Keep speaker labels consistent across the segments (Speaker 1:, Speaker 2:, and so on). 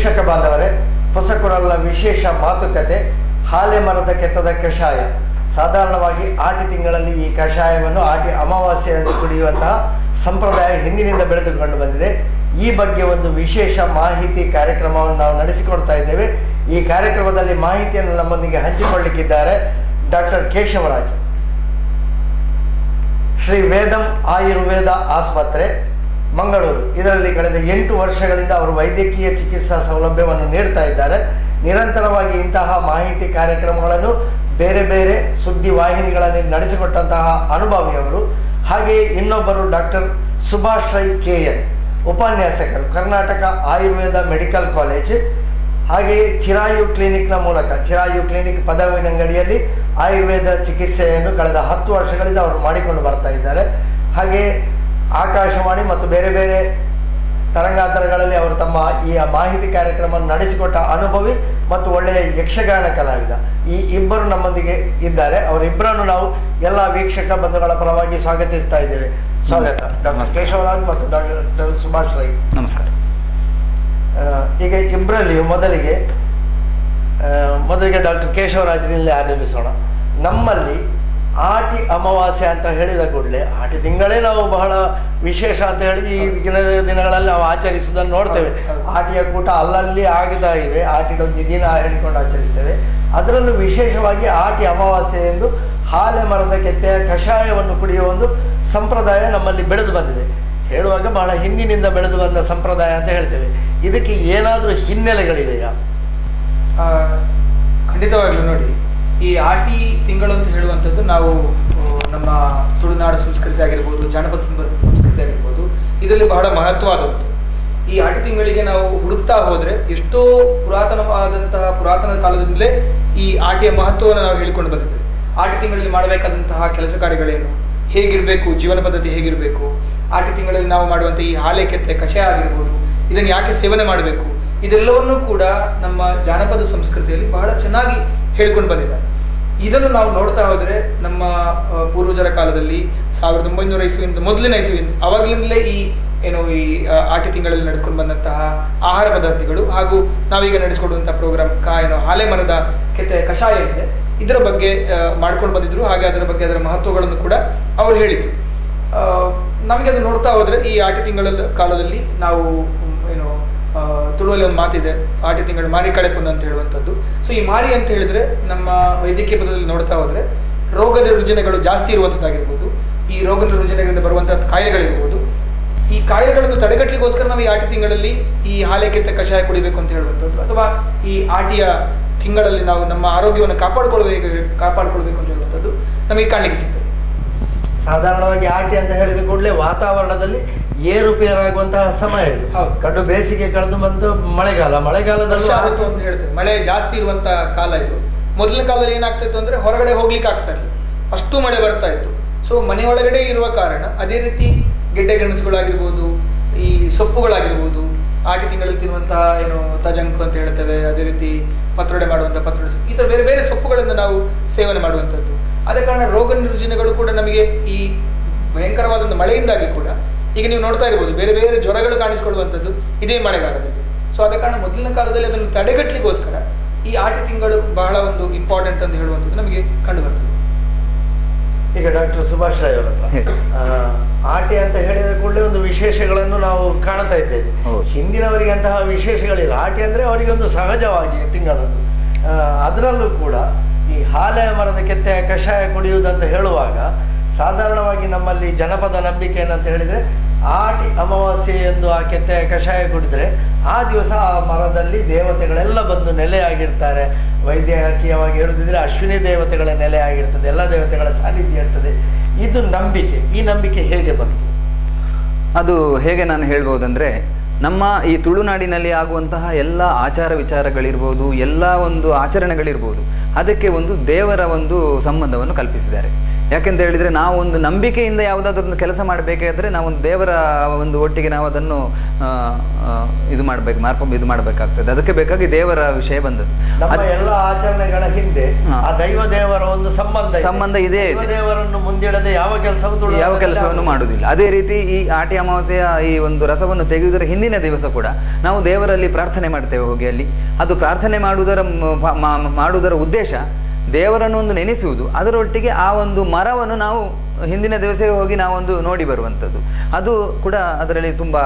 Speaker 1: ವೀಕ್ಷಕ ಬಾಂಧವರೇ, ಹೊಸಕೊರಲ ವಿಶೇಷ ಮಾತುಕತೆ ಹಾಲೆ ಮರದ ಕೆತ್ತದ ಕಷಾಯ. ಸಾಧಾರಣವಾಗಿ ಆಟಿ ತಿಂಗಳಲ್ಲಿ ಈ ಕಷಾಯವನ್ನು ಆಟಿ ಅಮಾವಾಸ್ಯೆಯನ್ನು ಕುಡಿಯುವಂತಹ ಸಂಪ್ರದಾಯ ಹಿಂದಿನಿಂದ ಬೆಳೆದುಕೊಂಡು ಬಂದಿದೆ. ಈ ಬಗ್ಗೆ ಒಂದು ವಿಶೇಷ ಮಾಹಿತಿ ಕಾರ್ಯಕ್ರಮವನ್ನು ನಾವು ನಡೆಸಿಕೊಡ್ತಾ ಇದ್ದೇವೆ. ಈ ಕಾರ್ಯಕ್ರಮದಲ್ಲಿ ಮಾಹಿತಿಯನ್ನು ನಮ್ಮೊಂದಿಗೆ ಹಂಚಿಕೊಳ್ಳಲಿಕ್ಕಿದ್ದಾರೆ ಡಾಕ್ಟರ್ ಕೇಶವರಾಜ್, ಶ್ರೀ ವೇದಂ ಆಯುರ್ವೇದ ಆಸ್ಪತ್ರೆ ಮಂಗಳೂರು. ಇದರಲ್ಲಿ ಕಳೆದ 8 ವರ್ಷಗಳಿಂದ ಅವರು ವೈದ್ಯಕೀಯ ಚಿಕಿತ್ಸಾ ಸೌಲಭ್ಯವನ್ನು ನೀಡ್ತಾ ಇದ್ದಾರೆ. ನಿರಂತರವಾಗಿ ಇಂತಹ ಮಾಹಿತಿ ಕಾರ್ಯಕ್ರಮಗಳನ್ನು ಬೇರೆ ಬೇರೆ ಸುದ್ದಿ ವಾಹಿನಿಗಳಲ್ಲಿ ನಡೆಸಿಕೊಟ್ಟಂತಹ ಅನುಭವಿಯವರು. ಹಾಗೆಯೇ ಇನ್ನೊಬ್ಬರು ಡಾಕ್ಟರ್ ಸುಭಾಷ್ ರೈ KN, ಉಪನ್ಯಾಸಕರು, ಕರ್ನಾಟಕ ಆಯುರ್ವೇದ ಮೆಡಿಕಲ್ ಕಾಲೇಜ್. ಹಾಗೆಯೇ ಚಿರಾಯು ಕ್ಲಿನಿಕ್ನ ಮೂಲಕ, ಚಿರಾಯು ಕ್ಲಿನಿಕ್ ಪದವಿನಂಗಡಿಯಲ್ಲಿ ಆಯುರ್ವೇದ ಚಿಕಿತ್ಸೆಯನ್ನು ಕಳೆದ 10 ವರ್ಷಗಳಿಂದ ಅವರು ಮಾಡಿಕೊಂಡು ಬರ್ತಾ ಇದ್ದಾರೆ. ಹಾಗೆಯೇ ಆಕಾಶವಾಣಿ ಮತ್ತು ಬೇರೆ ಬೇರೆ ತರಂಗಾಂತರಗಳಲ್ಲಿ ಅವರು ತಮ್ಮ ಈ ಮಾಹಿತಿ ಕಾರ್ಯಕ್ರಮವನ್ನು ನಡೆಸಿಕೊಟ್ಟ ಅನುಭವಿ ಮತ್ತು ಒಳ್ಳೆಯ ಯಕ್ಷಗಾನ ಕಲಾವಿದ. ಈ ಇಬ್ಬರು ನಮ್ಮೊಂದಿಗೆ ಇದ್ದಾರೆ. ಅವರಿಬ್ಬರನ್ನು ನಾವು ಎಲ್ಲ ವೀಕ್ಷಕ ಬಂಧುಗಳ ಪರವಾಗಿ ಸ್ವಾಗತಿಸ್ತಾ ಇದ್ದೇವೆ. ಸ್ವಾಗತ ಡಾಕ್ಟರ್ ಕೇಶವರಾಜ್ ಮತ್ತು ಡಾಕ್ಟರ್ ಸುಭಾಷ್ ರೈ.
Speaker 2: ನಮಸ್ಕಾರ.
Speaker 1: ಈಗ ಇಬ್ಬರಲ್ಲಿಯೂ ಮೊದಲಿಗೆ ಡಾಕ್ಟರ್ ಕೇಶವರಾಜ್ನಲ್ಲಿ ಆರಂಭಿಸೋಣ. ನಮ್ಮಲ್ಲಿ ಆಟಿ ಅಮಾವಾಸ್ಯೆ ಅಂತ ಹೇಳಿದ ಕೂಡಲೇ ಆಟಿ ತಿಂಗಳೇ ನಾವು ಬಹಳ ವಿಶೇಷ ಅಂತ ಹೇಳಿ ಈಗಿನ ದಿನಗಳಲ್ಲಿ ನಾವು ಆಚರಿಸುವುದನ್ನು ನೋಡ್ತೇವೆ. ಆಟಿಯ ಕೂಟ ಅಲ್ಲಲ್ಲಿ ಆಗ್ತಾ ಇವೆ, ಆಟಿಡೊಂದು ದಿನ ಹೇಳಿಕೊಂಡು ಆಚರಿಸ್ತೇವೆ. ಅದರಲ್ಲೂ ವಿಶೇಷವಾಗಿ ಆಟಿ ಅಮಾವಾಸ್ಯೆ ಎಂದು ಹಾಲೆ ಮರದ ಕೆತ್ತೆಯ ಕಷಾಯವನ್ನು ಕುಡಿಯುವ ಒಂದು ಸಂಪ್ರದಾಯ ನಮ್ಮಲ್ಲಿ ಬೆಳೆದು ಬಂದಿದೆ. ಹೇಳುವಾಗ ಬಹಳ ಹಿಂದಿನಿಂದ ಬೆಳೆದು ಬಂದ ಸಂಪ್ರದಾಯ ಅಂತ ಹೇಳ್ತೇವೆ. ಇದಕ್ಕೆ ಏನಾದರೂ ಹಿನ್ನೆಲೆಗಳಿವೆಯಾ?
Speaker 2: ಖಂಡಿತವಾಗ್ಲೂ ನೋಡಿ, ಈ ಆಟಿ ತಿಂಗಳು ಅಂತ ಹೇಳುವಂಥದ್ದು ನಾವು ನಮ್ಮ ತುಳುನಾಡು ಸಂಸ್ಕೃತಿ ಆಗಿರ್ಬೋದು, ಜಾನಪದ ಸಂಸ್ಕೃತಿ ಆಗಿರ್ಬೋದು, ಇದರಲ್ಲಿ ಬಹಳ ಮಹತ್ವವಾದದ್ದು. ಈ ಆಟಿ ತಿಂಗಳಿಗೆ ನಾವು ಹುಡುಕ್ತಾ ಹೋದರೆ ಎಷ್ಟೋ ಪುರಾತನ ಕಾಲದಿಂದಲೇ ಈ ಆಟಿಯ ಮಹತ್ವವನ್ನು ನಾವು ಹೇಳಿಕೊಂಡು ಬಂದಿದ್ದೇವೆ. ಆಟಿ ತಿಂಗಳಲ್ಲಿ ಮಾಡಬೇಕಾದಂತಹ ಕೆಲಸ ಕಾರ್ಯಗಳೇನು, ಹೇಗಿರಬೇಕು, ಜೀವನ ಪದ್ಧತಿ ಹೇಗಿರಬೇಕು, ಆಟಿ ತಿಂಗಳಲ್ಲಿ ನಾವು ಮಾಡುವಂಥ ಈ ಹಾಲೆ ಕೆತ್ತೆ ಕಷಾಯ ಆಗಿರ್ಬೋದು, ಇದನ್ನು ಯಾಕೆ ಸೇವನೆ ಮಾಡಬೇಕು, ಇದೆಲ್ಲವನ್ನೂ ಕೂಡ ನಮ್ಮ ಜಾನಪದ ಸಂಸ್ಕೃತಿಯಲ್ಲಿ ಬಹಳ ಚೆನ್ನಾಗಿ ಹೇಳ್ಕೊಂಡು ಬಂದಿದ್ದಾರೆ. ಇದನ್ನು ನಾವು ನೋಡ್ತಾ ಹೋದರೆ ನಮ್ಮ ಪೂರ್ವಜರ ಕಾಲದಲ್ಲಿ 1900 ಇಸವಿಯಿಂದ ಮೊದಲಿನ ಇಸವಿಯಿಂದ ಅವಾಗಲಿಂದಲೇ ಈ ಆಟಿ ತಿಂಗಳಲ್ಲಿ ನಡ್ಕೊಂಡು ಬಂದಂತಹ ಆಹಾರ ಪದಾರ್ಥಗಳು ಹಾಗೂ ನಾವೀಗ ನಡೆಸಿಕೊಡುವಂತಹ ಪ್ರೋಗ್ರಾಮ್ ಹಾಲೆ ಮರದ ಕೆತ್ತೆ ಕಷಾಯ ಇದೆ, ಇದರ ಬಗ್ಗೆ ಮಾಡ್ಕೊಂಡು ಬಂದಿದ್ರು. ಹಾಗೆ ಅದರ ಬಗ್ಗೆ ಅದರ ಮಹತ್ವಗಳನ್ನು ಕೂಡ ಅವರು ಹೇಳಿದ್ರು. ನಮಗೆ ಅದು ನೋಡ್ತಾ ಹೋದ್ರೆ ಈ ಆಟಿ ತಿಂಗಳ ಕಾಲದಲ್ಲಿ ನಾವು ತುಳುವಲ್ಲಿ ಒಂದು ಮಾತಿದೆ, ಆಟಿ ತಿಂಗಳು ಮಾರಿ ಕಳೆಪುಂದು ಅಂತ ಹೇಳುವಂಥದ್ದು. ಸೊ ಈ ಮಾರಿ ಅಂತ ಹೇಳಿದ್ರೆ ನಮ್ಮ ವೈದ್ಯಕೀಯ ಪದದಲ್ಲಿ ನೋಡ್ತಾ ಹೋದ್ರೆ ರೋಗದ ರುಜಿನಗಳು ಜಾಸ್ತಿ ಇರುವಂಥದ್ದಾಗಿರ್ಬೋದು, ಈ ರೋಗದ ರುಜಿನಗಳಿಂದ ಬರುವಂತಹ ಕಾಯಿಲೆಗಳಿರ್ಬೋದು. ಈ ಕಾಯಿಲೆಗಳನ್ನು ತಡೆಗಟ್ಟಲಿಗೋಸ್ಕರ ನಾವು ಈ ಆಟಿ ತಿಂಗಳಲ್ಲಿ ಈ ಹಾಲೆ ಕೆತ್ತ ಕಷಾಯ ಕುಡಿಬೇಕು ಅಂತ ಹೇಳುವಂಥದ್ದು, ಅಥವಾ ಈ ಆಟಿಯ ತಿಂಗಳಲ್ಲಿ ನಾವು ನಮ್ಮ ಆರೋಗ್ಯವನ್ನು ಕಾಪಾಡಿಕೊಳ್ಬೇಕು ಅಂತ ಹೇಳುವಂಥದ್ದು ನಮಗೆ ಕಾಣಲಿಕ್ಕೆ ಸಿಗ್ತದೆ.
Speaker 1: ಸಾಧಾರಣವಾಗಿ ಆಟಿ ಅಂತ ಹೇಳಿದ ಕೂಡಲೇ ವಾತಾವರಣದಲ್ಲಿ ಏರುಪೇರಾಗುವಂತಹ ಸಮಯ ಇದು. ಕಡು ಬೇಸಿಗೆ ಕಳೆದು ಬಂದು ಮಳೆಗಾಲದಲ್ಲಿ
Speaker 2: ಅಂತ ಹೇಳ್ತೇವೆ, ಮಳೆ ಜಾಸ್ತಿ ಇರುವಂತಹ ಕಾಲ ಇದು. ಮೊದಲಿನ ಕಾಲದಲ್ಲಿ ಏನಾಗ್ತಿತ್ತು ಅಂದ್ರೆ ಹೊರಗಡೆ ಹೋಗ್ಲಿಕ್ಕೆ ಆಗ್ತಾ ಇರಲಿಲ್ಲ, ಅಷ್ಟು ಮಳೆ ಬರ್ತಾ ಇತ್ತು. ಸೊ ಮನೆ ಒಳಗಡೆ ಇರುವ ಕಾರಣ ಅದೇ ರೀತಿ ಗೆಡ್ಡೆ ಗೆಣಸುಗಳಾಗಿರ್ಬೋದು, ಈ ಸೊಪ್ಪುಗಳಾಗಿರ್ಬೋದು, ಆಟಿ ತಿಂಗಳಲ್ಲಿ ತಿನ್ನುವಂತಹ ತಜಂಕು ಅಂತ ಹೇಳ್ತೇವೆ, ಅದೇ ರೀತಿ ಪತ್ರೊಡೆ ಮಾಡುವಂತಹ ಪತ್ರೊಡೆ, ಈ ತರ ಬೇರೆ ಬೇರೆ ಸೊಪ್ಪುಗಳನ್ನು ನಾವು ಸೇವನೆ ಮಾಡುವಂಥದ್ದು. ಆದ ಕಾರಣ ರೋಗ ನಿರುಜಿನಗಳು ಕೂಡ ನಮಗೆ ಈ ಭಯಂಕರವಾದ ಮಳೆಯಿಂದಾಗಿ ಕೂಡ ಈಗ ನೀವು ನೋಡ್ತಾ ಇರ್ಬೋದು ಬೇರೆ ಬೇರೆ ಜ್ವರಗಳು ಕಾಣಿಸಿಕೊಳ್ಳುವಂಥದ್ದು ಇದೇ ಮಳೆಗಾಲದಲ್ಲಿ. ಸೊ ಆದ ಕಾರಣ ಮೊದಲಿನ ಕಾಲದಲ್ಲಿ ಅದನ್ನು ತಡೆಗಟ್ಟಲಿಗೋಸ್ಕರ ಈ ಆಟಿ ತಿಂಗಳು ಬಹಳ ಒಂದು ಇಂಪಾರ್ಟೆಂಟ್ ಅಂತ ಹೇಳುವಂಥದ್ದು ನಮಗೆ ಕಂಡು ಬರ್ತದೆ.
Speaker 1: ಈಗ ಡಾಕ್ಟರ್ ಸುಭಾಷ್ ರಾಯ್ ಅವರಲ್ಲ, ಆಟಿ ಅಂತ ಹೇಳಿದ ಕೂಡಲೇ ಒಂದು ವಿಶೇಷಗಳನ್ನು ನಾವು ಕಾಣ್ತಾ ಇದ್ದೇವೆ. ಹಿಂದಿನವರಿಗೆ ಅಂತಹ ವಿಶೇಷಗಳಿಲ್ಲ. ಆಟಿ ಅಂದ್ರೆ ಅವರಿಗೆ ಒಂದು ಸಹಜವಾಗಿ ತಿಂಗಳದ್ದು. ಅದರಲ್ಲೂ ಕೂಡ ಈ ಹಾಲೆ ಮರದ ಕೆತ್ತೆಯ ಕಷಾಯ ಕುಡಿಯುವುದಂತ ಹೇಳುವಾಗ ಸಾಧಾರಣವಾಗಿ ನಮ್ಮಲ್ಲಿ ಜನಪದ ನಂಬಿಕೆ ಏನಂತ ಹೇಳಿದರೆ, ಆಟಿ ಅಮಾವಾಸ್ಯೆ ಎಂದು ಆ ಕೆತ್ತೆಯ ಕಷಾಯ ಕುಡಿದ್ರೆ ಆ ದಿವಸ ಆ ಮರದಲ್ಲಿ ದೇವತೆಗಳೆಲ್ಲ ಬಂದು ನೆಲೆಯಾಗಿರ್ತಾರೆ. ವೈದ್ಯಕೀಯವಾಗಿ ಹೇಳುದಿದ್ರೆ ಅಶ್ವಿನಿ ದೇವತೆಗಳ ನೆಲೆ ಆಗಿರ್ತದೆ, ಎಲ್ಲ ದೇವತೆಗಳ ಸಾನ್ನಿಧ್ಯ ಇರ್ತದೆ. ಇದು ನಂಬಿಕೆ. ಈ ನಂಬಿಕೆ ಹೇಗೆ ಬಂತು?
Speaker 3: ಅದು ಹೇಗೆ ನಾನು ಹೇಳ್ಬೋದಂದ್ರೆ, ನಮ್ಮ ಈ ತುಳುನಾಡಿನಲ್ಲಿ ಆಗುವಂತಹ ಎಲ್ಲ ಆಚಾರ ವಿಚಾರಗಳಿರ್ಬೋದು, ಎಲ್ಲ ಒಂದು ಆಚರಣೆಗಳಿರ್ಬೋದು, ಅದಕ್ಕೆ ಒಂದು ದೇವರ ಒಂದು ಸಂಬಂಧವನ್ನು ಕಲ್ಪಿಸಿದ್ದಾರೆ. ಯಾಕೆಂತ ಹೇಳಿದರೆ ನಾವು ಒಂದು ನಂಬಿಕೆಯಿಂದ ಯಾವುದಾದ್ರೂ ಒಂದು ಕೆಲಸ ಮಾಡಬೇಕಾದ್ರೆ ನಾವೊಂದು ದೇವರ ಒಂದು ಒಟ್ಟಿಗೆ ನಾವು ಅದನ್ನು ಇದು ಮಾಡಬೇಕಾಗ್ತದೆ. ಅದಕ್ಕೆ ಬೇಕಾಗಿ ದೇವರ ವಿಷಯ ಬಂದದ್ದು.
Speaker 1: ಎಲ್ಲ ಆಚರಣೆಗಳ ಹಿಂದೆ ಆ ದೈವ ದೇವರ ಒಂದು ಸಂಬಂಧ ಇದೆ. ದೇವರನ್ನು ಮುಂದಿಡದೆ ಯಾವ
Speaker 3: ಕೆಲಸವನ್ನು ಮಾಡುವುದಿಲ್ಲ. ಅದೇ ರೀತಿ ಈ ಆಟಿ ಅಮಾವಾಸ್ಯೆಯ ಈ ಒಂದು ರಸವನ್ನು ತೆಗೆಯುವುದರ ಹಿಂದಿನ ದಿವಸ ಕೂಡ ನಾವು ದೇವರಲ್ಲಿ ಪ್ರಾರ್ಥನೆ ಮಾಡ್ತೇವೆ. ಹೋಗಿ ಅಲ್ಲಿ ಅದು ಪ್ರಾರ್ಥನೆ ಮಾಡುವುದರ ಉದ್ದೇಶ ದೇವರನ್ನು ಒಂದು ನೆನೆಸುವುದು, ಅದರೊಟ್ಟಿಗೆ ಆ ಒಂದು ಮರವನ್ನು ನಾವು ಹಿಂದಿನ ದಿವಸವೇ ಹೋಗಿ ನಾವೊಂದು ನೋಡಿ ಬರುವಂಥದ್ದು, ಅದು ಕೂಡ ಅದರಲ್ಲಿ ತುಂಬ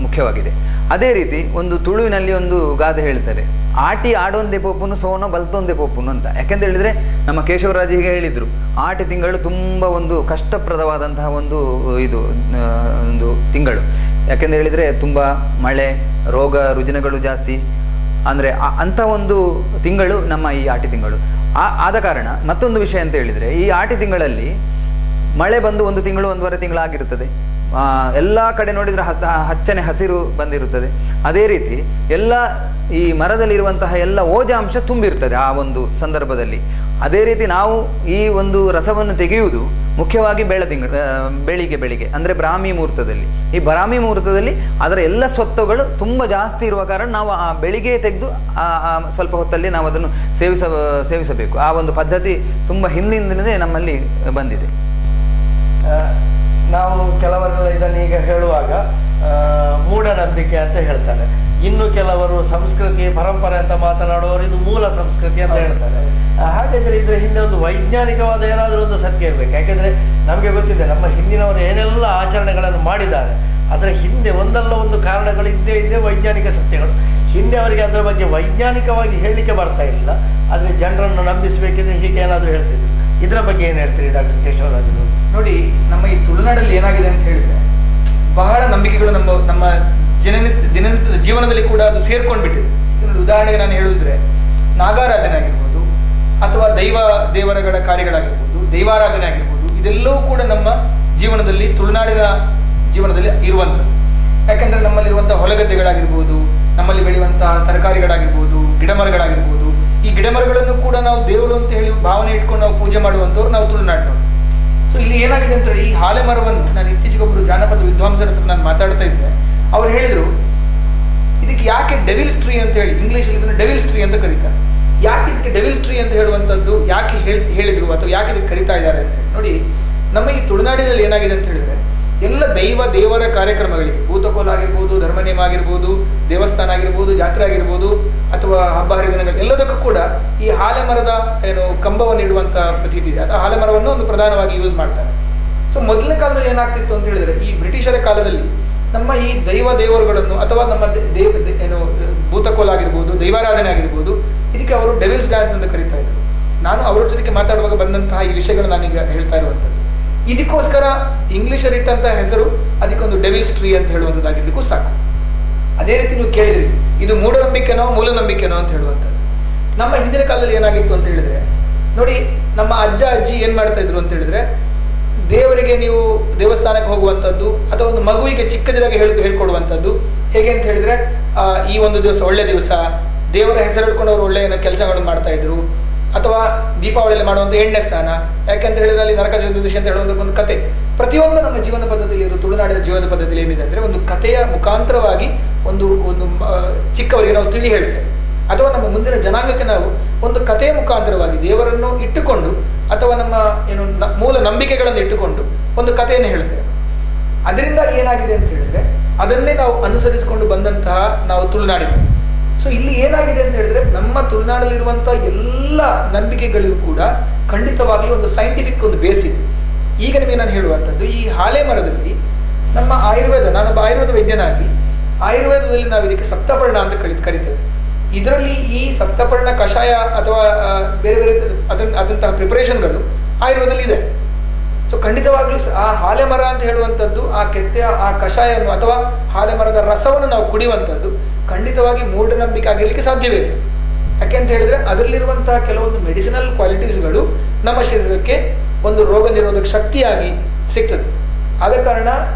Speaker 3: ಮುಖ್ಯವಾಗಿದೆ. ಅದೇ ರೀತಿ ಒಂದು ತುಳುವಿನಲ್ಲಿ ಒಂದು ಗಾದೆ ಹೇಳ್ತಾರೆ, ಆಟಿ ಆಡೊಂದೆ ಪೋಪುನು ಸೋನ ಬಲ್ತೊಂದೆ ಪೋಪುನು ಅಂತ. ಯಾಕೆಂತ ಹೇಳಿದರೆ ನಮ್ಮ ಕೇಶವರಾಜ ಹೀಗೆ ಹೇಳಿದರು, ಆಟಿ ತಿಂಗಳು ತುಂಬ ಒಂದು ಕಷ್ಟಪ್ರದವಾದಂತಹ ಒಂದು ತಿಂಗಳು. ಯಾಕೆಂತ ಹೇಳಿದರೆ ತುಂಬ ಮಳೆ, ರೋಗ ರುಜಿನಗಳು ಜಾಸ್ತಿ, ಅಂದರೆ ಅಂಥ ಒಂದು ತಿಂಗಳು ನಮ್ಮ ಈ ಆಟಿ ತಿಂಗಳು. ಆದ ಕಾರಣ ಮತ್ತೊಂದು ವಿಷಯ ಅಂತ ಹೇಳಿದರೆ, ಈ ಆಟಿ ತಿಂಗಳಲ್ಲಿ ಮಳೆ ಬಂದು 1 ತಿಂಗಳು 1.5 ತಿಂಗಳು ಆಗಿರುತ್ತದೆ. ಎಲ್ಲ ಕಡೆ ನೋಡಿದರೆ ಹಚ್ಚನೆ ಹಸಿರು ಬಂದಿರುತ್ತದೆ. ಅದೇ ರೀತಿ ಎಲ್ಲ ಈ ಮರದಲ್ಲಿರುವಂತಹ ಎಲ್ಲ ಓಜಾಂಶ ತುಂಬಿರ್ತದೆ ಆ ಒಂದು ಸಂದರ್ಭದಲ್ಲಿ. ಅದೇ ರೀತಿ ನಾವು ಈ ಒಂದು ರಸವನ್ನು ತೆಗೆಯುವುದು ಮುಖ್ಯವಾಗಿ ಬೆಳಿಗ್ಗೆ ಅಂದರೆ ಬ್ರಾಹ್ಮಿ ಮುಹೂರ್ತದಲ್ಲಿ. ಈ ಬ್ರಾಹ್ಮಿ ಮುಹೂರ್ತದಲ್ಲಿ ಅದರ ಎಲ್ಲ ಸ್ವತ್ತುಗಳು ತುಂಬ ಜಾಸ್ತಿ ಇರುವ ಕಾರಣ ನಾವು ಆ ಬೆಳಿಗ್ಗೆ ತೆಗೆದು ಸ್ವಲ್ಪ ಹೊತ್ತಲ್ಲಿ ನಾವು ಅದನ್ನು ಸೇವಿಸಬೇಕು. ಆ ಒಂದು ಪದ್ಧತಿ ತುಂಬ ಹಿಂದಿನಿಂದಲೇ ನಮ್ಮಲ್ಲಿ ಬಂದಿದೆ.
Speaker 1: ನಾವು ಕೆಲವರೆಲ್ಲ ಇದನ್ನು ಈಗ ಹೇಳುವಾಗ ಮೂಢನಂಬಿಕೆ ಅಂತ ಹೇಳ್ತಾರೆ, ಇನ್ನು ಕೆಲವರು ಸಂಸ್ಕೃತಿ ಪರಂಪರೆ ಅಂತ ಮಾತನಾಡುವವರು ಇದು ಮೂಲ ಸಂಸ್ಕೃತಿ ಅಂತ ಹೇಳ್ತಾರೆ. ಹಾಗಾದರೆ ಇದರ ಹಿಂದೆ ಒಂದು ವೈಜ್ಞಾನಿಕವಾದ ಏನಾದರೂ ಒಂದು ಸತ್ಯ ಇರಬೇಕು. ಯಾಕೆಂದರೆ ನಮಗೆ ಗೊತ್ತಿದೆ, ನಮ್ಮ ಹಿಂದಿನವರು ಏನೆಲ್ಲ ಆಚರಣೆಗಳನ್ನು ಮಾಡಿದ್ದಾರೆ ಅದರ ಹಿಂದೆ ಒಂದಲ್ಲ ಒಂದು ಕಾರಣಗಳು ಇದ್ದೇ ವೈಜ್ಞಾನಿಕ ಸತ್ಯಗಳು. ಹಿಂದೆ ಅವರಿಗೆ ಅದರ ಬಗ್ಗೆ ವೈಜ್ಞಾನಿಕವಾಗಿ ಹೇಳಲಿಕ್ಕೆ ಬರ್ತಾ ಇಲ್ಲ, ಆದರೆ ಜನರನ್ನು ನಂಬಿಸಬೇಕಿದ್ರೆ ಹೀಗೆ ಏನಾದರೂ ಹೇಳ್ತಿದ್ರು. ಇದರ ಬಗ್ಗೆ ಏನು ಹೇಳ್ತೀರಿ ಡಾಕ್ಟರ್ ಕೇಶವರಾಜ್?
Speaker 2: ನೋಡಿ, ನಮ್ಮ ಈ ತುಳುನಾಡಲ್ಲಿ ಏನಾಗಿದೆ ಅಂತ ಹೇಳಿದ್ರೆ, ಬಹಳ ನಂಬಿಕೆಗಳು ನಮ್ಮ ದಿನನಿತ್ಯದ ಜೀವನದಲ್ಲಿ ಕೂಡ ಅದು ಸೇರ್ಕೊಂಡ್ಬಿಟ್ಟಿದೆ. ಉದಾಹರಣೆಗೆ ನಾನು ಹೇಳಿದ್ರೆ, ನಾಗಾರಾಧನೆ ಆಗಿರ್ಬೋದು ಅಥವಾ ದೇವರಗಳ ಕಾರ್ಯಗಳಾಗಿರ್ಬೋದು, ದೈವಾರಾಧನೆ ಆಗಿರ್ಬೋದು, ಇದೆಲ್ಲವೂ ಕೂಡ ನಮ್ಮ ಜೀವನದಲ್ಲಿ, ತುಳುನಾಡಿನ ಜೀವನದಲ್ಲಿ ಇರುವಂಥದ್ದು. ಯಾಕೆಂದ್ರೆ ನಮ್ಮಲ್ಲಿರುವಂತಹ ಹೊಲಗದ್ದೆಗಳಾಗಿರ್ಬೋದು, ನಮ್ಮಲ್ಲಿ ಬೆಳೆಯುವಂತಹ ತರಕಾರಿಗಳಾಗಿರ್ಬೋದು, ಗಿಡಮರಗಳಾಗಿರ್ಬೋದು, ಈ ಗಿಡಮರಗಳನ್ನು ಕೂಡ ನಾವು ದೇವರು ಅಂತ ಹೇಳಿ ಭಾವನೆ ಇಟ್ಕೊಂಡು ನಾವು ಪೂಜೆ ಮಾಡುವಂಥವ್ರು ನಾವು ತುಳುನಾಡಿನವರು. ಸೊ ಇಲ್ಲಿ ಏನಾಗಿದೆ ಅಂತ ಹೇಳಿ, ಈ ಹಾಲೆ ಮರವನ್ನು ನಾನು ಇತ್ತೀಚೆಗೊಬ್ಬರು ಜಾನಪದ ವಿದ್ವಾಂಸರ ಹತ್ರ ನಾನು ಮಾತಾಡ್ತಾ ಇದ್ದೆ. ಅವ್ರು ಹೇಳಿದ್ರು, ಇದಕ್ಕೆ ಯಾಕೆ ಡೆವಿಲ್ಸ್ ಟ್ರೀ ಅಂತ ಹೇಳಿ, ಇಂಗ್ಲೀಷಲ್ಲಿ ಇದನ್ನು ಡೆವಿಲ್ಸ್ ಟ್ರೀ ಅಂತ ಕರೀತಾರೆ. ಯಾಕೆ ಇದಕ್ಕೆ ಡೆವಿಲ್ಸ್ ಟ್ರೀ ಅಂತ ಹೇಳುವಂಥದ್ದು ಯಾಕೆ ಹೇಳಿದ್ರು ಅಥವಾ ಯಾಕೆ ಇದಕ್ಕೆ ಕರೀತಾ ಇದ್ದಾರೆ ಅಂತ ಹೇಳಿ ನೋಡಿ, ನಮ್ಮ ಈ ತುಳುನಾಡಿನಲ್ಲಿ ಏನಾಗಿದೆ ಅಂತ ಹೇಳಿದ್ರೆ, ಎಲ್ಲ ದೇವರ ಕಾರ್ಯಕ್ರಮಗಳಿಗೆ, ಭೂತಕೋಲ ಆಗಿರ್ಬೋದು, ಧರ್ಮನೇಮ ಆಗಿರ್ಬೋದು, ದೇವಸ್ಥಾನ ಆಗಿರ್ಬೋದು, ಜಾತ್ರೆ ಆಗಿರ್ಬೋದು, ಅಥವಾ ಹಬ್ಬ ಹರಿದಿನಗಳು, ಎಲ್ಲದಕ್ಕೂ ಕೂಡ ಈ ಹಾಲೆ ಮರದ ಕಂಬವನ್ನು ಇಡುವಂತ ಪ್ರತೀತಿ ಇದೆ. ಆ ಹಾಲೆ ಮರವನ್ನು ಒಂದು ಪ್ರಧಾನವಾಗಿ ಯೂಸ್ ಮಾಡ್ತಾರೆ. ಸೊ ಮೊದಲನೇ ಕಾಲದಲ್ಲಿ ಏನಾಗ್ತಿತ್ತು ಅಂತ ಹೇಳಿದ್ರೆ, ಈ ಬ್ರಿಟಿಷರ ಕಾಲದಲ್ಲಿ ನಮ್ಮ ಈ ದೇವರುಗಳನ್ನು ಅಥವಾ ನಮ್ಮ ಭೂತಕೋಲ ಆಗಿರ್ಬೋದು, ದೈವಾರಾಧನೆ ಆಗಿರ್ಬೋದು, ಇದಕ್ಕೆ ಅವರು ಡೆವಿಲ್ಸ್ ಡ್ಯಾನ್ಸ್ ಅಂತ ಕರೀತಾ ಇದ್ರು. ನಾನು ಅವರ ಜೊತೆಗೆ ಮಾತಾಡುವಾಗ ಬಂದಂತಹ ಈ ವಿಷಯಗಳು ನಾನೀಗ ಹೇಳ್ತಾ ಇರುವಂಥದ್ದು. ಇದಕ್ಕೋಸ್ಕರ ಇಂಗ್ಲಿಷಲ್ಲಿ ಇಟ್ಟಂತಹ ಹೆಸರು ಅದಕ್ಕೊಂದು ಡೆವಿಲ್ಸ್ ಟ್ರೀ ಅಂತ ಹೇಳುವಂಥದ್ದಾಗಿರ್ಲಿಕ್ಕೂ ಸಾಕು. ಅದೇ ರೀತಿ ನೀವು ಕೇಳಿದ್ರಿ, ಇದು ಮೂಢನಂಬಿಕೆನೋ ಮೂಲನಂಬಿಕೆನೋ ಅಂತ ಹೇಳುವಂಥದ್ದು. ನಮ್ಮ ಹಿಂದಿನ ಕಾಲದಲ್ಲಿ ಏನಾಗಿತ್ತು ಅಂತ ಹೇಳಿದ್ರೆ ನೋಡಿ, ನಮ್ಮ ಅಜ್ಜ ಅಜ್ಜಿ ಏನ್ ಮಾಡ್ತಾ ಇದ್ರು ಅಂತ ಹೇಳಿದ್ರೆ, ದೇವರಿಗೆ ನೀವು ದೇವಸ್ಥಾನಕ್ಕೆ ಹೋಗುವಂಥದ್ದು ಅಥವಾ ಒಂದು ಮಗುವಿಗೆ ಚಿಕ್ಕದಿರಾಗಿ ಹೇಳ್ಕೊಡುವಂಥದ್ದು ಹೇಗೆ ಅಂತ ಹೇಳಿದ್ರೆ, ಈ ಒಂದು ದಿವಸ ಒಳ್ಳೆ ದಿವಸ, ದೇವರ ಹೆಸರು ಹಿಡ್ಕೊಂಡು ಅವರು ಒಳ್ಳೆಯ ಕೆಲಸಗಳನ್ನು ಮಾಡ್ತಾ ಇದ್ರು. ಅಥವಾ ದೀಪಾವಳಿಯಲ್ಲಿ ಮಾಡುವಂಥ ಎಣ್ಣೆ ಸ್ನಾನ, ಯಾಕೆಂತ ಹೇಳಿದ್ರೆ ಅಲ್ಲಿ ನರಕ ಚತುರ್ದಶಿ ಅಂತ ಹೇಳುವಂಥ ಒಂದು ಕತೆ. ಪ್ರತಿಯೊಂದು ನಮ್ಮ ಜೀವನ ಪದ್ಧತಿಯಲ್ಲಿ ಇರೋ ತುಳುನಾಡಿನ ಜೀವನ ಪದ್ಧತಿಯಲ್ಲಿ ಏನಿದೆ ಅಂದ್ರೆ, ಒಂದು ಕಥೆಯ ಮುಖಾಂತರವಾಗಿ ಒಂದು ಚಿಕ್ಕವರಿಗೆ ನಾವು ತಿಳಿ ಹೇಳ್ತೇವೆ, ಅಥವಾ ನಮ್ಮ ಮುಂದಿನ ಜನಾಂಗಕ್ಕೆ ನಾವು ಒಂದು ಕಥೆಯ ಮುಖಾಂತರವಾಗಿ ದೇವರನ್ನು ಇಟ್ಟುಕೊಂಡು ಅಥವಾ ನಮ್ಮ ಮೂಲ ನಂಬಿಕೆಗಳನ್ನು ಇಟ್ಟುಕೊಂಡು ಒಂದು ಕಥೆಯನ್ನು ಹೇಳ್ತೇವೆ. ಅದರಿಂದ ಏನಾಗಿದೆ ಅಂತ ಹೇಳಿದ್ರೆ, ಅದನ್ನೇ ನಾವು ಅನುಸರಿಸಿಕೊಂಡು ಬಂದಂತಹ ನಾವು ತುಳುನಾಡಿನ. ಸೊ ಇಲ್ಲಿ ಏನಾಗಿದೆ ಅಂತ ಹೇಳಿದ್ರೆ, ನಮ್ಮ ತುಳುನಾಡಲ್ಲಿರುವಂತಹ ಎಲ್ಲ ನಂಬಿಕೆಗಳಿಗೂ ಕೂಡ ಖಂಡಿತವಾಗ್ಲೂ ಒಂದು ಸೈಂಟಿಫಿಕ್ ಒಂದು ಬೇಸ್ ಇದೆ. ಈಗ ನಿಮಗೆ ನಾನು ಹೇಳುವಂಥದ್ದು, ಈ ಹಾಲೆ ಮರದಲ್ಲಿ ನಮ್ಮ ಆಯುರ್ವೇದ, ನಾನೊಬ್ಬ ಆಯುರ್ವೇದ ವೈದ್ಯನಾಗಿ ಆಯುರ್ವೇದದಲ್ಲಿ ನಾವು ಇದಕ್ಕೆ ಸಪ್ತಪರ್ಣ ಅಂತ ಕರಿತೇವೆ. ಇದರಲ್ಲಿ ಈ ಸಪ್ತಪರ್ಣ ಕಷಾಯ ಅಥವಾ ಬೇರೆ ಬೇರೆ ಆದಂತಹ ಪ್ರಿಪರೇಷನ್ಗಳು ಆಯುರ್ವೇದದಲ್ಲಿ ಇದೆ. ಸೊ ಖಂಡಿತವಾಗ್ಲೂ ಆ ಹಾಲೆ ಮರ ಅಂತ ಹೇಳುವಂಥದ್ದು, ಆ ಕೆತ್ತೆಯ ಆ ಕಷಾಯವನ್ನು ಅಥವಾ ಹಾಲೆ ಮರದ ರಸವನ್ನು ನಾವು ಕುಡಿಯುವಂಥದ್ದು ಖಂಡಿತವಾಗಿ ಮೂಢನಂಬಿಕೆ ಆಗಿರ್ಲಿಕ್ಕೆ ಸಾಧ್ಯವೇ ಇಲ್ಲ. ಯಾಕೆ ಅಂತ ಹೇಳಿದ್ರೆ, ಅದರಲ್ಲಿರುವಂತಹ ಕೆಲವೊಂದು ಮೆಡಿಸಿನಲ್ ಕ್ವಾಲಿಟೀಸ್ಗಳು ನಮ್ಮ ಶರೀರಕ್ಕೆ ಒಂದು ರೋಗ ನಿರೋಧಕ ಶಕ್ತಿಯಾಗಿ ಸಿಗ್ತದೆ. ಆದ ಕಾರಣ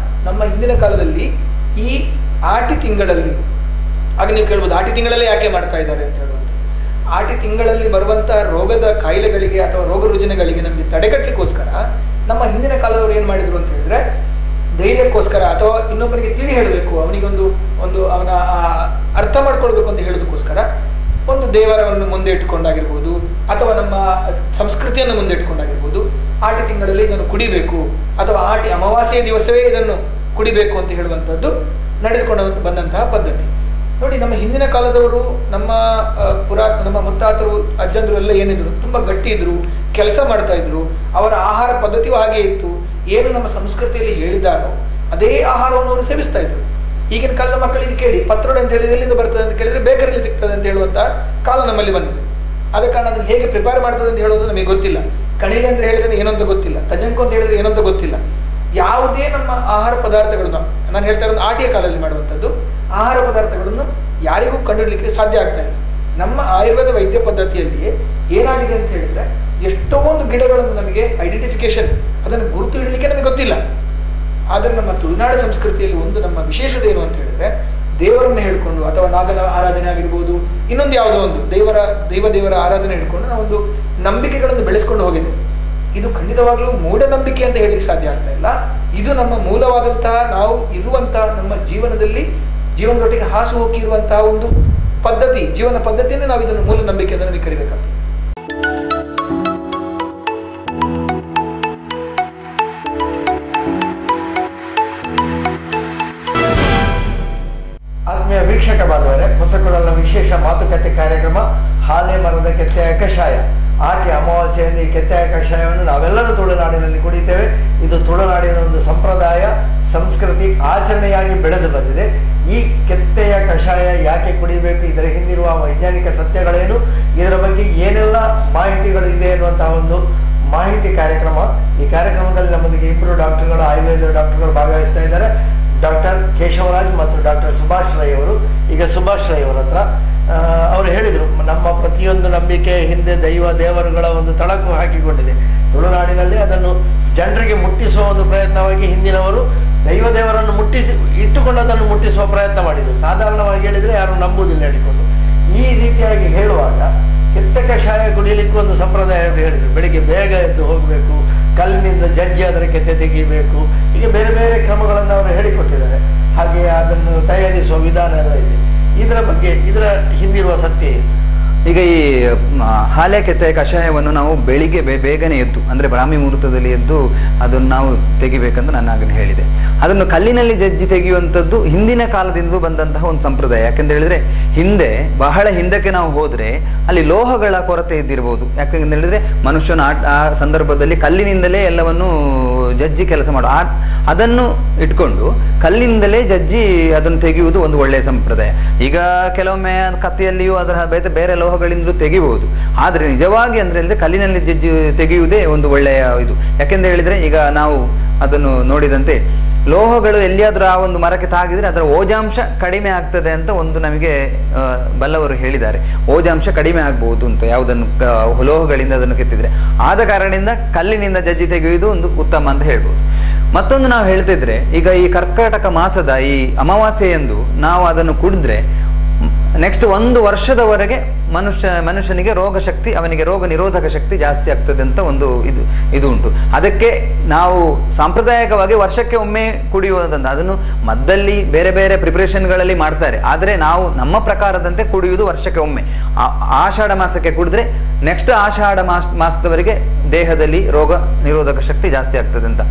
Speaker 2: ನಮ್ಮ ಹಿಂದಿನ ಕಾಲದಲ್ಲಿ ಈ ಆಟಿ ತಿಂಗಳಲ್ಲಿ, ಆಗ ನೀವು ಕೇಳ್ಬೋದು ಆಟಿ ತಿಂಗಳಲ್ಲೇ ಯಾಕೆ ಮಾಡ್ತಾ ಇದ್ದಾರೆ ಅಂತ ಹೇಳುವಂಥ, ಆಟಿ ತಿಂಗಳಲ್ಲಿ ಬರುವಂತಹ ರೋಗದ ಕಾಯಿಲೆಗಳಿಗೆ ಅಥವಾ ರೋಗ ರುಜಿನಗಳಿಗೆ ನಮಗೆ ತಡೆಗಟ್ಟಲಿಕ್ಕೋಸ್ಕರ ನಮ್ಮ ಹಿಂದಿನ ಕಾಲದವರು ಏನ್ ಮಾಡಿದ್ರು ಅಂತ ಹೇಳಿದ್ರೆ, ಧೈರ್ಯಕ್ಕೋಸ್ಕರ ಅಥವಾ ಇನ್ನೊಬ್ಬರಿಗೆ ತಿಳಿ ಹೇಳಬೇಕು, ಅವನಿಗೊಂದು ಅವನ ಅರ್ಥ ಮಾಡ್ಕೊಳ್ಬೇಕು ಅಂತ ಹೇಳೋದಕ್ಕೋಸ್ಕರ ಒಂದು ದೇವರವನ್ನು ಮುಂದೆ ಇಟ್ಕೊಂಡಾಗಿರ್ಬೋದು ಅಥವಾ ನಮ್ಮ ಸಂಸ್ಕೃತಿಯನ್ನು ಮುಂದೆ ಇಟ್ಕೊಂಡಾಗಿರ್ಬೋದು, ಆಟಿ ತಿಂಗಳಲ್ಲಿ ಇದನ್ನು ಕುಡಿಬೇಕು ಅಥವಾ ಆಟಿ ಅಮಾವಾಸ್ಯೆಯ ದಿವಸವೇ ಇದನ್ನು ಕುಡಿಬೇಕು ಅಂತ ಹೇಳುವಂಥದ್ದು ನಡೆದುಕೊಂಡು ಬಂದಂತಹ ಪದ್ಧತಿ. ನೋಡಿ, ನಮ್ಮ ಹಿಂದಿನ ಕಾಲದವರು, ನಮ್ಮ ಮುತ್ತಾತರು, ಅಜ್ಜಂದ್ರು ಎಲ್ಲ ಏನಿದ್ರು, ತುಂಬಾ ಗಟ್ಟಿ ಇದ್ರು, ಕೆಲಸ ಮಾಡ್ತಾ ಇದ್ರು, ಅವರ ಆಹಾರ ಪದ್ಧತಿಯು ಹಾಗೆ ಇತ್ತು. ಏನು ನಮ್ಮ ಸಂಸ್ಕೃತಿಯಲ್ಲಿ ಹೇಳಿದಾರೋ ಅದೇ ಆಹಾರವನ್ನು ಅವರು ಸೇವಿಸ್ತಾ ಇದ್ರು. ಈಗಿನ ಕಾಲದ ಮಕ್ಕಳಿಗೆ ಕೇಳಿ, ಪತ್ರೊಡೆ ಅಂತ ಹೇಳಿದ್ರೆ ಎಲ್ಲಿಂದ ಬರ್ತದೆ ಅಂತ ಕೇಳಿದ್ರೆ ಬೇಕರಿಯಲ್ಲಿ ಸಿಗ್ತದೆ ಅಂತ ಹೇಳುವಂತ ಕಾಲ ನಮ್ಮಲ್ಲಿ ಬಂದಿದೆ. ಆದ ಕಾರಣ ಅದನ್ನು ಹೇಗೆ ಪ್ರಿಪೇರ್ ಮಾಡ್ತದೆ ಅಂತ ಹೇಳೋದು ನಮಗೆ ಗೊತ್ತಿಲ್ಲ. ಕಣಿಲೆ ಅಂತ ಹೇಳಿದ್ರೆ ಏನಂತ ಗೊತ್ತಿಲ್ಲ, ತಜಂಕು ಅಂತ ಹೇಳಿದ್ರೆ ಏನಂತ ಗೊತ್ತಿಲ್ಲ. ಯಾವುದೇ ನಮ್ಮ ಆಹಾರ ಪದಾರ್ಥಗಳನ್ನು, ನಾನು ಹೇಳ್ತಾ ಇರೋದು ಆಟಿಯ ಕಾಲದಲ್ಲಿ ಮಾಡುವಂಥದ್ದು, ಆಹಾರ ಪದಾರ್ಥಗಳನ್ನು ಯಾರಿಗೂ ಕಂಡುಹಿಡಲಿಕ್ಕೆ ಸಾಧ್ಯ ಆಗ್ತಾ ಇಲ್ಲ. ನಮ್ಮ ಆಯುರ್ವೇದ ವೈದ್ಯ ಪದ್ಧತಿಯಲ್ಲಿ ಏನಾಗಿದೆ ಅಂತ ಹೇಳಿದ್ರೆ, ಎಷ್ಟೋ ಒಂದು ಗಿಡಗಳನ್ನು ನಮಗೆ ಐಡೆಂಟಿಫಿಕೇಶನ್, ಅದನ್ನು ಗುರುತು ಹಿಡಲಿಕ್ಕೆ ನಮಗೆ ಗೊತ್ತಿಲ್ಲ. ಆದರೆ ನಮ್ಮ ತುಳುನಾಡ ಸಂಸ್ಕೃತಿಯಲ್ಲಿ ಒಂದು ನಮ್ಮ ವಿಶೇಷತೆ ಏನು ಅಂತ ಹೇಳಿದ್ರೆ, ದೇವರನ್ನು ಹೇಳ್ಕೊಂಡು ಅಥವಾ ನಾಗನ ಆರಾಧನೆ ಆಗಿರ್ಬೋದು, ಇನ್ನೊಂದು ಯಾವುದೋ ಒಂದು ದೇವರ ಆರಾಧನೆ ಹೇಳ್ಕೊಂಡು ನಾವೊಂದು ನಂಬಿಕೆಗಳನ್ನು ಬೆಳೆಸ್ಕೊಂಡು ಹೋಗಿದ್ದೇವೆ. ಇದು ಖಂಡಿತವಾಗ್ಲೂ ಮೂಢನಂಬಿಕೆ ಅಂತ ಹೇಳಿಕ್ಕೆ ಸಾಧ್ಯ ಆಗ್ತಾ ಇಲ್ಲ. ಇದು ನಮ್ಮ ಮೂಲವಾದಂತಹ, ನಾವು ಇರುವಂತಹ ನಮ್ಮ ಜೀವನದೊಟ್ಟಿಗೆ ಹಾಸು ಹೋಗಿ ಇರುವಂತಹ ಒಂದು ಪದ್ಧತಿ, ಜೀವನ ಪದ್ಧತಿಯನ್ನು ನಾವು ಇದನ್ನು ಮೂಢನಂಬಿಕೆ ಅಂತ ಕರಿಬೇಕಾಗ್ತದೆ.
Speaker 1: ಆತ್ಮೀಯ ವೀಕ್ಷಕ ಬಾಂಧವರೇ, ಹೊಸಕೊಡಲಿನ ವಿಶೇಷ ಮಾತುಕತೆ ಕಾರ್ಯಕ್ರಮ ಹಾಲೆ ಮರದ ಕೆತ್ತೆಯ ಕಷಾಯ. ಆಟಿ ಅಮಾವಾಸ್ಯೆಯಿಂದ ಈ ಕೆತ್ತೆಯ ಕಷಾಯವನ್ನು ನಾವೆಲ್ಲರೂ ತುಳುನಾಡಿನಲ್ಲಿ ಕುಡಿತೇವೆ. ಇದು ತುಳುನಾಡಿನ ಒಂದು ಸಂಪ್ರದಾಯ, ಸಂಸ್ಕೃತಿ, ಆಚರಣೆಯಾಗಿ ಬೆಳೆದು ಬಂದಿದೆ. ಈ ಕೆತ್ತೆಯ ಕಷಾಯ ಯಾಕೆ ಕುಡಿಬೇಕು, ಇದರ ಹಿಂದಿರುವ ವೈಜ್ಞಾನಿಕ ಸತ್ಯಗಳೇನು, ಇದರ ಬಗ್ಗೆ ಏನೆಲ್ಲ ಮಾಹಿತಿಗಳು ಇದೆ ಅನ್ನುವಂತಹ ಒಂದು ಮಾಹಿತಿ ಕಾರ್ಯಕ್ರಮ. ಈ ಕಾರ್ಯಕ್ರಮದಲ್ಲಿ ನಮ್ಮೊಂದಿಗೆ ಇಬ್ಬರು ಡಾಕ್ಟರ್ಗಳು, ಆಯುರ್ವೇದ ಡಾಕ್ಟರ್ಗಳು ಭಾಗವಹಿಸ್ತಾ ಇದ್ದಾರೆ. ಡಾಕ್ಟರ್ ಕೇಶವರಾಜ್ ಮತ್ತು ಡಾಕ್ಟರ್ ಸುಭಾಷ್ ರೈ ಅವರು. ಈಗ ಸುಭಾಷ್ ರೈ ಅವರ ಹತ್ರ ಅವರು ಹೇಳಿದರು, ನಮ್ಮ ಪ್ರತಿಯೊಂದು ನಂಬಿಕೆ ಹಿಂದೆ ದೇವರುಗಳ ಒಂದು ತಳಕು ಹಾಕಿಕೊಂಡಿದೆ. ತುಳುನಾಡಿನಲ್ಲಿ ಅದನ್ನು ಜನರಿಗೆ ಮುಟ್ಟಿಸುವ ಒಂದು ಪ್ರಯತ್ನವಾಗಿ ಹಿಂದಿನವರು ದೇವರನ್ನು ಇಟ್ಟುಕೊಂಡು ಅದನ್ನು ಮುಟ್ಟಿಸುವ ಪ್ರಯತ್ನ ಮಾಡಿದರು. ಸಾಧಾರಣವಾಗಿ ಹೇಳಿದರೆ ಯಾರು ನಂಬುವುದಿಲ್ಲ ಹೇಳಿಕೊಂಡು. ಈ ರೀತಿಯಾಗಿ ಹೇಳುವಾಗ ಕೆತ್ತೆ ಕಷಾಯ ಕುಡಿಯಲಿಕ್ಕೂ ಒಂದು ಸಂಪ್ರದಾಯ ಹೇಳಿದರು. ಬೆಳಿಗ್ಗೆ ಬೇಗ ಎದ್ದು ಹೋಗಬೇಕು, ಕಲ್ಲಿನಿಂದ ಜಜ್ಜಿ ಅದರ ಕೆತ್ತೆ ತೆಗಿಬೇಕು, ಹೀಗೆ ಬೇರೆ ಬೇರೆ ಕ್ರಮಗಳನ್ನು ಅವರು ಹೇಳಿಕೊಟ್ಟಿದ್ದಾರೆ. ಹಾಗೆ ಅದನ್ನು ತಯಾರಿಸುವ ವಿಧಾನ ಎಲ್ಲ ಇದೆ. ಇದರ ಬಗ್ಗೆ, ಇದರ ಹಿಂದಿರುವ ಸತ್ಯ ಏನು?
Speaker 3: ಈಗ ಈ ಹಾಲೆ ಕೆತ್ತೆಯ ಕಷಾಯವನ್ನು ನಾವು ಬೆಳಿಗ್ಗೆ ಬೇಗನೆ ಎದ್ದು, ಅಂದರೆ ಬ್ರಾಹ್ಮಿ ಮುಹೂರ್ತದಲ್ಲಿ ಎದ್ದು ಅದನ್ನು ನಾವು ತೆಗಿಬೇಕಂತ ನಾನು ಆಗಲೇ ಹೇಳಿದೆ. ಅದನ್ನು ಕಲ್ಲಿನಲ್ಲಿ ಜಜ್ಜಿ ತೆಗೆಯುವಂಥದ್ದು ಹಿಂದಿನ ಕಾಲದಿಂದ ಬಂದಂತಹ ಒಂದು ಸಂಪ್ರದಾಯ. ಯಾಕೆಂತ ಹೇಳಿದ್ರೆ, ಹಿಂದೆ ಬಹಳ ಹಿಂದಕ್ಕೆ ನಾವು ಹೋದರೆ ಅಲ್ಲಿ ಲೋಹಗಳ ಕೊರತೆ ಇದ್ದಿರ್ಬೋದು. ಯಾಕೆಂತ ಹೇಳಿದ್ರೆ ಮನುಷ್ಯನ ಆ ಸಂದರ್ಭದಲ್ಲಿ ಕಲ್ಲಿನಿಂದಲೇ ಎಲ್ಲವನ್ನು ಜಜ್ಜಿ ಕೆಲಸ ಮಾಡು, ಅದನ್ನು ಇಟ್ಕೊಂಡು ಕಲ್ಲಿನಿಂದಲೇ ಜಜ್ಜಿ ಅದನ್ನು ತೆಗೆಯುವುದು ಒಂದು ಒಳ್ಳೆಯ ಸಂಪ್ರದಾಯ. ಈಗ ಕೆಲವೊಮ್ಮೆ ಕತ್ತಿಯಲ್ಲಿಯೂ ಅದರ ಬೇರೆ ಲೋಹಗಳಿಂದಲೂ ತೆಗಿಬಹುದು. ಆದರೆ ನಿಜವಾಗಿ ಅಂದ್ರೆ ಹೇಳಿದ್ರೆ ಕಲ್ಲಿನಲ್ಲಿ ಜಜ್ಜಿ ತೆಗೆಯುವುದೇ ಒಂದು ಒಳ್ಳೆಯ ಇದು. ಯಾಕೆಂತ ಹೇಳಿದ್ರೆ, ಈಗ ನಾವು ಅದನ್ನು ನೋಡಿದಂತೆ ಲೋಹಗಳು ಎಲ್ಲಿಯಾದ್ರೂ ಆ ಒಂದು ಮರಕ್ಕೆ ತಾಗಿದ್ರೆ ಅದರ ಓಜಾಂಶ ಕಡಿಮೆ ಆಗ್ತದೆ ಅಂತ ಒಂದು ನಮಗೆ ಬಲ್ಲವರು ಹೇಳಿದ್ದಾರೆ. ಓಜಾಂಶ ಕಡಿಮೆ ಆಗ್ಬಹುದು ಅಂತ ಯಾವುದನ್ನು ಲೋಹಗಳಿಂದ ಅದನ್ನು ಕೆತ್ತಿದ್ರೆ. ಆದ ಕಾರಣದಿಂದ ಕಲ್ಲಿನಿಂದ ಜಜ್ಜಿ ತೆಗೆಯುವುದು ಒಂದು ಉತ್ತಮ ಅಂತ ಹೇಳ್ಬೋದು. ಮತ್ತೊಂದು ನಾವು ಹೇಳ್ತಿದ್ರೆ, ಈಗ ಈ ಕರ್ಕಾಟಕ ಮಾಸದ ಈ ಅಮಾವಾಸ್ಯೆಯಂದು ನಾವು ಅದನ್ನು ಕುಡಿದ್ರೆ ನೆಕ್ಸ್ಟ್ 1 ವರ್ಷದವರೆಗೆ ಮನುಷ್ಯನಿಗೆ ರೋಗ ಶಕ್ತಿ, ಅವನಿಗೆ ರೋಗ ನಿರೋಧಕ ಶಕ್ತಿ ಜಾಸ್ತಿ ಆಗ್ತದೆ ಅಂತ ಒಂದು ಇದು ಉಂಟು. ಅದಕ್ಕೆ ನಾವು ಸಾಂಪ್ರದಾಯಿಕವಾಗಿ ವರ್ಷಕ್ಕೆ ಒಮ್ಮೆ ಕುಡಿಯುವುದಂತ, ಅದನ್ನು ಮದ್ದಲ್ಲಿ ಬೇರೆ ಬೇರೆ ಪ್ರಿಪರೇಷನ್ಗಳಲ್ಲಿ ಮಾಡ್ತಾರೆ. ಆದರೆ ನಾವು ನಮ್ಮ ಪ್ರಕಾರದಂತೆ ಕುಡಿಯುವುದು ವರ್ಷಕ್ಕೆ ಒಮ್ಮೆ. ಆಷಾಢ ಮಾಸಕ್ಕೆ ಕುಡಿದ್ರೆ ನೆಕ್ಸ್ಟ್ ಆಷಾಢ ಮಾಸದವರೆಗೆ ದೇಹದಲ್ಲಿ ರೋಗ ನಿರೋಧಕ ಶಕ್ತಿ ಜಾಸ್ತಿ ಆಗ್ತದೆ ಅಂತ.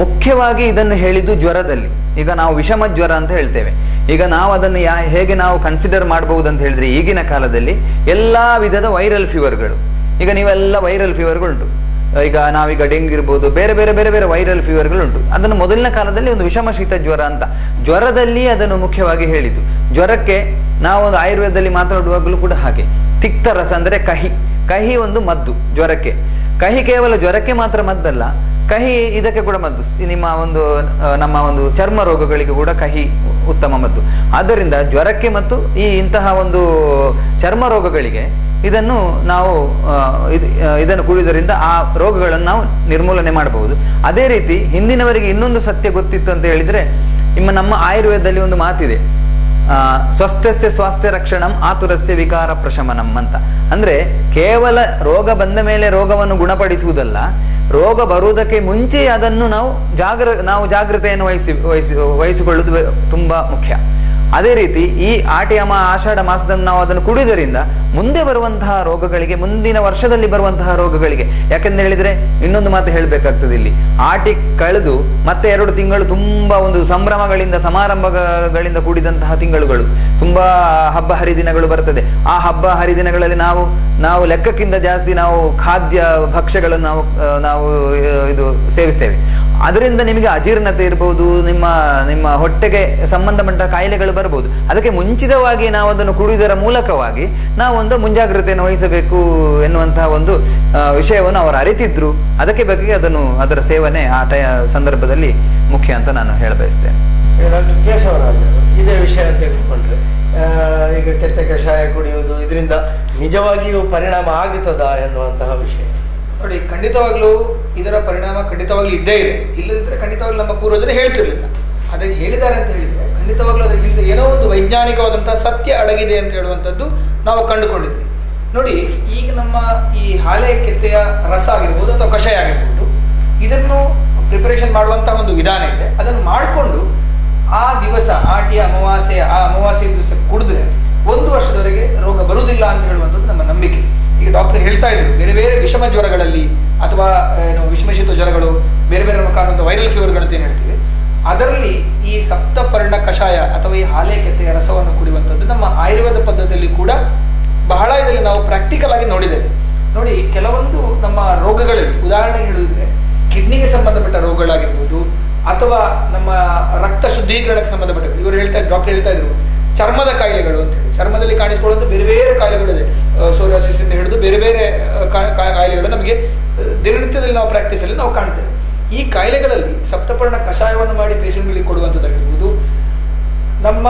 Speaker 3: ಮುಖ್ಯವಾಗಿ ಇದನ್ನು ಹೇಳಿದ್ದು ಜ್ವರದಲ್ಲಿ. ಈಗ ನಾವು ವಿಷಮ ಜ್ವರ ಅಂತ ಹೇಳ್ತೇವೆ. ಈಗ ನಾವು ಅದನ್ನು ಹೇಗೆ ನಾವು ಕನ್ಸಿಡರ್ ಮಾಡಬಹುದು ಅಂತ ಹೇಳಿದ್ರೆ, ಈಗಿನ ಕಾಲದಲ್ಲಿ ಎಲ್ಲಾ ವಿಧದ ವೈರಲ್ ಫೀವರ್ಗಳು, ಈಗ ನೀವೆಲ್ಲ ವೈರಲ್ ಫೀವರ್ಗಳುಂಟು. ಈಗ ನಾವೀಗ ಡೆಂಗ್ಯೂ ಇರ್ಬೋದು, ಬೇರೆ ಬೇರೆ ಬೇರೆ ಬೇರೆ ವೈರಲ್ ಫೀವರ್ಗಳುಂಟು. ಅದನ್ನು ಮೊದಲಿನ ಕಾಲದಲ್ಲಿ ಒಂದು ವಿಷಮ ಶೀತ ಜ್ವರ ಅಂತ, ಜ್ವರದಲ್ಲಿ ಅದನ್ನು ಮುಖ್ಯವಾಗಿ ಹೇಳಿದ್ದು. ಜ್ವರಕ್ಕೆ ನಾವು ಒಂದು ಆಯುರ್ವೇದದಲ್ಲಿ ಮಾತಾಡುವಾಗಲೂ ಕೂಡ ಹಾಗೆ, ತಿಕ್ತರಸ ಅಂದ್ರೆ ಕಹಿ ಒಂದು ಮದ್ದು ಜ್ವರಕ್ಕೆ. ಕಹಿ ಕೇವಲ ಜ್ವರಕ್ಕೆ ಮಾತ್ರ ಮದ್ದಲ್ಲ, ಕಹಿ ಇದಕ್ಕೆ ಕೂಡ ಮದ್ದು. ನಮ್ಮ ಒಂದು ಚರ್ಮ ರೋಗಗಳಿಗೆ ಕೂಡ ಕಹಿ ಉತ್ತಮ ಮದ್ದು. ಆದ್ದರಿಂದ ಜ್ವರಕ್ಕೆ ಮತ್ತು ಇಂತಹ ಒಂದು ಚರ್ಮ ರೋಗಗಳಿಗೆ ಇದನ್ನು ನಾವು ಇದನ್ನು ಕುಡಿಯುವುದರಿಂದ ಆ ರೋಗಗಳನ್ನು ನಾವು ನಿರ್ಮೂಲನೆ ಮಾಡಬಹುದು. ಅದೇ ರೀತಿ ಹಿಂದಿನವರಿಗೆ ಇನ್ನೊಂದು ಸತ್ಯ ಗೊತ್ತಿತ್ತು ಅಂತ ಹೇಳಿದ್ರೆ, ನಮ್ಮ ಆಯುರ್ವೇದದಲ್ಲಿ ಒಂದು ಮಾತಿದೆ, ಸ್ವಸ್ಥಸ್ಯ ಸ್ವಾಸ್ಥ್ಯ ರಕ್ಷಣಂ ಆತುರಸ್ಯ ವಿಕಾರ ಪ್ರಶಮನಂ ಅಂತ. ಅಂದ್ರೆ ಕೇವಲ ರೋಗ ಬಂದ ಮೇಲೆ ರೋಗವನ್ನು ಗುಣಪಡಿಸುವುದಲ್ಲ, ರೋಗ ಬರುವುದಕ್ಕೆ ಮುಂಚೆ ಅದನ್ನು ನಾವು ಜಾಗೃತೆಯನ್ನು ವಹಿಸಿಕೊಳ್ಳುವುದು ತುಂಬಾ ಮುಖ್ಯ. ಅದೇ ರೀತಿ ಈ ಆಷಾಢ ಮಾಸದಲ್ಲಿ ನಾವು ಅದನ್ನು ಕುಡಿಯುವುದರಿಂದ ಮುಂದೆ ಬರುವಂತಹ ರೋಗಗಳಿಗೆ, ಮುಂದಿನ ವರ್ಷದಲ್ಲಿ ಬರುವಂತಹ ರೋಗಗಳಿಗೆ, ಯಾಕೆಂತ ಹೇಳಿದ್ರೆ ಇನ್ನೊಂದು ಮಾತು ಹೇಳಬೇಕಾಗ್ತದೆ ಇಲ್ಲಿ, ಆಟಿ ಕಳೆದು ಮತ್ತೆ 2 ತಿಂಗಳು ತುಂಬಾ ಒಂದು ಸಂಭ್ರಮಗಳಿಂದ ಸಮಾರಂಭಗಳಿಂದ ಕೂಡಿದಂತಹ ತಿಂಗಳುಗಳು, ತುಂಬಾ ಹಬ್ಬ ಹರಿದಿನಗಳು ಬರ್ತದೆ. ಆ ಹಬ್ಬ ಹರಿದಿನಗಳಲ್ಲಿ ನಾವು ಲೆಕ್ಕಕ್ಕಿಂತ ಜಾಸ್ತಿ ನಾವು ಖಾದ್ಯ ಭಕ್ಷ್ಯಗಳನ್ನು ನಾವು ಇದು ಸೇವಿಸ್ತೇವೆ. ಅದರಿಂದ ನಿಮಗೆ ಅಜೀರ್ಣತೆ ಇರಬಹುದು, ನಿಮ್ಮ ಹೊಟ್ಟೆಗೆ ಸಂಬಂಧಪಟ್ಟ ಕಾಯಿಲೆಗಳು ಬರಬಹುದು. ಅದಕ್ಕೆ ಮುಂಚಿತವಾಗಿ ನಾವು ಅದನ್ನು ಕುಡಿಯುವುದರ ಮೂಲಕವಾಗಿ ನಾವು ಒಂದು ಮುಂಜಾಗ್ರತೆಯನ್ನು ವಹಿಸಬೇಕು ಎನ್ನುವಂತಹ ಒಂದು ವಿಷಯವನ್ನು ಅವರು ಅರಿತಿದ್ರು. ಅದಕ್ಕೆ ಬಗ್ಗೆ ಅದರ ಸೇವನೆ ಆ ಸಂದರ್ಭದಲ್ಲಿ ಮುಖ್ಯ ಅಂತ ನಾನು ಹೇಳಬಯಸ್ತೇನೆ.
Speaker 1: ಡಾಕ್ಟರ್ ಕೇಶವರಾಜ್, ಇದೇ ವಿಷಯ ತಿಳಿಸ್ಕೊಂಡ್ರೆ ಈಗ ಕೆತ್ತೆ ಕಷಾಯ ಕುಡಿಯುವುದು ಇದರಿಂದ ನಿಜವಾಗಿಯೂ ಪರಿಣಾಮ ಆಗುತ್ತದಾ ಎನ್ನುವಂತಹ ವಿಷಯ
Speaker 2: ನೋಡಿ. ಖಂಡಿತವಾಗ್ಲೂ ಇದರ ಪರಿಣಾಮ ಖಂಡಿತವಾಗ್ಲೂ ಇದ್ದೇ ಇದೆ. ಇಲ್ಲದಿದ್ರೆ ಖಂಡಿತವಾಗ್ಲೂ ನಮ್ಮ ಪೂರ್ವಜರು ಹೇಳ್ತಿರ್ಲಿಲ್ಲ. ಅದಕ್ಕೆ ಹೇಳಿದ್ದಾರೆ ಅಂತ ಹೇಳಿದ್ರೆ ಖಂಡಿತವಾಗ್ಲೂ ಅದಕ್ಕಿಂತ ಏನೋ ಒಂದು ವೈಜ್ಞಾನಿಕವಾದಂತಹ ಸತ್ಯ ಅಡಗಿದೆ ಅಂತ ಹೇಳುವಂಥದ್ದು ನಾವು ಕಂಡುಕೊಂಡಿದ್ವಿ. ನೋಡಿ, ಈಗ ನಮ್ಮ ಈ ಹಾಲೆ ಕೆತ್ತೆಯ ರಸ ಆಗಿರ್ಬೋದು ಅಥವಾ ಕಷಾಯ ಆಗಿರ್ಬೋದು, ಇದನ್ನು ಪ್ರಿಪರೇಷನ್ ಮಾಡುವಂತಹ ಒಂದು ವಿಧಾನ ಇದೆ. ಅದನ್ನು ಮಾಡಿಕೊಂಡು ಆ ದಿವಸ ಆಟಿಯ ಅಮಾವಾಸ್ಯೆ ದಿವಸ ಕುಡಿದ್ರೆ 1 ವರ್ಷದವರೆಗೆ ರೋಗ ಬರುವುದಿಲ್ಲ ಅಂತ ಹೇಳುವಂಥದ್ದು ನಮ್ಮ ನಂಬಿಕೆ. ಈಗ ಡಾಕ್ಟರ್ ಹೇಳ್ತಾ ಇದ್ರು, ಬೇರೆ ಬೇರೆ ವಿಷಮ ಜ್ವರಗಳಲ್ಲಿ ಅಥವಾ ವಿಷಮಶೀತ ಜ್ವರಗಳು, ಬೇರೆ ಬೇರೆ ಕಾರಣದ ವೈರಲ್ ಫೀವರ್ಗಳು ಅಂತ ಏನು ಹೇಳ್ತೀವಿ, ಅದರಲ್ಲಿ ಈ ಸಪ್ತಪರ್ಣ ಕಷಾಯ ಅಥವಾ ಈ ಹಾಲೆ ಕೆತ್ತೆಯ ರಸವನ್ನು ಕುಡಿಯುವಂಥದ್ದು ನಮ್ಮ ಆಯುರ್ವೇದ ಪದ್ಧತಿಯಲ್ಲಿ ಕೂಡ ಬಹಳ ಇದರಲ್ಲಿ ನಾವು ಪ್ರಾಕ್ಟಿಕಲ್ ಆಗಿ ನೋಡಿದ್ದೇವೆ. ನೋಡಿ, ಕೆಲವೊಂದು ನಮ್ಮ ರೋಗಗಳಲ್ಲಿ ಉದಾಹರಣೆಗೆ ಹೇಳಿದ್ರೆ ಕಿಡ್ನಿಗೆ ಸಂಬಂಧಪಟ್ಟ ರೋಗಗಳಾಗಿರ್ಬೋದು ಅಥವಾ ನಮ್ಮ ರಕ್ತ ಶುದ್ಧೀಕರಣಕ್ಕೆ ಸಂಬಂಧಪಟ್ಟ, ಡಾಕ್ಟರ್ ಹೇಳ್ತಾ ಇದ್ರು ಚರ್ಮದ ಕಾಯಿಲೆಗಳು ಅಂತ ಹೇಳಿ. ಚರ್ಮದಲ್ಲಿ ಕಾಣಿಸಿಕೊಳ್ಳುವಂಥ ಬೇರೆ ಬೇರೆ ಕಾಯಿಲೆಗಳಿದೆ, ಸೋರಿಯಾಸಿಸ್ ಇಂದ ಹಿಡಿದು ಬೇರೆ ಬೇರೆ ಕಾಯಿಲೆಗಳು ನಮಗೆ ದಿನನಿತ್ಯದಲ್ಲಿ ನಾವು ಪ್ರಾಕ್ಟೀಸಲ್ಲಿ ನಾವು ಕಾಣ್ತೇವೆ. ಈ ಕಾಯಿಲೆಗಳಲ್ಲಿ ಸಪ್ತಪರ್ಣ ಕಷಾಯವನ್ನು ಮಾಡಿ ಪೇಷಂಟ್ಗಳಿಗೆ ಕೊಡುವಂಥದ್ದಾಗಿರ್ಬೋದು, ನಮ್ಮ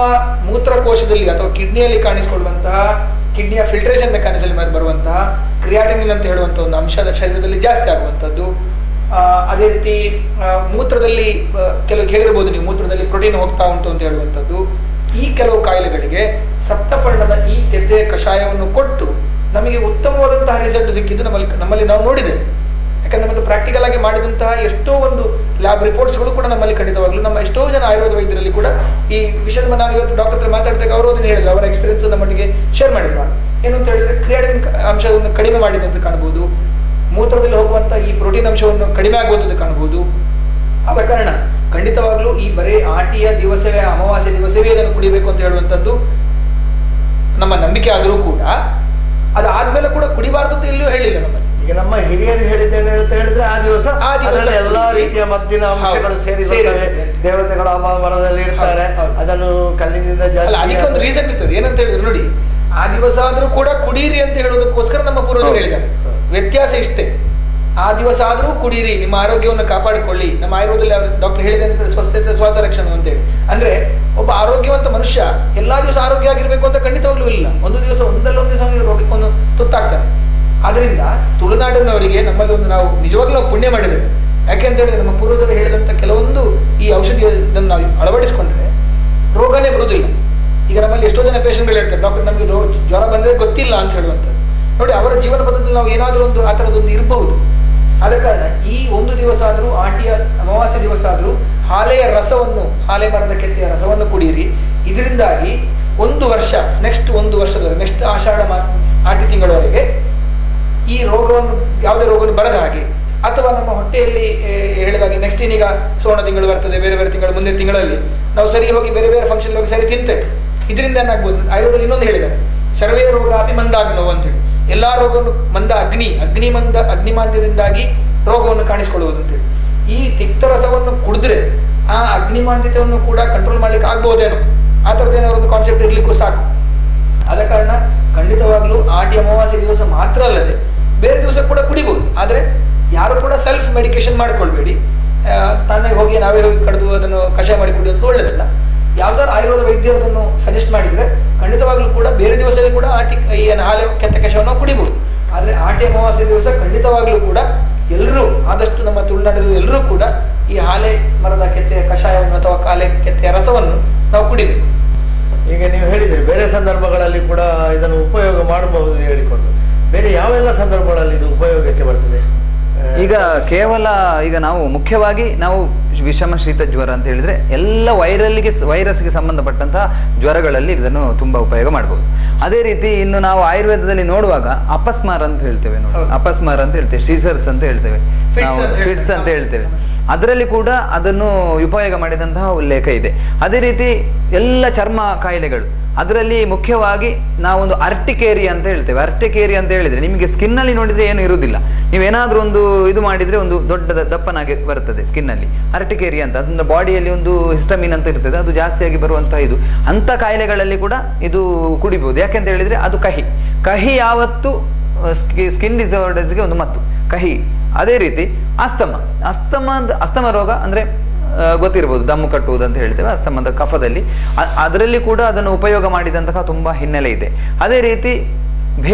Speaker 2: ಮೂತ್ರಕೋಶದಲ್ಲಿ ಅಥವಾ ಕಿಡ್ನಿಯಲ್ಲಿ ಕಾಣಿಸಿಕೊಳ್ಳುವಂತಹ ಕಿಡ್ನಿಯ ಫಿಲ್ಟ್ರೇಷನ್ ಮೆಕ್ಯಾನಿಸಮ್ ಬರುವಂತಹ ಕ್ರಿಯಾಟಿನಿನ್ ಅಂತ ಹೇಳುವಂಥ ಒಂದು ಅಂಶದ ಶರೀರದಲ್ಲಿ ಜಾಸ್ತಿ ಆಗುವಂಥದ್ದು. ಅದೇ ರೀತಿ ಮೂತ್ರದಲ್ಲಿ ಕೆಲವು ಹೇಳಿರ್ಬೋದು ನೀವು, ಮೂತ್ರದಲ್ಲಿ ಪ್ರೋಟೀನ್ ಹೋಗ್ತಾ ಉಂಟು ಅಂತ ಹೇಳುವಂಥದ್ದು. ಈ ಕೆಲವು ಕಾಯಿಲೆಗಳಿಗೆ ಸಪ್ತಪರ್ಣದ ಈ ಕೆತ್ತೆಯ ಕಷಾಯವನ್ನು ಕೊಟ್ಟು ನಮಗೆ ಉತ್ತಮವಾದಂತಹ ರಿಸಲ್ಟ್ ಸಿಕ್ಕಿದ್ದು ನಮ್ಮಲ್ಲಿ ನಾವು ನೋಡಿದ್ದೇವೆ. ಯಾಕಂದ್ರೆ ನಮ್ಮದು ಪ್ರಾಕ್ಟಿಕಲ್ ಆಗಿ ಮಾಡಿದಂತಹ ಎಷ್ಟೋ ಒಂದು ಲ್ಯಾಬ್ ರಿಪೋರ್ಟ್ಸ್ಗಳು ಕೂಡ ನಮ್ಮಲ್ಲಿ ಖಂಡಿತವಾಗ್ಲೂ ನಮ್ಮ ಎಷ್ಟೋ ಜನ ಆಯುರ್ವೇದ ವೈದ್ಯರಲ್ಲಿ ಕೂಡ ಈ ವಿಷಯದ ನಾನು ಇವತ್ತು ಡಾಕ್ಟರ್ ಹತ್ರ ಮಾತಾಡಿದಾಗ ಅವರು ಅದನ್ನು ಹೇಳಿದ್ರು, ಅವರ ಎಕ್ಸ್ಪೀರಿಯನ್ಸ್ ನಮ್ಮೊಟ್ಟಿಗೆ ಶೇರ್ ಮಾಡಿದ್ರು. ಏನು ಅಂತ ಹೇಳಿದ್ರೆ ಕ್ರಿಯಾಟಿನ್ ಅಂಶವನ್ನು ಕಡಿಮೆ ಮಾಡಿದೆ ಅಂತ ಕಾಣಬಹುದು, ಮೂತ್ರದಲ್ಲಿ ಹೋಗುವಂತ ಈ ಪ್ರೋಟೀನ್ ಅಂಶವನ್ನು ಕಡಿಮೆ ಆಗುವಂಥದ್ದು ಕಾಣಬಹುದು. ಆದ ಕಾರಣ ಖಂಡಿತವಾಗ್ಲೂ ಈ ಬರೀ ಆಟಿಯ ದಿವಸವೇ ಅಮಾವಾಸ್ಯೆ ದಿವಸವೇ ಅದನ್ನು ಕುಡಿಬೇಕು ಅಂತ ಹೇಳುವಂಥದ್ದು ನಮ್ಮ ನಂಬಿಕೆ ಆದರೂ ಕೂಡ ಅದಾದ್ಮೇಲೆ ಕೂಡ ಕುಡಿಬಾರ್ದು ಅಂತ ಎಲ್ಲಿಯೂ ಹೇಳಿಲ್ಲ ನಮ್ಮಲ್ಲಿ.
Speaker 1: ಈಗ ನಮ್ಮ ಹಿರಿಯರು ಹೇಳಿದ್ದೇನೆ ಅಂತ ಹೇಳಿದ್ರೆ ಆ ದಿವಸ ಎಲ್ಲಾ ರೀತಿಯ ಮದ್ದಿನ ಅಂಶಗಳು ಸೇರಿಸುತ್ತವೆ, ದೇವತೆಗಳು ಆ ಮರದಲ್ಲಿ ಇರ್ತಾರೆ, ಅದನ್ನು ಕಲ್ಲಿನಿಂದ
Speaker 2: ಅದಕ್ಕೆ ಒಂದು ರೀಸನ್ ಇರ್ತದೆ. ಏನಂತ ಹೇಳಿದ್ರೆ ನೋಡಿ, ಆ ದಿವಸ ಆದ್ರೂ ಕೂಡ ಕುಡೀರಿ ಅಂತ ಹೇಳೋದಕ್ಕೋಸ್ಕರ ನಮ್ಮ ಪೂರ್ವಜರು ಹೇಳಿದ್ದಾರೆ. ವ್ಯತ್ಯಾಸ ಇಷ್ಟೇ, ಆ ದಿವಸ ಆದ್ರೂ ಕುಡೀರಿ, ನಿಮ್ಮ ಆರೋಗ್ಯವನ್ನು ಕಾಪಾಡಿಕೊಳ್ಳಿ. ನಮ್ಮ ಆಯುರ್ವೇದದಲ್ಲಿ ಡಾಕ್ಟರ್ ಹೇಳಿದೆ ಅಂತ ಸ್ವಸ್ಥತೆ ಸ್ವಾಸ್ಥ್ಯ ರಕ್ಷಣೆ ಅಂತೇಳಿ. ಅಂದ್ರೆ ಒಬ್ಬ ಆರೋಗ್ಯವಂತ ಮನುಷ್ಯ ಎಲ್ಲಾ ದಿವಸ ಆರೋಗ್ಯ ಆಗಿರ್ಬೇಕು ಅಂತ ಖಂಡಿತವಾಗ್ಲೂ ಇಲ್ಲ. ಒಂದು ದಿವಸ ಒಂದಲ್ಲ ಒಂದು ದಿವಸ ರೋಗಕ್ಕೊಂದು ತುತ್ತಾಗ್ತಾರೆ. ಆದ್ರಿಂದ ತುಳುನಾಡಿನವರಿಗೆ ನಮ್ಮಲ್ಲಿ ಒಂದು ನಾವು ನಿಜವಾಗ್ಲೂ ನಾವು ಪುಣ್ಯ ಮಾಡಿದ್ದೇವೆ. ಯಾಕೆ ಅಂತ ಹೇಳಿದ್ರೆ ನಮ್ಮ ಪೂರ್ವಜರು ಹೇಳಿದಂತ ಕೆಲವೊಂದು ಈ ಔಷಧಿಯನ್ನು ನಾವು ಅಳವಡಿಸಿಕೊಂಡ್ರೆ ರೋಗನೇ ಬರುವುದಿಲ್ಲ. ಈಗ ನಮ್ಮಲ್ಲಿ ಎಷ್ಟೋ ಜನ ಪೇಷಂಟ್ಗಳು ಹೇಳ್ತಾರೆ, ಡಾಕ್ಟರ್ ನಮಗೆ ಜ್ವರ ಬಂದ್ರೆ ಗೊತ್ತಿಲ್ಲ ಅಂತ ಹೇಳುವಂಥದ್ದು. ನೋಡಿ, ಅವರ ಜೀವನ ಪದ್ಧತಿಯಲ್ಲಿ ನಾವು ಏನಾದರೂ ಒಂದು ಆ ಥರದೊಂದು ಇರಬಹುದು. ಆದ ಕಾರಣ ಈ ಒಂದು ದಿವಸ ಆದರೂ, ಆಟಿಯ ಅಮಾವಾಸ್ಯೆ ದಿವಸ ಆದರೂ ಹಾಲೆಯ ರಸವನ್ನು, ಹಾಲೆ ಮರದ ಕೆತ್ತೆಯ ರಸವನ್ನು ಕುಡಿಯಿರಿ. ಇದರಿಂದಾಗಿ 1 ವರ್ಷ, ನೆಕ್ಸ್ಟ್ 1 ವರ್ಷದವರೆಗೆ, ನೆಕ್ಸ್ಟ್ ಆಷಾಢ ಆಟಿ ತಿಂಗಳವರೆಗೆ ಈ ರೋಗವನ್ನು, ಯಾವುದೇ ರೋಗವನ್ನು ಬರದ ಹಾಗೆ, ಅಥವಾ ನಮ್ಮ ಹೊಟ್ಟೆಯಲ್ಲಿ ಹೇಳಿದಾಗೆ ನೆಕ್ಸ್ಟ್ ಇನ್ನೀಗ ಸೋಣ ತಿಂಗಳು ಬರ್ತದೆ, ಬೇರೆ ಬೇರೆ ತಿಂಗಳು, ಮುಂದಿನ ತಿಂಗಳಲ್ಲಿ ನಾವು ಸರಿ ಹೋಗಿ ಬೇರೆ ಬೇರೆ ಫಂಕ್ಷನ್ ಹೋಗಿ ಸರಿ ತಿಂತೇವೆ. ಇದರಿಂದ ಏನಾಗ್ಬೋದು, ಆಯುರ್ವೇದದಲ್ಲಿ ಇನ್ನೊಂದು ಹೇಳಿದ್ದಾರೆ, ಸರ್ವೇ ರೋಗ ಅಪಿ ಮಂದಾಗ್ನೋ ಅಂತೇಳಿ. ಎಲ್ಲಾ ರೋಗವನ್ನು ಅಗ್ನಿಮಾಂದ್ಯದಿಂದಾಗಿ ರೋಗವನ್ನು ಕಾಣಿಸಿಕೊಳ್ಳುವುದು ಅಂತೇಳಿ. ಈ ತಿಕ್ತರಸವನ್ನು ಕುಡಿದ್ರೆ ಆ ಅಗ್ನಿಮಾಂದ್ಯತೆಯನ್ನು ಕೂಡ ಕಂಟ್ರೋಲ್ ಮಾಡ್ಲಿಕ್ಕೆ ಆಗ್ಬಹುದೇನೋ, ಆ ಥರದ್ದೇನೋ ಒಂದು ಕಾನ್ಸೆಪ್ಟ್ ಇರ್ಲಿಕ್ಕೂ ಸಾಕು. ಆದ ಕಾರಣ ಖಂಡಿತವಾಗ್ಲೂ ಆಟಿ ಅಮಾವಾಸ್ಯೆ ದಿವಸ ಮಾತ್ರ ಅಲ್ಲದೆ ಬೇರೆ ದಿವಸ ಕೂಡ ಕುಡಿಬಹುದು. ಆದ್ರೆ ಯಾರು ಕೂಡ ಸೆಲ್ಫ್ ಮೆಡಿಕೇಶನ್ ಮಾಡ್ಕೊಳ್ಬೇಡಿ. ತಣ್ಣಗೆ ಹೋಗಿ ನಾವೇ ಹೋಗಿ ಕಡಿದು ಅದನ್ನು ಕಷಾಯ ಮಾಡಿ ಕುಡಿಯೋದು ಒಳ್ಳೆಯದಲ್ಲ. ಯಾವ್ದಾದ್ರು ಆಯುರ್ವೇದ ವೈದ್ಯರು ಅದನ್ನು ಸಜೆಸ್ಟ್ ಮಾಡಿದ್ರೆ ಖಂಡಿತವಾಗ್ಲೂ ಕೂಡ ಬೇರೆ ದಿವಸದಲ್ಲಿ ಕೂಡ ಹಾಲೆ ಕೆತ್ತ ಕಷಾಯವನ್ನು ನಾವು ಕುಡಿಬಹುದು. ಆದ್ರೆ ಆಟಿ ಅಮಾವಾಸ್ಯೆ ದಿವಸ ಖಂಡಿತವಾಗ್ಲೂ ಕೂಡ ಎಲ್ಲರೂ, ಆದಷ್ಟು ನಮ್ಮ ತುಳುನಾಡಿನಲ್ಲಿ ಎಲ್ಲರೂ ಕೂಡ ಈ ಹಾಲೆ ಮರದ ಕೆತ್ತೆಯ ಕಷಾಯವನ್ನು ಅಥವಾ ಹಾಲೆ ಕೆತ್ತೆಯ ರಸವನ್ನು ನಾವು ಕುಡಿಬೇಕು.
Speaker 1: ಈಗ ನೀವು ಹೇಳಿದ್ರಿ ಬೇರೆ ಸಂದರ್ಭಗಳಲ್ಲಿ ಕೂಡ ಇದನ್ನು ಉಪಯೋಗ ಮಾಡಬಹುದು ಹೇಳಿಕೊಂಡು, ಬೇರೆ ಯಾವೆಲ್ಲ ಸಂದರ್ಭಗಳಲ್ಲಿ ಇದು ಉಪಯೋಗಕ್ಕೆ ಬರ್ತದೆ?
Speaker 3: ಈಗ ಕೇವಲ ಈಗ ನಾವು ಮುಖ್ಯವಾಗಿ ನಾವು ವಿಷಮ ಶೀತ ಜ್ವರ ಅಂತ ಹೇಳಿದ್ರೆ ಎಲ್ಲ ವೈರಸ್ಗೆ ಸಂಬಂಧಪಟ್ಟಂತಹ ಜ್ವರಗಳಲ್ಲಿ ಇದನ್ನು ತುಂಬಾ ಉಪಯೋಗ ಮಾಡಬಹುದು. ಅದೇ ರೀತಿ ಇನ್ನು ನಾವು ಆಯುರ್ವೇದದಲ್ಲಿ ನೋಡುವಾಗ ಅಪಸ್ಮಾರ ಅಂತ ಹೇಳ್ತೇವೆ ನೋಡಿ, ಅಪಸ್ಮಾರ ಅಂತ ಹೇಳ್ತೇವೆ, ಸೀಸರ್ಸ್ ಅಂತ ಹೇಳ್ತೇವೆ, ಫಿಟ್ಸ್ ಅಂತ ಹೇಳ್ತೇವೆ, ಅದರಲ್ಲಿ ಕೂಡ ಅದನ್ನು ಉಪಯೋಗ ಮಾಡಿದಂತಹ ಉಲ್ಲೇಖ ಇದೆ. ಅದೇ ರೀತಿ ಎಲ್ಲ ಚರ್ಮ ಕಾಯಿಲೆಗಳು, ಅದರಲ್ಲಿ ಮುಖ್ಯವಾಗಿ ನಾವೊಂದು ಅರ್ಟಿಕೇರಿ ಅಂತ ಹೇಳ್ತೇವೆ. ಅರ್ಟಿಕೇರಿ ಅಂತ ಹೇಳಿದ್ರೆ ನಿಮಗೆ ಸ್ಕಿನ್ನಲ್ಲಿ ನೋಡಿದ್ರೆ ಏನು ಇರುವುದಿಲ್ಲ, ನೀವೇನಾದ್ರೂ ಒಂದು ಇದು ಮಾಡಿದ್ರೆ ಒಂದು ದೊಡ್ಡ ದಪ್ಪನಾಗಿ ಬರ್ತದೆ ಸ್ಕಿನ್ನಲ್ಲಿ, ಅರ್ಟಿಕೇರಿ ಅಂತ. ಅದನ್ನ ಬಾಡಿಯಲ್ಲಿ ಒಂದು ಹಿಸ್ಟಮಿನ್ ಅಂತ ಇರ್ತದೆ, ಅದು ಜಾಸ್ತಿಯಾಗಿ ಬರುವಂತಹ ಇದು. ಅಂಥ ಕಾಯಿಲೆಗಳಲ್ಲಿ ಕೂಡ ಇದು ಕುಡಿಬಹುದು. ಯಾಕೆಂತ ಹೇಳಿದ್ರೆ ಅದು ಕಹಿ ಯಾವತ್ತು ಸ್ಕಿನ್ ಡಿಸಾರ್ಡರ್ಸ್ಗೆ ಒಂದು ಮದ್ದು ಕಹಿ. ಅದೇ ರೀತಿ ಅಸ್ತಮ ರೋಗ ಅಂದ್ರೆ ಗೊತ್ತಿರ್ಬೋದು, ದಮ್ಮು ಕಟ್ಟುವುದು ಅಂತ ಹೇಳ್ತೇವೆ, ಅಸ್ತಮದ ಕಫದಲ್ಲಿ, ಅದರಲ್ಲಿ ಕೂಡ ಅದನ್ನು ಉಪಯೋಗ ಮಾಡಿದಂತಹ ತುಂಬಾ ಹಿನ್ನೆಲೆ ಇದೆ. ಅದೇ ರೀತಿ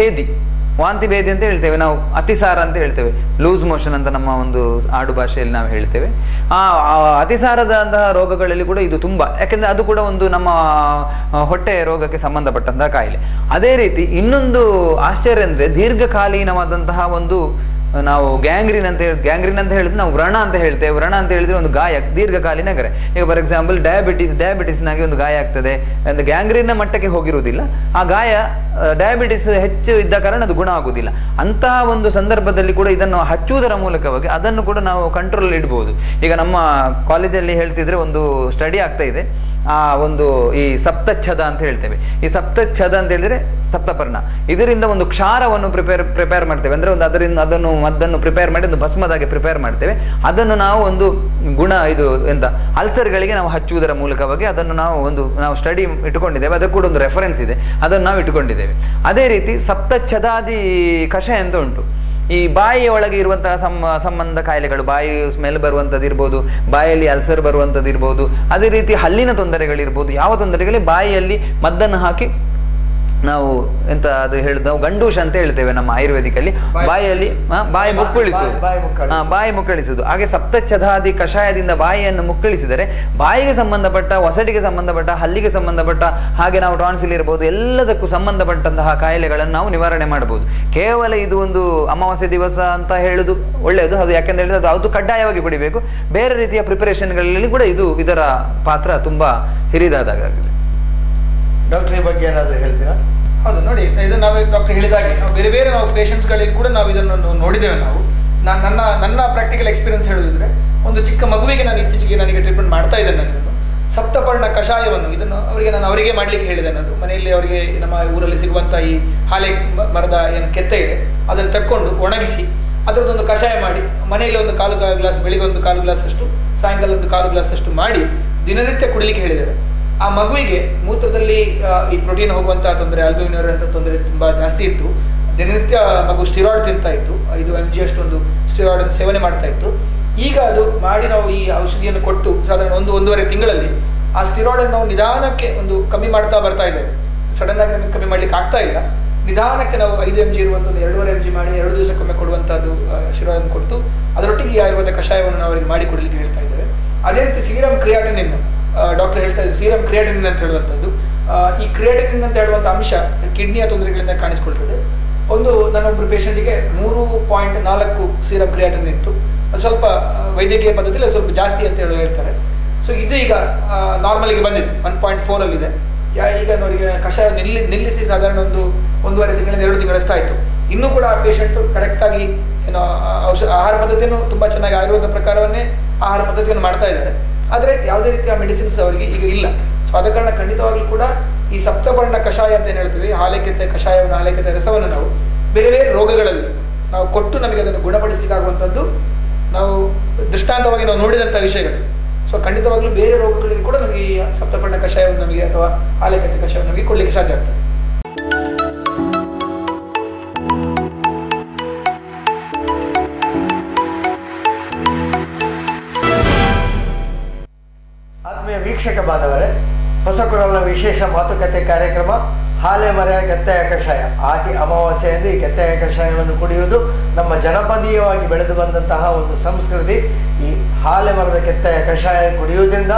Speaker 3: ವಾಂತಿ ಭೇದಿ ಅಂತ ಹೇಳ್ತೇವೆ ನಾವು, ಅತಿಸಾರ ಅಂತ ಹೇಳ್ತೇವೆ, ಲೂಸ್ ಮೋಷನ್ ಅಂತ ನಮ್ಮ ಒಂದು ಆಡು ಭಾಷೆಯಲ್ಲಿ ನಾವು ಹೇಳ್ತೇವೆ. ಆ ಅತಿಸಾರದಂತಹ ರೋಗಗಳಲ್ಲಿ ಕೂಡ ಇದು ತುಂಬಾ, ಯಾಕೆಂದ್ರೆ ಅದು ಕೂಡ ಒಂದು ನಮ್ಮ ಹೊಟ್ಟೆ ರೋಗಕ್ಕೆ ಸಂಬಂಧಪಟ್ಟಂತಹ ಕಾಯಿಲೆ. ಅದೇ ರೀತಿ ಇನ್ನೊಂದು ಆಶ್ಚರ್ಯ ಅಂದ್ರೆ ದೀರ್ಘಕಾಲೀನವಾದಂತಹ ಒಂದು ನಾವು ಗ್ಯಾಂಗ್ರೀನ್ ಅಂತ ಹೇಳಿದ್ರೆ ನಾವು ವ್ರಣ ಅಂತ ಹೇಳ್ತೇವೆ. ವ್ರಣ ಅಂತ ಹೇಳಿದ್ರೆ ಒಂದು ಗಾಯ, ದೀರ್ಘಕಾಲೀನ ಗಾಯ. ಈಗ ಫಾರ್ ಎಕ್ಸಾಂಪಲ್ ಡಯಾಬಿಟಿಸ್ನಾಗಿ ಒಂದು ಗಾಯ ಆಗ್ತದೆ, ಒಂದು ಗ್ಯಾಂಗ್ರೀನ್ನ ಮಟ್ಟಕ್ಕೆ ಹೋಗಿರುವುದಿಲ್ಲ, ಆ ಗಾಯ ಡಯಾಬಿಟಿಸ್ ಹೆಚ್ಚು ಇದ್ದ ಕಾರಣ ಅದು ಗುಣ ಆಗುವುದಿಲ್ಲ. ಅಂತಹ ಒಂದು ಸಂದರ್ಭದಲ್ಲಿ ಕೂಡ ಇದನ್ನು ಹಚ್ಚುವುದರ ಮೂಲಕವಾಗಿ ಅದನ್ನು ಕೂಡ ನಾವು ಕಂಟ್ರೋಲ್ ಇಡಬಹುದು. ಈಗ ನಮ್ಮ ಕಾಲೇಜಲ್ಲಿ ಹೇಳ್ತಿದ್ರೆ ಒಂದು ಸ್ಟಡಿ ಆಗ್ತಾ ಇದೆ, ಆ ಒಂದು ಈ ಸಪ್ತಚ್ಛದ ಅಂತ ಹೇಳ್ತೇವೆ. ಈ ಸಪ್ತಚ್ಛದ ಅಂತ ಹೇಳಿದ್ರೆ ಸಪ್ತಪರ್ಣ, ಇದರಿಂದ ಒಂದು ಕ್ಷಾರವನ್ನು ಪ್ರಿಪೇರ್ ಮಾಡ್ತೇವೆ. ಅಂದ್ರೆ ಒಂದು ಅದನ್ನು ಮದ್ದನ್ನು ಪ್ರಿಪೇರ್ ಮಾಡಿ ಒಂದು ಭಸ್ಮದಾಗೆ ಪ್ರಿಪೇರ್ ಮಾಡ್ತೇವೆ. ಅದನ್ನು ನಾವು ಒಂದು ಅಲ್ಸರ್ಗಳಿಗೆ ನಾವು ಹಚ್ಚುವುದರ ಮೂಲಕವಾಗಿ ಅದನ್ನು ನಾವು ಸ್ಟಡಿ ಇಟ್ಟುಕೊಂಡಿದ್ದೇವೆ. ಅದಕ್ಕೆ ಕೂಡ ಒಂದು ರೆಫರೆನ್ಸ್ ಇದೆ, ಅದನ್ನು ನಾವು ಇಟ್ಟುಕೊಂಡಿದ್ದೇವೆ. ಅದೇ ರೀತಿ ಸಪ್ತಚ್ಛದಾದಿ ಕಷಾಯ ಅಂತ ಉಂಟು. ಈ ಬಾಯಿಯ ಒಳಗೆ ಇರುವಂತಹ ಸಂಬಂಧ ಕಾಯಿಲೆಗಳು, ಬಾಯಿ ಸ್ಮೆಲ್ ಬರುವಂಥದ್ದು ಇರ್ಬೋದು, ಬಾಯಲ್ಲಿ ಅಲ್ಸರ್ ಬರುವಂಥದ್ದು ಇರ್ಬೋದು, ಅದೇ ರೀತಿ ಹಲ್ಲಿನ ತೊಂದರೆಗಳಿರ್ಬೋದು. ಯಾವ ತೊಂದರೆಗಳಿಗೆ ಬಾಯಿಯಲ್ಲಿ ಮದ್ದನ್ನು ಹಾಕಿ ನಾವು ಎಂತ ಅದು ಹೇಳುದು, ನಾವು ಗಂಡೂಷ ಅಂತ ಹೇಳ್ತೇವೆ ನಮ್ಮ ಆಯುರ್ವೇದಿಕಲ್ಲಿ, ಬಾಯಿಯಲ್ಲಿ ಬಾಯಿ ಮುಕ್ಕಳಿಸುವುದು. ಹಾಗೆ ಸಪ್ತಚ್ಛದಾದಿ ಕಷಾಯದಿಂದ ಬಾಯಿಯನ್ನು ಮುಕ್ಕಳಿಸಿದರೆ ಬಾಯಿಗೆ ಸಂಬಂಧಪಟ್ಟ, ಒಸಡಿಗೆ ಸಂಬಂಧಪಟ್ಟ, ಹಲ್ಲಿಗೆ ಸಂಬಂಧಪಟ್ಟ, ಹಾಗೆ ನಾವು ಟಾನ್ಸಿಲ್ ಇರ್ಬೋದು, ಎಲ್ಲದಕ್ಕೂ ಸಂಬಂಧಪಟ್ಟಂತಹ ಕಾಯಿಲೆಗಳನ್ನು ನಾವು ನಿವಾರಣೆ ಮಾಡಬಹುದು. ಕೇವಲ ಇದು ಒಂದು ಅಮಾವಾಸ್ಯೆ ದಿವಸ ಅಂತ ಹೇಳುದು ಒಳ್ಳೆಯದು, ಅದು ಯಾಕೆಂತ ಹೇಳಿದ್ರೆ ಅದು ಕಡ್ಡಾಯವಾಗಿ ಕುಡಿಬೇಕು. ಬೇರೆ ರೀತಿಯ ಪ್ರಿಪರೇಷನ್ಗಳಲ್ಲಿ ಕೂಡ ಇದರ ಪಾತ್ರ ತುಂಬಾ ಹಿರಿದಾದಾಗಿದೆ.
Speaker 1: ಡಾಕ್ಟರ್ ಈ ಬಗ್ಗೆ ಏನಾದರೂ ಹೇಳ್ತೀರಾ?
Speaker 2: ಹೌದು, ನೋಡಿ, ಇದು ನಾವು ಡಾಕ್ಟರ್ ಹೇಳಿದಾಗೆ ನಾವು ಬೇರೆ ನಾವು ಪೇಷಂಟ್ಸ್ಗಳಿಗೆ ಕೂಡ ನಾವು ಇದನ್ನು ನೋಡಿದ್ದೇವೆ. ನಾವು ನನ್ನ ಪ್ರಾಕ್ಟಿಕಲ್ ಎಕ್ಸ್ಪೀರಿಯನ್ಸ್ ಹೇಳೋದಿದ್ರೆ, ಒಂದು ಚಿಕ್ಕ ಮಗುವಿಗೆ ನಾನು ಇತ್ತೀಚೆಗೆ ನನಗೆ ಟ್ರೀಟ್ಮೆಂಟ್ ಮಾಡ್ತಾ ಇದ್ದೇನೆ. ನಾನು ಇದನ್ನು ಸಪ್ತಪರ್ಣ ಕಷಾಯವನ್ನು ಇದನ್ನು ಅವರಿಗೆ ಮಾಡ್ಲಿಕ್ಕೆ ಹೇಳಿದೆ. ನಾನು ಮನೆಯಲ್ಲಿ ಅವರಿಗೆ ನಮ್ಮ ಊರಲ್ಲಿ ಸಿಗುವಂಥ ಈ ಹಾಲೆ ಮರದ ಏನು ಕೆತ್ತ ಇದೆ ಅದನ್ನು ತಕ್ಕೊಂಡು ಒಣಗಿಸಿ ಅದರದ್ದೊಂದು ಕಷಾಯ ಮಾಡಿ ಮನೆಯಲ್ಲಿ ಒಂದು ಕಾಲು ಗ್ಲಾಸ್, ಬೆಳಿಗ್ಗೆ ಒಂದು ಕಾಲು ಗ್ಲಾಸ್ ಅಷ್ಟು, ಸಾಯಂಕಾಲ ಒಂದು ಕಾಲು ಗ್ಲಾಸ್ ಅಷ್ಟು ಮಾಡಿ ದಿನನಿತ್ಯ ಕುಡಿಲಿಕ್ಕೆ ಹೇಳಿದ್ದೇವೆ. ಆ ಮಗುವಿಗೆ ಮೂತ್ರದಲ್ಲಿ ಈ ಪ್ರೋಟೀನ್ ಹೋಗುವಂತಹ ತೊಂದರೆ, ಆಲ್ಬ್ಯೂಮಿನ್ ಅಂತ ತೊಂದರೆ ತುಂಬಾ ಜಾಸ್ತಿ ಇತ್ತು. ದಿನನಿತ್ಯ ಮಗು ಸ್ಟಿರಾಯ್ಡ್ ತಿಂತಾ ಇತ್ತು, 5 mg ಅಷ್ಟೊಂದು ಸ್ಟಿರಾಯ್ಡ್ ಅನ್ನು ಸೇವನೆ ಮಾಡ್ತಾ ಇತ್ತು. ಈಗ ಅದು ಮಾಡಿ ನಾವು ಈ ಔಷಧಿಯನ್ನು ಕೊಟ್ಟು ಸಾಧಾರಣ 1-1.5 ತಿಂಗಳಲ್ಲಿ ಆ ಸ್ಟಿರಾಯ್ಡ್ ಅನ್ನು ನಾವು ನಿಧಾನಕ್ಕೆ ಒಂದು ಕಮ್ಮಿ ಮಾಡ್ತಾ ಬರ್ತಾ ಇದ್ದೇವೆ. ಸಡನ್ ಆಗಿ ನಮಗೆ ಕಮ್ಮಿ ಮಾಡ್ಲಿಕ್ಕೆ ಆಗ್ತಾ ಇಲ್ಲ. ನಿಧಾನಕ್ಕೆ ನಾವು 5 mg ಇರುವಂತ 2.5 mg ಮಾಡಿ 2 ದಿವಸಕ್ಕೊಮ್ಮೆ ಕೊಡುವಂತಹದ್ದು ಸ್ಟಿರಾಯ್ಡ್ ಕೊಟ್ಟು ಅದರೊಟ್ಟಿಗೆ ಆಯುರ್ವೇದ ಕಷಾಯವನ್ನು ನಾವು ಅವರಿಗೆ ಮಾಡಿ ಕೊಡಲಿಕ್ಕೆ ಹೇಳ್ತಾ ಇದ್ದೇವೆ. ಅದೇ ರೀತಿ ಸೀರಮ್ ಕ್ರಿಯಾಟಿನಿನ್, ಡಾಕ್ಟರ್ ಹೇಳ್ತಾ ಇದ್ದಾರೆ, ಸೀರಮ್ ಕ್ರಿಯಾಟಿನಿನ್ ಅಂತ ಹೇಳುವಂಥದ್ದು. ಈ ಕ್ರಿಯಾಟಿನಿನ್ ಅಂತ ಹೇಳುವಂಥ ಅಂಶ ಕಿಡ್ನಿಯ ತೊಂದರೆಗಳಿಂದ ಕಾಣಿಸ್ಕೊಳ್ತದೆ. ನನ್ನೊಬ್ಬರು ಪೇಷಂಟಿಗೆ 3.4 ಸೀರಮ್ ಕ್ರಿಯಾಟಿನಿನ್ ಇತ್ತು. ಅದು ಸ್ವಲ್ಪ ವೈದ್ಯಕೀಯ ಪದ್ಧತಿಯಲ್ಲಿ ಸ್ವಲ್ಪ ಜಾಸ್ತಿ ಅಂತ ಹೇಳ್ತಾರೆ. ಸೊ ಇದು ಈಗ ನಾರ್ಮಲ್ಗೆ ಬಂದಿದೆ, 1.4 ಅಲ್ಲಿದೆ. ಈಗ ಅವರಿಗೆ ಕಷಾಯ ನಿಲ್ಲಿಸಿ ಸಾಧಾರಣ 1.5 ತಿಂಗಳಿಂದ 2 ತಿಂಗಳಷ್ಟು ಆಯಿತು. ಇನ್ನೂ ಕೂಡ ಆ ಪೇಷಂಟ್ ಕರೆಕ್ಟಾಗಿ ಆಹಾರ ಪದ್ಧತಿಯನ್ನು ತುಂಬ ಚೆನ್ನಾಗಿ ಆಯುರ್ವೇದ ಪ್ರಕಾರವನ್ನೇ ಆಹಾರ ಪದ್ಧತಿಯನ್ನು ಮಾಡ್ತಾ ಇದ್ದಾರೆ. ಆದರೆ ಯಾವುದೇ ರೀತಿಯ ಮೆಡಿಸಿನ್ಸ್ ಅವರಿಗೆ ಈಗ ಇಲ್ಲ. ಸೊ ಆದ ಕಾರಣ ಖಂಡಿತವಾಗ್ಲೂ ಕೂಡ ಈ ಸಪ್ತಪರ್ಣ ಕಷಾಯ ಅಂತ ಏನು ಹೇಳ್ತೀವಿ, ಹಾಲೆಕೆತ್ತೆ ಕಷಾಯವನ್ನು, ಹಾಲೆಕೆತ್ತೆ ರಸವನ್ನು ನಾವು ಬೇರೆ ಬೇರೆ ರೋಗಗಳಲ್ಲಿ ನಾವು ಕೊಟ್ಟು ನಮಗೆ ಅದನ್ನು ಗುಣಪಡಿಸಲಿಕ್ಕಾಗುವಂಥದ್ದು ನಾವು ದೃಷ್ಟಾಂತವಾಗಿ ನಾವು ನೋಡಿದಂಥ ವಿಷಯಗಳು. ಸೊ ಖಂಡಿತವಾಗ್ಲೂ ಬೇರೆ ರೋಗಗಳಿಗೆ ಕೂಡ ನಮಗೆ ಈ ಸಪ್ತಪರ್ಣ ಕಷಾಯವನ್ನು ನಮಗೆ ಅಥವಾ ಹಾಲೆಕೆತ್ತೆ ಕಷಾಯವನ್ನು ನಮಗೆ ಕೊಡಲಿಕ್ಕೆ ಸಾಧ್ಯ ಆಗ್ತದೆ.
Speaker 1: ವೀಕ್ಷಕ ಬಾಂಧವರೇ, ಹೊಸಕುರಲ್ನ ವಿಶೇಷ ಮಾತುಕತೆ ಕಾರ್ಯಕ್ರಮ ಹಾಲೆ ಮರೆಯ ಕೆತ್ತಾಯ ಕಷಾಯ. ಆಟಿ ಅಮಾವಾಸ್ಯೆಯಿಂದ ಈ ಕೆತ್ತಾಯ ಕಷಾಯವನ್ನು ಕುಡಿಯುವುದು ನಮ್ಮ ಜನಪದೀಯವಾಗಿ ಬೆಳೆದು ಬಂದಂತಹ ಒಂದು ಸಂಸ್ಕೃತಿ. ಈ ಹಾಲೆ ಮರದ ಕೆತ್ತಾಯ ಕಷಾಯ ಕುಡಿಯುವುದರಿಂದ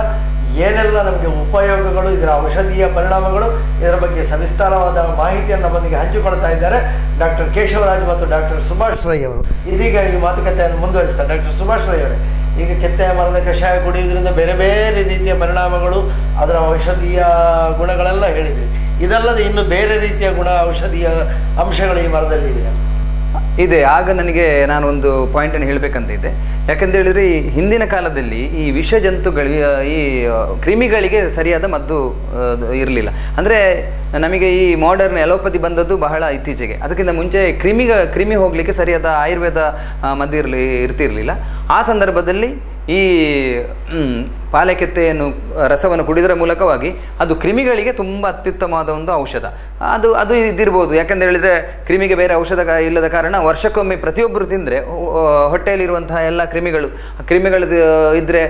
Speaker 1: ಏನೆಲ್ಲ ನಮಗೆ ಉಪಯೋಗಗಳು, ಇದರ ಔಷಧೀಯ ಪರಿಣಾಮಗಳು, ಇದರ ಬಗ್ಗೆ ಸವಿಸ್ತಾರವಾದ ಮಾಹಿತಿಯನ್ನು ನಮ್ಮೊಂದಿಗೆ ಹಂಚಿಕೊಳ್ತಾ ಇದ್ದಾರೆ ಡಾಕ್ಟರ್ ಕೇಶವರಾಜ್ ಮತ್ತು ಡಾಕ್ಟರ್ ಸುಭಾಷ್ ರೈ ಅವರು. ಇದೀಗ ಈ ಮಾತುಕತೆಯನ್ನು ಮುಂದುವರಿಸ್ತಾರೆ. ಡಾಕ್ಟರ್ ಸುಭಾಷ್ ರೈ ಅವರೇ, ಈಗ ಕೆತ್ತೆಯ ಮರದ ಕಷಾಯ ಕುಡಿಯೋದ್ರಿಂದ ಬೇರೆ ಬೇರೆ ರೀತಿಯ ಪರಿಣಾಮಗಳು, ಅದರ ಔಷಧೀಯ ಗುಣಗಳೆಲ್ಲ ಹೇಳಿದ್ರಿ. ಇದಲ್ಲದೆ ಇನ್ನು ಬೇರೆ ರೀತಿಯ ಗುಣ, ಔಷಧೀಯ ಅಂಶಗಳು ಈ ಮರದಲ್ಲಿ ಇದೆಯಾ?
Speaker 3: ಇದೆ. ಆಗ ನನಗೆ ನಾನು ಒಂದು ಪಾಯಿಂಟನ್ನು ಹೇಳಬೇಕಂತ ಇದ್ದೆ. ಯಾಕಂತ ಹೇಳಿದರೆ ಈ ಹಿಂದಿನ ಕಾಲದಲ್ಲಿ ಈ ವಿಷ ಜಂತುಗಳಿಗೆ, ಈ ಕ್ರಿಮಿಗಳಿಗೆ ಸರಿಯಾದ ಮದ್ದು ಇರಲಿಲ್ಲ. ಅಂದರೆ ನಮಗೆ ಈ ಮಾಡರ್ನ್ ಎಲೋಪತಿ ಬಂದದ್ದು ಬಹಳ ಇತ್ತೀಚೆಗೆ. ಅದಕ್ಕಿಂತ ಮುಂಚೆ ಕ್ರಿಮಿ ಹೋಗಲಿಕ್ಕೆ ಸರಿಯಾದ ಆಯುರ್ವೇದ ಮದ್ದು ಇರ್ತಿರಲಿಲ್ಲ. ಆ ಸಂದರ್ಭದಲ್ಲಿ ಈ ಪಾಲೆಕೆತ್ತೆಯನ್ನು ರಸವನ್ನು ಕುಡಿದರ ಮೂಲಕವಾಗಿ ಅದು ಕ್ರಿಮಿಗಳಿಗೆ ತುಂಬ ಅತ್ಯುತ್ತಮವಾದ ಒಂದು ಔಷಧ. ಅದು ಇದಿರ್ಬೋದು. ಯಾಕಂತ ಹೇಳಿದರೆ ಕ್ರಿಮಿಗೆ ಬೇರೆ ಔಷಧ ಇಲ್ಲದ ಕಾರಣ ವರ್ಷಕ್ಕೊಮ್ಮೆ ಪ್ರತಿಯೊಬ್ಬರು ತಿಂದರೆ ಹೊಟ್ಟೆಯಲ್ಲಿರುವಂತಹ ಎಲ್ಲ ಕ್ರಿಮಿಗಳು ಇದ್ದರೆ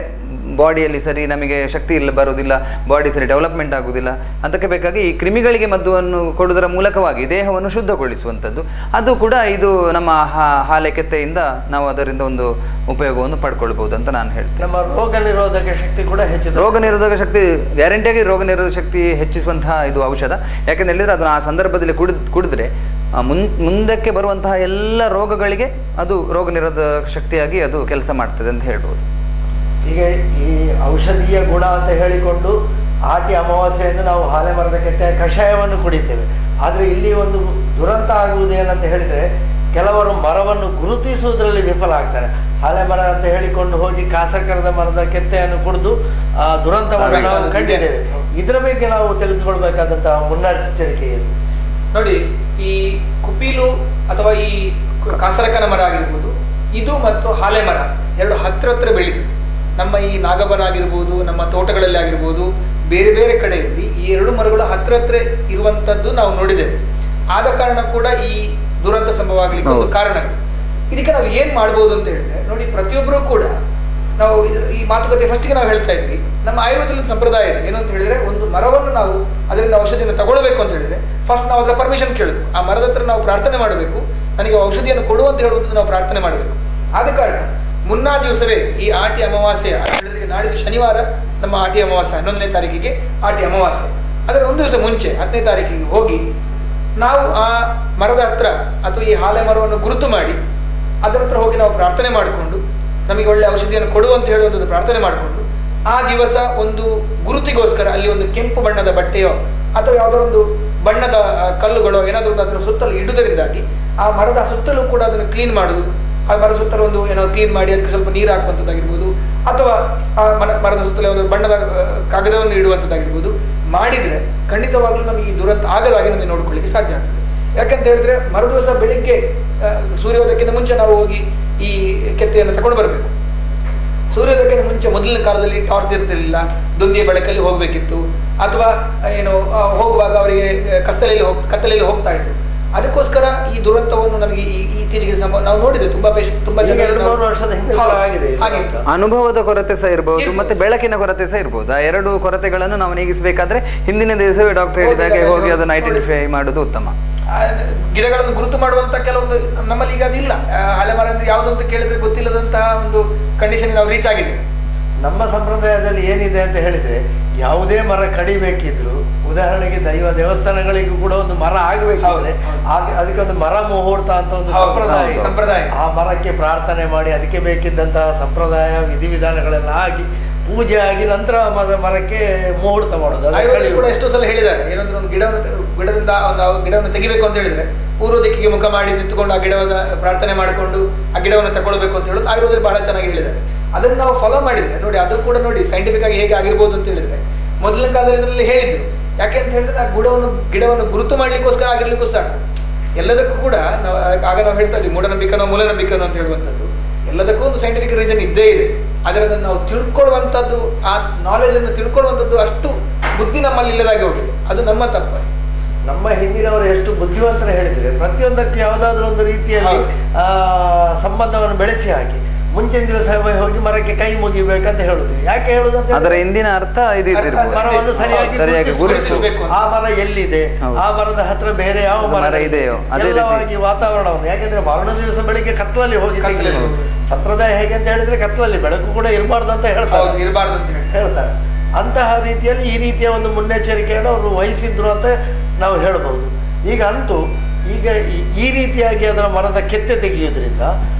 Speaker 3: ಬಾಡಿಯಲ್ಲಿ ಸರಿ ನಮಗೆ ಶಕ್ತಿ ಬರೋದಿಲ್ಲ, ಬಾಡಿ ಸರಿ ಡೆವಲಪ್ಮೆಂಟ್ ಆಗೋದಿಲ್ಲ. ಅದಕ್ಕೆ ಬೇಕಾಗಿ ಈ ಕ್ರಿಮಿಗಳಿಗೆ ಮದ್ದುವನ್ನು ಕೊಡುವುದರ ಮೂಲಕವಾಗಿ ದೇಹವನ್ನು ಶುದ್ಧಗೊಳಿಸುವಂಥದ್ದು. ಅದು ಕೂಡ ಇದು ನಮ್ಮ ಹಾಲೆಕೆತ್ತೆಯಿಂದ ನಾವು ಅದರಿಂದ ಒಂದು ಉಪಯೋಗವನ್ನು ಪಡ್ಕೊಳ್ಬಹುದು ಅಂತ ನಾನು ಹೇಳ್ತೇನೆ.
Speaker 1: ನಮ್ಮ ರೋಗ ನಿರೋಧಕ ಶಕ್ತಿ ಕೂಡ ಹೆಚ್ಚು,
Speaker 3: ರೋಗ ನಿರೋಧಕ ಶಕ್ತಿ ಗ್ಯಾರಂಟಿಯಾಗಿ ರೋಗ ನಿರೋಧಕ ಶಕ್ತಿ ಹೆಚ್ಚಿಸುವಂತಹ ಇದು ಔಷಧ. ಯಾಕೆಂತ ಹೇಳಿದ್ರೆ ಅದನ್ನು ಆ ಸಂದರ್ಭದಲ್ಲಿ ಕುಡಿದ್ರೆ ಮುಂದಕ್ಕೆ ಬರುವಂತಹ ಎಲ್ಲ ರೋಗಗಳಿಗೆ ಅದು ರೋಗ ನಿರೋಧಕ ಶಕ್ತಿಯಾಗಿ ಅದು ಕೆಲಸ ಮಾಡ್ತದೆ ಅಂತ ಹೇಳ್ಬೋದು.
Speaker 1: ಈಗ ಈ ಔಷಧೀಯ ಗುಣ ಅಂತ ಹೇಳಿಕೊಂಡು ಆಟಿ ಅಮಾವಾಸ್ಯೆಯನ್ನು ನಾವು ಹಾಲೆ ಮರದ ಕೆತ್ತೆಯ ಕಷಾಯವನ್ನು ಕುಡಿತೇವೆ. ಆದರೆ ಇಲ್ಲಿ ಒಂದು ದುರಂತ ಆಗುವುದೇನಂತ ಹೇಳಿದರೆ, ಕೆಲವರು ಮರವನ್ನು ಗುರುತಿಸುವುದರಲ್ಲಿ ವಿಫಲ ಆಗ್ತಾರೆ. ಹಾಲೆ ಮರ ಅಂತ ಹೇಳಿಕೊಂಡು ಹೋಗಿ ಕಾಸಕರದ ಮರದ ಕೆತ್ತೆಯನ್ನು ಕುಡಿದು ದುರಂತವನ್ನು ನಾವು ಕಂಡಿದ್ದೇವೆ. ಇದರ ಬಗ್ಗೆ ನಾವು ತೆಗೆದುಕೊಳ್ಬೇಕಾದಂತಹ ಮುನ್ನೆಚ್ಚರಿಕೆ ಏನು?
Speaker 2: ನೋಡಿ, ಈ ಕುಪಿಲು ಅಥವಾ ಈ ಕಾಸರಕನ ಮರ ಆಗಿರ್ಬೋದು, ಇದು ಮತ್ತು ಹಾಲೆ ಮರ ಎರಡು ಹತ್ರ ಬೆಳೀತದೆ. ನಮ್ಮ ಈ ನಾಗಬನ ಆಗಿರ್ಬೋದು, ನಮ್ಮ ತೋಟಗಳಲ್ಲಿ ಆಗಿರ್ಬೋದು, ಬೇರೆ ಬೇರೆ ಕಡೆಯಲ್ಲಿ ಈ ಎರಡು ಮರಗಳು ಹತ್ರ ಇರುವಂತದ್ದು ನಾವು ನೋಡಿದ್ದೇವೆ. ಆದ ಕಾರಣ ಕೂಡ ಈ ದುರಂತ ಸಂಭವ ಆಗ್ಲಿಕ್ಕೆ ಒಂದು ಕಾರಣ. ಇದಕ್ಕೆ ನಾವು ಏನ್ ಮಾಡ್ಬೋದು ಅಂತ ಹೇಳಿದ್ರೆ, ನೋಡಿ, ಪ್ರತಿಯೊಬ್ಬರು ಕೂಡ ನಾವು ಈ ಮಾತುಕತೆ ಫಸ್ಟ್ಗೆ ನಾವು ಹೇಳ್ತಾ ಇದ್ವಿ, ನಮ್ಮ ಆಯುರ್ವೇದದಲ್ಲಿ ಸಂಪ್ರದಾಯ ಇದೆ. ಏನು ಅಂತ ಹೇಳಿದ್ರೆ, ಒಂದು ಮರವನ್ನು ನಾವು ಅದರಿಂದ ಔಷಧಿಯನ್ನು ತಗೊಳ್ಬೇಕು ಅಂತ ಹೇಳಿದ್ರೆ ಫಸ್ಟ್ ನಾವು ಅದರ ಪರ್ಮಿಷನ್ ಕೇಳಬೇಕು. ಆ ಮರದ ಹತ್ರ ನಾವು ಪ್ರಾರ್ಥನೆ ಮಾಡಬೇಕು, ನನಗೆ ಔಷಧಿಯನ್ನು ಕೊಡು ಅಂತ ಹೇಳುವಂಥದ್ದು ನಾವು ಪ್ರಾರ್ಥನೆ ಮಾಡಬೇಕು. ಆದ ಕಾರಣ ಮುನ್ನಾ ದಿವಸವೇ ಈ ಆಟಿ ಅಮಾವಾಸ್ಯೆ ಹೇಳಿದ್ರೆ, ನಾಡಿದ್ದು ಶನಿವಾರ ನಮ್ಮ ಆಟಿ ಅಮಾವಾಸ್ಯೆ 11ನೇ ತಾರೀಕಿಗೆ ಆಟಿ ಅಮಾವಾಸ್ಯೆ. ಅದರ ಒಂದು ದಿವಸ ಮುಂಚೆ 10ನೇ ತಾರೀಕಿಗೆ ಹೋಗಿ ನಾವು ಆ ಮರದ ಹತ್ರ ಅಥವಾ ಈ ಹಾಲೆ ಮರವನ್ನು ಗುರುತು ಮಾಡಿ ಅದರ ಹತ್ರ ಹೋಗಿ ನಾವು ಪ್ರಾರ್ಥನೆ ಮಾಡಿಕೊಂಡು ನಮಗೆ ಒಳ್ಳೆ ಔಷಧಿಯನ್ನು ಕೊಡುವಂತ ಹೇಳುವಂಥದ್ದು ಪ್ರಾರ್ಥನೆ ಮಾಡಿಕೊಂಡು ಆ ದಿವಸ ಒಂದು ಗುರುತಿಗೋಸ್ಕರ ಅಲ್ಲಿ ಒಂದು ಕೆಂಪು ಬಣ್ಣದ ಬಟ್ಟೆಯೋ ಅಥವಾ ಯಾವುದೋ ಒಂದು ಬಣ್ಣದ ಕಲ್ಲುಗಳೋ ಏನಾದರೂ ಒಂದು ಅದರ ಸುತ್ತಲೂ ಇಡುವುದರಿಂದಾಗಿ ಆ ಮರದ ಸುತ್ತಲೂ ಕೂಡ ಅದನ್ನು ಕ್ಲೀನ್ ಮಾಡುದು, ಆ ಮರ ಸುತ್ತಲೂ ಒಂದು ಏನೋ ಕ್ಲೀನ್ ಮಾಡಿ ಅದಕ್ಕೆ ಸ್ವಲ್ಪ ನೀರು ಹಾಕುವಂಥದ್ದಾಗಿರ್ಬೋದು, ಅಥವಾ ಆ ಮರದ ಸುತ್ತಲೇ ಒಂದು ಬಣ್ಣದ ಕಾಗದವನ್ನು ಇಡುವಂಥದ್ದಾಗಿರ್ಬೋದು ಮಾಡಿದ್ರೆ ಖಂಡಿತವಾಗ್ಲೂ ನಮಗೆ ಈ ದುರಂತ ಆಗದಾಗಿ ನಮಗೆ ನೋಡ್ಕೊಳ್ಳಿಕ್ಕೆ ಸಾಧ್ಯ ಆಗ್ತದೆ. ಯಾಕಂತ ಹೇಳಿದ್ರೆ ಮರುದಿವಸ ಬೆಳಿಗ್ಗೆ ಸೂರ್ಯೋದಯಕ್ಕಿಂತ ಮುಂಚೆ ನಾವು ಹೋಗಿ ಈ ಕೆತ್ತೆಯನ್ನು ತಗೊಂಡು ಬರಬೇಕು. ಸೂರ್ಯೋದಯಕ್ಕಿಂತ ಮುಂಚೆ ಮೊದಲಿನ ಕಾಲದಲ್ಲಿ ಟಾರ್ಚ್ ಇರ್ತಿರ್ಲಿಲ್ಲ, ದೊಂದಿಯ ಬೆಳಕಲ್ಲಿ ಹೋಗ್ಬೇಕಿತ್ತು, ಅಥವಾ ಏನು ಹೋಗುವಾಗ ಅವರಿಗೆ ಕತ್ತಲೆಯಲ್ಲಿ ಹೋಗ್ತಾ ಇತ್ತು. ಅದಕ್ಕೋಸ್ಕರ ಈ ದುರಂತವನ್ನು ನಮಗೆ ಇತ್ತೀಚೆಗೆ ನಾವು ನೋಡಿದೆ. ತುಂಬಾ ಜನ
Speaker 3: ಅನುಭವದ ಕೊರತೆ ಸಹ ಇರಬಹುದು, ಮತ್ತೆ ಬೆಳಕಿನ ಕೊರತೆ ಸಹ ಇರಬಹುದು. ಆ ಎರಡು ಕೊರತೆಗಳನ್ನು ನಾವು ನೀಗಿಸಬೇಕಾದ್ರೆ ಹಿಂದಿನ ದಿವಸವೇ ಡಾಕ್ಟರ್ ಹೇಳಿದಾಗೆ ಹೋಗಿ ಅದನ್ನು ಐಡೆಂಟಿಫೈ ಮಾಡುವುದು ಉತ್ತಮ.
Speaker 2: ಗಿಡಗಳನ್ನು ಗುರುತು ಮಾಡುವಂತ ಕೆಲವೊಂದು ನಮ್ಮಲ್ಲಿ ಈಗ ಅದಿಲ್ಲ. ಹಳೆ ಮರ ಯಾವ್ದಂತ ಕೇಳಿದ್ರೆ ಗೊತ್ತಿಲ್ಲದಂತಹ ಒಂದು ಕಂಡೀಷನ್ ನಾವು ರೀಚ್ ಆಗಿದೆ.
Speaker 1: ನಮ್ಮ ಸಂಪ್ರದಾಯದಲ್ಲಿ ಏನಿದೆ ಅಂತ ಹೇಳಿದ್ರೆ, ಯಾವುದೇ ಮರ ಕಡಿಬೇಕಿದ್ರು, ಉದಾಹರಣೆಗೆ ದೈವ ದೇವಸ್ಥಾನಗಳಿಗೂ ಕೂಡ ಒಂದು ಮರ ಆಗಬೇಕಾದ್ರೆ ಅದಕ್ಕೆ ಒಂದು ಮರ ಮುಹೂರ್ತ ಅಂತ ಒಂದು ಸಂಪ್ರದಾಯ. ಆ ಮರಕ್ಕೆ ಪ್ರಾರ್ಥನೆ ಮಾಡಿ ಅದಕ್ಕೆ ಬೇಕಿದ್ದಂತಹ ಸಂಪ್ರದಾಯ ವಿಧಿವಿಧಾನಗಳೆಲ್ಲ ಆಗಿ ಪೂಜೆ ಆಗಿ ನಂತರ ಮರಕ್ಕೆ ಮುಹೂರ್ತ ಮಾಡೋದು.
Speaker 2: ಕೂಡ ಎಷ್ಟೋ ಸಲ ಹೇಳಿದ್ದಾರೆ, ಏನಂದ್ರೆ ಒಂದು ಗಿಡದಿಂದ ಒಂದು ಗಿಡವನ್ನು ತೆಗಿಬೇಕು ಅಂತ ಹೇಳಿದ್ರೆ ಪೂರ್ವ ದಿಕ್ಕಿಗೆ ಮುಖ ಮಾಡಿ ನಿಂತುಕೊಂಡು ಆ ಗಿಡವನ್ನು ಪ್ರಾರ್ಥನೆ ಮಾಡಿಕೊಂಡು ಆ ಗಿಡವನ್ನು ತಗೊಳ್ಬೇಕು ಅಂತ ಹೇಳೋದು ಆಯುರ್ವೇದದಲ್ಲಿ ಬಹಳ ಚೆನ್ನಾಗಿ ಹೇಳಿದ್ದಾರೆ. ಅದನ್ನು ನಾವು ಫಾಲೋ ಮಾಡಿದ್ರೆ ನೋಡಿ, ಅದು ಕೂಡ ನೋಡಿ ಸೈಂಟಿಫಿಕ್ ಆಗಿ ಹೇಗೆ ಆಗಿರ್ಬೋದು ಅಂತ ಹೇಳಿದ್ರೆ ಮೊದಲಿನ ಕಾಲದಲ್ಲಿ ಹೇಳಿದ್ರು. ಯಾಕೆ ಅಂತ ಹೇಳಿದ್ರೆ ಆ ಗಿಡವನ್ನು ಗುರುತು ಮಾಡ್ಲಿಕ್ಕೋಸ್ಕರ ಆಗಿರ್ಲಿಕ್ಕೂ ಸಾಕು. ಎಲ್ಲದಕ್ಕೂ ಕೂಡ ನಾವು ಆಗ ನಾವು ಹೇಳ್ತಾ ಇದ್ವಿ ಮೂಢನಂಬಿಕೆನೋ ಮೂಲನಂಬಿಕೆನೋ ಅಂತ ಹೇಳುವಂಥದ್ದು. ಎಲ್ಲದಕ್ಕೂ ಒಂದು ಸೈಂಟಿಫಿಕ್ ರೀಸನ್ ಇದ್ದೇ ಇದೆ. ಆದರೆ ಅದನ್ನು ನಾವು ತಿಳ್ಕೊಳ್ಳುವಂಥದ್ದು, ಆ ನಾಲೆಜ್ ಅನ್ನು ತಿಳ್ಕೊಳ್ಳುವಂಥದ್ದು ಅಷ್ಟು ಬುದ್ಧಿ ನಮ್ಮಲ್ಲಿ ಇಲ್ಲದಾಗಿ ಹೋಗಿದೆ. ಅದು ನಮ್ಮ ತಪ್ಪು.
Speaker 1: ನಮ್ಮ ಹಿಂದಿನವರು ಎಷ್ಟು ಬುದ್ಧಿವಂತರ ಹೇಳಿದ್ರೆ ಪ್ರತಿಯೊಂದಕ್ಕೆ ಯಾವುದಾದ್ರೂ ಒಂದು ರೀತಿಯಲ್ಲಿ ಸಂಬಂಧವನ್ನು ಬೆಳೆಸಿ ಹಾಕಿ ಮುಂಚಿನ ದಿವಸ ಹೋಗಿ ಮರಕ್ಕೆ ಕೈ ಮುಗಿಬೇಕಂತ ಹೇಳುದು. ಯಾಕೆ ಹೇಳುದಂತ
Speaker 3: ಅದರ ಹಿಂದಿನ ಅರ್ಥ
Speaker 1: ಮರವನ್ನು ಸರಿಯಾಗಿ ಗುರುತಿಸಬೇಕು. ಆ ಮರ ಎಲ್ಲಿದೆ, ಆ ಮರದ ಹತ್ರ ಬೇರೆ ಯಾವ ಮರ ಇದೆಯೋ ಎಲ್ಲವಾಗಿ ವಾತಾವರಣವನ್ನು. ಯಾಕೆಂದ್ರೆ ಮರಣ ದಿವಸ ಬೆಳಿಗ್ಗೆ ಕತ್ಲಲ್ಲಿ ಹೋಗಿ ಸಂಪ್ರದಾಯ ಹೇಗೆ ಅಂತ ಹೇಳಿದ್ರೆ ಕತ್ಲಲ್ಲಿ ಬೆಳಕು ಕೂಡ ಇರಬಾರ್ದು ಅಂತ ಹೇಳ್ತಾರೆ. ಹೇಳ್ತಾರೆ ಅಂತಹ ರೀತಿಯಲ್ಲಿ ಈ ರೀತಿಯ ಒಂದು ಮುನ್ನೆಚ್ಚರಿಕೆಯನ್ನು ಅವರು ವಹಿಸಿದ್ರು ಅಂತ ನಾವು ಹೇಳ್ಬೋದು. ಈಗ ಅಂತೂ ಈಗ ಈ ರೀತಿಯಾಗಿ ಅದರ ಮರದ ಕೆತ್ತೆ ತೆಗೆಯುವುದರಿಂದ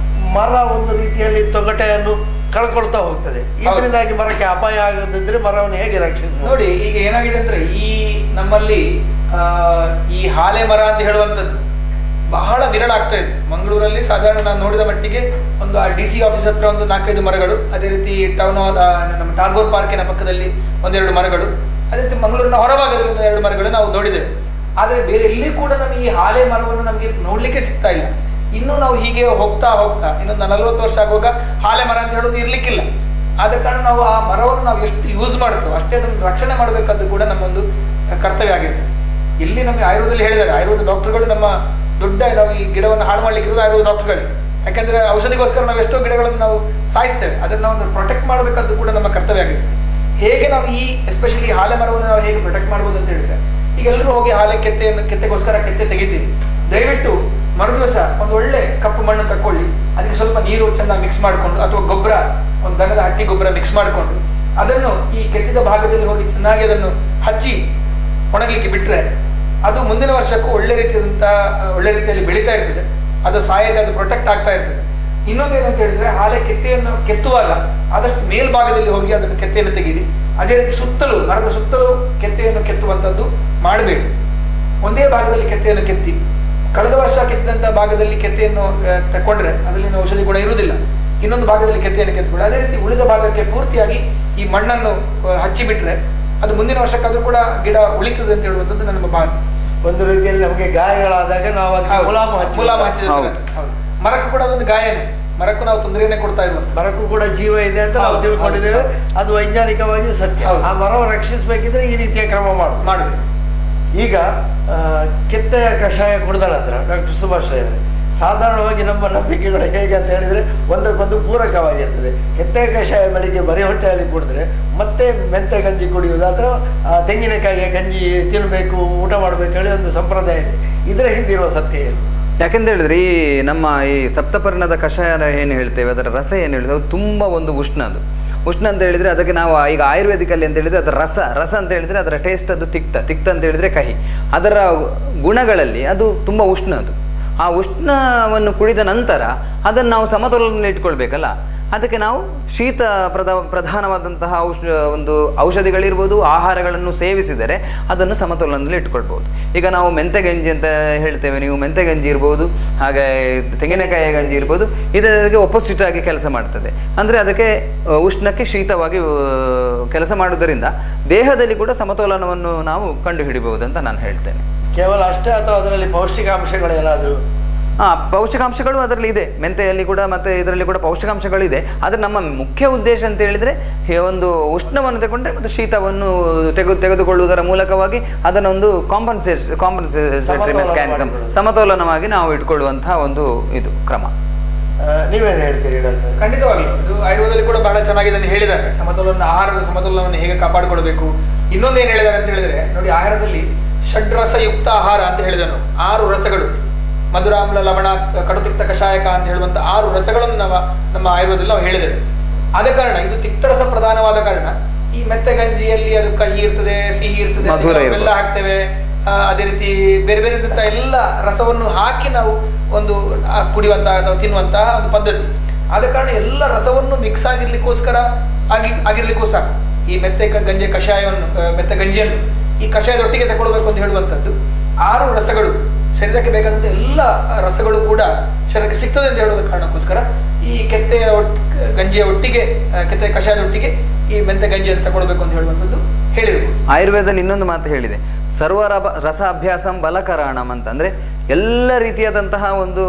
Speaker 1: ಮರ ಒಂದು ರೀತಿಯಲ್ಲಿ ತೊಗಟೆಯನ್ನು ಕಳ್ಕೊಳ್ತಾ ಹೋಗ್ತದೆ. ಇದರಿಂದಾಗಿ ಮರಕ್ಕೆ ಅಪಾಯ ಆಗದಿದ್ರೆ ಮರವನ್ನು ಹೇಗೆ ರಕ್ಷಿಸಬಹುದು?
Speaker 2: ನೋಡಿ, ಈಗ ಏನಾಗಿದೆ ಅಂದ್ರೆ ಈ ನಮ್ಮಲ್ಲಿ ಈ ಹಾಲೆ ಮರ ಅಂತ ಹೇಳುವಂಥದ್ದು ಬಹಳ ವಿರಳ ಆಗ್ತಾ ಇದೆ. ಮಂಗಳೂರಲ್ಲಿ ಸಾಧಾರಣ ನಾನು ನೋಡಿದ ಮಟ್ಟಿಗೆ ಒಂದು DC ಆಫೀಸ್ ಹತ್ರ ಒಂದು 4-5 ಮರಗಳು, ಅದೇ ರೀತಿ ಟೌನ್ ಹಾಲ್ ನಮ್ಮ ಟಾಗೋರ್ ಪಾರ್ಕಿನ ಪಕ್ಕದಲ್ಲಿ 1-2 ಮರಗಳು, ಅದೇ ರೀತಿ ಮಂಗಳೂರಿನ ಹೊರಭಾಗದಲ್ಲಿ 1-2 ಮರಗಳು ನಾವು ನೋಡಿದ್ದೇವೆ. ಆದರೆ ಬೇರೆ ಎಲ್ಲಿ ಕೂಡ ನಮಗೆ ಈ ಹಾಲೆ ಮರವನ್ನು ನಮಗೆ ನೋಡ್ಲಿಕ್ಕೆ ಸಿಗ್ತಾ ಇಲ್ಲ. ಇನ್ನು ನಾವು ಹೀಗೆ ಹೋಗ್ತಾ ಹೋಗ್ತಾ ಇನ್ನೊಂದು 40 ವರ್ಷ ಆಗುವಾಗ ಹಾಲೆ ಮರ ಅಂತ ಹೇಳೋದು ಇರ್ಲಿಕ್ಕಿಲ್ಲ. ಆದ ಕಾರಣ ನಾವು ಆ ಮರವನ್ನು ನಾವು ಎಷ್ಟು ಯೂಸ್ ಮಾಡ್ತೇವೆ ಅಷ್ಟೇ ಅದನ್ನು ರಕ್ಷಣೆ ಮಾಡಬೇಕಾದ್ದು ಕೂಡ ನಮ್ಮೊಂದು ಕರ್ತವ್ಯ ಆಗಿರ್ತದೆ. ಇಲ್ಲಿ ನಮಗೆ ಆಯುರ್ವೇದದಲ್ಲಿ ಹೇಳಿದ್ದಾರೆ, ಆಯುರ್ವೇದ ಡಾಕ್ಟರ್ಗಳು ನಮ್ಮ ದೊಡ್ಡ ನಾವು ಈ ಗಿಡವನ್ನು ಹಾಳು ಮಾಡ್ಲಿಕ್ಕೆ ಇರೋದು ಆಯುರ್ವೇದ ಡಾಕ್ಟರ್ಗಳು. ಯಾಕಂದ್ರೆ ಔಷಧಿಗೋಸ್ಕರ ನಾವು ಎಷ್ಟೋ ಗಿಡಗಳನ್ನು ನಾವು ಸಾಯಿಸ್ತೇವೆ, ಅದನ್ನು ನಾವು ಪ್ರೊಟೆಕ್ಟ್ ಮಾಡಬೇಕಾದ್ದು ಕೂಡ ನಮ್ಮ ಕರ್ತವ್ಯ ಆಗಿರ್ತದೆ. ಹೇಗೆ ನಾವು ಈ ಎಸ್ಪೆಷಲಿ ಹಾಲೆ ಮರವನ್ನು ನಾವು ಹೇಗೆ ಪ್ರೊಟೆಕ್ಟ್ ಮಾಡ್ಬೋದು ಅಂತ ಹೇಳಿದ್ರೆ, ಈಗ ಎಲ್ಲರೂ ಹೋಗಿ ಹಾಲೆ ಕೆತ್ತೆಗೋಸ್ಕರ ಕೆತ್ತೆ ತೆಗಿತೀವಿ. ದಯವಿಟ್ಟು ಮರುದಿವಸ ಒಂದು ಒಳ್ಳೆ ಕಪ್ಪು ಮಣ್ಣು ತಕೊಳ್ಳಿ, ಅದಕ್ಕೆ ಸ್ವಲ್ಪ ನೀರು ಚೆನ್ನಾಗಿ ಮಿಕ್ಸ್ ಮಾಡಿಕೊಂಡು ಅಥವಾ ಗೊಬ್ಬರ, ಒಂದು ದನದ ಹಟ್ಟಿ ಗೊಬ್ಬರ ಮಿಕ್ಸ್ ಮಾಡಿಕೊಂಡು ಅದನ್ನು ಈ ಕೆತ್ತಿದ ಭಾಗದಲ್ಲಿ ಹೋಗಿ ಚೆನ್ನಾಗಿ ಅದನ್ನು ಹಚ್ಚಿ ಒಣಗಲಿಕ್ಕೆ ಬಿಟ್ರೆ ಅದು ಮುಂದಿನ ವರ್ಷಕ್ಕೂ ಒಳ್ಳೆ ರೀತಿಯಲ್ಲಿ ಬೆಳೀತಾ ಇರ್ತದೆ. ಅದು ಸಾಯದೆ ಅದು ಪ್ರೊಟೆಕ್ಟ್ ಆಗ್ತಾ ಇರ್ತದೆ. ಇನ್ನೊಂದು ಏನಂತ ಹೇಳಿದ್ರೆ, ಹಾಲೆ ಕೆತ್ತೆಯನ್ನು ಕೆತ್ತುವಾಗ ಆದಷ್ಟು ಮೇಲ್ಭಾಗದಲ್ಲಿ ಹೋಗಿ ಅದನ್ನು ಕೆತ್ತೆಯನ್ನು ತೆಗೀರಿ. ಅದೇ ರೀತಿ ಸುತ್ತಲೂ ಮರದ ಸುತ್ತಲೂ ಕೆತ್ತೆಯನ್ನು ಕೆತ್ತುವಂಥದ್ದು ಮಾಡಬೇಡಿ. ಒಂದೇ ಭಾಗದಲ್ಲಿ ಕೆತ್ತೆಯನ್ನು ಕೆತ್ತಿ ಕಳೆದ ವರ್ಷ ಕೆತ್ತಿದಂತಹ ಭಾಗದಲ್ಲಿ ಕೆತ್ತೆಯನ್ನು ತಕೊಂಡ್ರೆ ಅದರಲ್ಲಿ ಔಷಧಿ ಗುಣ ಇರುವುದಿಲ್ಲ. ಇನ್ನೊಂದು ಭಾಗದಲ್ಲಿ ಕೆತ್ತೆಯನ್ನು ಕೆತ್ತುಕೊಳ್ಳಿ. ಅದೇ ರೀತಿ ಉಳಿದ ಭಾಗಕ್ಕೆ ಪೂರ್ತಿಯಾಗಿ ಈ ಮಣ್ಣನ್ನು ಹಚ್ಚಿಬಿಟ್ರೆ ಅದು ಮುಂದಿನ ವರ್ಷಕ್ಕಾದ್ರೂ ಕೂಡ ಗಿಡ ಉಳಿತದೆ ಅಂತ ಹೇಳುವಂಥದ್ದು ನನ್ನ ಭಾವನೆ.
Speaker 1: ಒಂದು ರೀತಿಯಲ್ಲಿ ನಮಗೆ ಗಾಯಗಳಾದಾಗ ನಾವು ಅದಕ್ಕೆ ಮುಲಾಮು
Speaker 2: ಹಚ್ಚಿದ್ರೆ ಮರಕ್ಕೂ ಕೂಡ ಅದೊಂದು ಗಾಯನೇ. ಮರಕ್ಕೂ ನಾವು ತೊಂದರೆಯನ್ನೇ ಕೊಡ್ತಾ ಇರುವಂತ.
Speaker 1: ಮರಕ್ಕೂ ಕೂಡ ಜೀವ ಇದೆ ಅಂತ ನಾವು ತಿಳ್ಕೊಂಡಿದ್ದೇವೆ. ಅದು ವೈಜ್ಞಾನಿಕವಾಗಿಯೂ ಸತ್ಯ. ಆ ಮರವನ್ನು ರಕ್ಷಿಸಬೇಕಿದ್ರೆ ಈ ರೀತಿಯ ಕ್ರಮ ಮಾಡಬೇಕು. ಈಗ ಕೆತ್ತೆಯ ಕಷಾಯ ಕುಡಿದ ನಂತರ ಡಾಕ್ಟರ್ ಸುಭಾಷ್ ಅವರೇ, ಸಾಧಾರಣವಾಗಿ ನಮ್ಮ ನಂಬಿಕೆಗಳು ಹೇಗೆ ಅಂತ ಹೇಳಿದ್ರೆ ಒಂದಕ್ಕೊಂದು ಪೂರಕವಾಗಿರ್ತದೆ. ಕೆತ್ತೆಯ ಕಷಾಯ ಬೆಳಿಗ್ಗೆ ಬರೀ ಹೊಟ್ಟೆಯಲ್ಲಿ ಕುಡಿದ್ರೆ ಮತ್ತೆ ಮೆಂತೆ ಗಂಜಿ ಕುಡಿಯುವುದು ಅಥವಾ ತೆಂಗಿನಕಾಯಿಯ ಗಂಜಿ ತಿನ್ನಬೇಕು, ಊಟ ಮಾಡಬೇಕು ಹೇಳಿ ಒಂದು ಸಂಪ್ರದಾಯ ಇದೆ. ಇದರ ಹಿಂದಿರುವ ಸತ್ಯ ಏನು?
Speaker 3: ಯಾಕೆಂತ ಹೇಳಿದ್ರೆ ಈ ನಮ್ಮ ಈ ಸಪ್ತಪರ್ಣದ ಕಷಾಯ ಏನು ಹೇಳ್ತೇವೆ, ಅದರ ರಸ ಏನು ಹೇಳಿದ್ರೆ ಅದು ತುಂಬ ಒಂದು ಉಷ್ಣ. ಅದು ಉಷ್ಣ ಅಂತ ಹೇಳಿದ್ರೆ ಅದಕ್ಕೆ ನಾವು ಈಗ ಆಯುರ್ವೇದಿಕಲ್ಲಿ ಅಂತ ಹೇಳಿದ್ರೆ ಅದರ ರಸ ಅಂತ ಹೇಳಿದ್ರೆ ಅದರ ಟೇಸ್ಟ್ ಅದು ತಿಕ್ತ ಅಂತ ಹೇಳಿದ್ರೆ ಕಹಿ. ಅದರ ಗುಣಗಳಲ್ಲಿ ಅದು ತುಂಬ ಉಷ್ಣ. ಅದು ಆ ಉಷ್ಣವನ್ನು ಕುಡಿದ ನಂತರ ಅದನ್ನು ನಾವು ಸಮತೋಲನದಲ್ಲಿ ಇಟ್ಕೊಳ್ಬೇಕಲ್ಲ, ಅದಕ್ಕೆ ನಾವು ಶೀತ ಪ್ರಧಾನವಾದಂತಹ ಒಂದು ಔಷಧಿಗಳಿರ್ಬೋದು, ಆಹಾರಗಳನ್ನು ಸೇವಿಸಿದರೆ ಅದನ್ನು ಸಮತೋಲನದಲ್ಲಿ ಇಟ್ಕೊಳ್ಬೋದು. ಈಗ ನಾವು ಮೆಂತೆ ಗಂಜಿ ಅಂತ ಹೇಳ್ತೇವೆ, ನೀವು ಮೆಂತೆ ಗಂಜಿ ಇರ್ಬೋದು, ಹಾಗೆ ತೆಂಗಿನಕಾಯಿ ಗಂಜಿ ಇರ್ಬೋದು, ಇದಕ್ಕೆ ಒಪೋಸಿಟ್ ಆಗಿ ಕೆಲಸ ಮಾಡ್ತದೆ. ಅಂದರೆ ಅದಕ್ಕೆ ಉಷ್ಣಕ್ಕೆ ಶೀತವಾಗಿ ಕೆಲಸ ಮಾಡುವುದರಿಂದ ದೇಹದಲ್ಲಿ ಕೂಡ ಸಮತೋಲನವನ್ನು ನಾವು ಕಂಡುಹಿಡಿಬಹುದು ಅಂತ ನಾನು ಹೇಳ್ತೇನೆ.
Speaker 1: ಕೇವಲ ಅಷ್ಟೇ ಅಥವಾ ಅದರಲ್ಲಿ ಪೌಷ್ಟಿಕಾಂಶಗಳೇನಾದರೂ?
Speaker 3: ಪೌಷ್ಟಿಕಾಂಶಗಳು ಅದರಲ್ಲಿ ಇದೆ, ಮೆಂತೆಯಲ್ಲಿ ಕೂಡ ಮತ್ತೆ ಇದರಲ್ಲಿ ಕೂಡ ಪೌಷ್ಟಿಕಾಂಶಗಳಿದೆ. ಆದರೆ ನಮ್ಮ ಮುಖ್ಯ ಉದ್ದೇಶ ಅಂತ ಹೇಳಿದ್ರೆ ಒಂದು ಉಷ್ಣವನ್ನು ತಗೊಂಡ್ರೆ ಮತ್ತು ಶೀತವನ್ನು ತೆಗೆದುಕೊಳ್ಳುವುದರ ಮೂಲಕವಾಗಿ ಅದನ್ನೊಂದು ಕಾಂಪನ್ಸೇಟರಿ ಮೆಕ್ಯಾನಿಸಮ್, ಸಮತೋಲನವಾಗಿ ನಾವು ಇಟ್ಕೊಳ್ಳುವಂತಹ ಒಂದು ಇದು ಕ್ರಮ.
Speaker 1: ನೀವೇನು ಹೇಳ್ತೀರಿ ಡಾಕ್ಟರ್?
Speaker 2: ಖಂಡಿತವಾಗಿ ಇದು ಆಯುರ್ವೇದದಲ್ಲಿ ಕೂಡ ಬಹಳ ಚೆನ್ನಾಗಿ ಇದನ್ನು ಹೇಳಿದ್ದಾರೆ. ಆಹಾರದ ಸಮತೋಲನವನ್ನು ಹೇಗೆ ಕಾಪಾಡಿಕೊಳ್ಬೇಕು. ಇನ್ನೊಂದು ಏನು ಹೇಳಿದ್ದಾರೆ ಅಂತ ಹೇಳಿದ್ರೆ, ನೋಡಿ, ಆಹಾರದಲ್ಲಿ ಷಡ್ರಸಯುಕ್ತ ಆಹಾರ ಅಂತ ಹೇಳಿದನು. 6 ರಸಗಳು, ಮಧುರಾಮ್ಲ, ಲವಣ, ಕಡುತಿಕ್ತ, ಕಷಾಯಕ ಅಂತ ಹೇಳುವಂತ 6 ರಸಗಳನ್ನು ನಮ್ಮ ಆಯುರ್ವೇದದಲ್ಲಿ ನಾವು ಹೇಳಿದ್ದೇವೆ. ಆದ ಕಾರಣ ಇದು ತಿಕ್ತರಸ ಪ್ರಧಾನವಾದ ಕಾರಣ ಈ ಮೆತ್ತೆ ಗಂಜಿಯಲ್ಲಿ ಅದು ಕಹಿ ಇರ್ತದೆ, ಸಿಹಿ ಇರ್ತದೆ, ಎಲ್ಲ ಹಾಕ್ತೇವೆ. ಅದೇ ರೀತಿ ಬೇರೆ ಬೇರೆ ಎಲ್ಲ ರಸವನ್ನು ಹಾಕಿ ನಾವು ಒಂದು ಕುಡಿಯುವಂತಹ ಅಥವಾ ತಿನ್ನುವಂತಹ ಒಂದು ಪದ್ಧತಿ. ಆದ ಕಾರಣ ಎಲ್ಲ ರಸವನ್ನು ಮಿಕ್ಸ್ ಆಗಿರ್ಲಿಕ್ಕೂ ಸಾಕು. ಈ ಮೆತ್ತೆ ಗಂಜಿ ಕಷಾಯವನ್ನು, ಮೆತ್ತೆ ಗಂಜಿಯನ್ನು ಈ ಕಷಾಯದೊಟ್ಟಿಗೆ ತಗೊಳ್ಬೇಕು ಅಂತ ಹೇಳುವಂಥದ್ದು 6 ರಸಗಳು, ಶರೀರಕ್ಕೆ ಬೇಕಾದಂಥ ಎಲ್ಲ ರಸಗಳು ಕೂಡ ಶರೀರಕ್ಕೆ ಸಿಗ್ತದೆ ಅಂತ ಹೇಳುವ ಕಾರಣಕ್ಕೋಸ್ಕರ ಈ ಕೆತ್ತೆಯ ಗಂಜಿಯ ಒಟ್ಟಿಗೆ, ಕೆತ್ತೆಯ ಕಷಾಯದೊಟ್ಟಿಗೆ ಈ ಮೆಂತೆ ಗಂಜಿಯನ್ನು ತಗೊಳ್ಬೇಕು ಅಂತ ಹೇಳುವಂಥದ್ದು ಹೇಳಿದ್ರು.
Speaker 3: ಆಯುರ್ವೇದದಲ್ಲಿ ಇನ್ನೊಂದು ಮಾತು ಹೇಳಿದೆ, ಸರ್ವ ರಸ ಅಭ್ಯಾಸಂ ಬಲಕರಾಣಂ ಅಂತ. ಅಂದ್ರೆ ಎಲ್ಲ ರೀತಿಯಾದಂತಹ ಒಂದು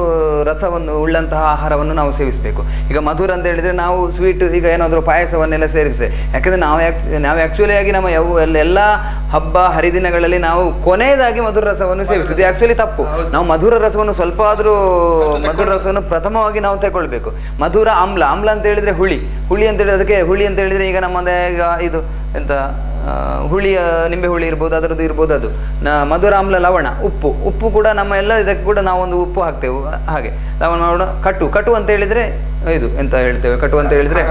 Speaker 3: ರಸವನ್ನು ಉಳ್ಳಂತಹ ಆಹಾರವನ್ನು ನಾವು ಸೇವಿಸಬೇಕು. ಈಗ ಮಧುರ ಅಂತ ಹೇಳಿದ್ರೆ ನಾವು ಸ್ವೀಟ್, ಈಗ ಏನಾದರೂ ಪಾಯಸವನ್ನೆಲ್ಲ ಸೇರಿಸಿ, ಯಾಕಂದ್ರೆ ನಾವು ಆಕ್ಚುಲಿ ಆಗಿ ನಮ್ಮ ಎಲ್ಲ ಹಬ್ಬ ಹರಿದಿನಗಳಲ್ಲಿ ನಾವು ಕೊನೆಯದಾಗಿ ಮಧುರ ರಸವನ್ನು ಸೇವಿಸುದು ಆಕ್ಚುಲಿ ತಪ್ಪು. ನಾವು ಮಧುರ ರಸವನ್ನು ಸ್ವಲ್ಪ ಆದ್ರೂ ಮಧುರ ರಸವನ್ನು ಪ್ರಥಮವಾಗಿ ನಾವು ತಗೊಳ್ಬೇಕು. ಮಧುರ ಆಮ್ಲ ಅಂತ ಹೇಳಿದ್ರೆ ಹುಳಿ ಅಂತ ಹೇಳಿದ್ರೆ ಅದಕ್ಕೆ ಹುಳಿ ಅಂತ ಹೇಳಿದ್ರೆ ಈಗ ನಮ್ಮದೇ ಈಗ ಇದು ಎಂತ ಹುಳಿಯ ನಿಂಬೆ ಹುಳಿ ಇರ್ಬೋದು, ಅದರದ್ದು ಇರ್ಬೋದು. ಅದು ಮಧುರಾಮ್ಲ, ಲವಣ, ಉಪ್ಪು ಕೂಡ ನಮ್ಮ ಎಲ್ಲ ಇದಕ್ಕೆ ಕೂಡ ನಾವೊಂದು ಉಪ್ಪು ಹಾಕ್ತೇವೆ. ಹಾಗೆ ಲವಣ, ಕಟು ಅಂತ ಹೇಳಿದ್ರೆ ಇದು ಎಂತ ಹೇಳ್ತೇವೆ, ಕಟು ಅಂತ ಹೇಳಿದ್ರೆ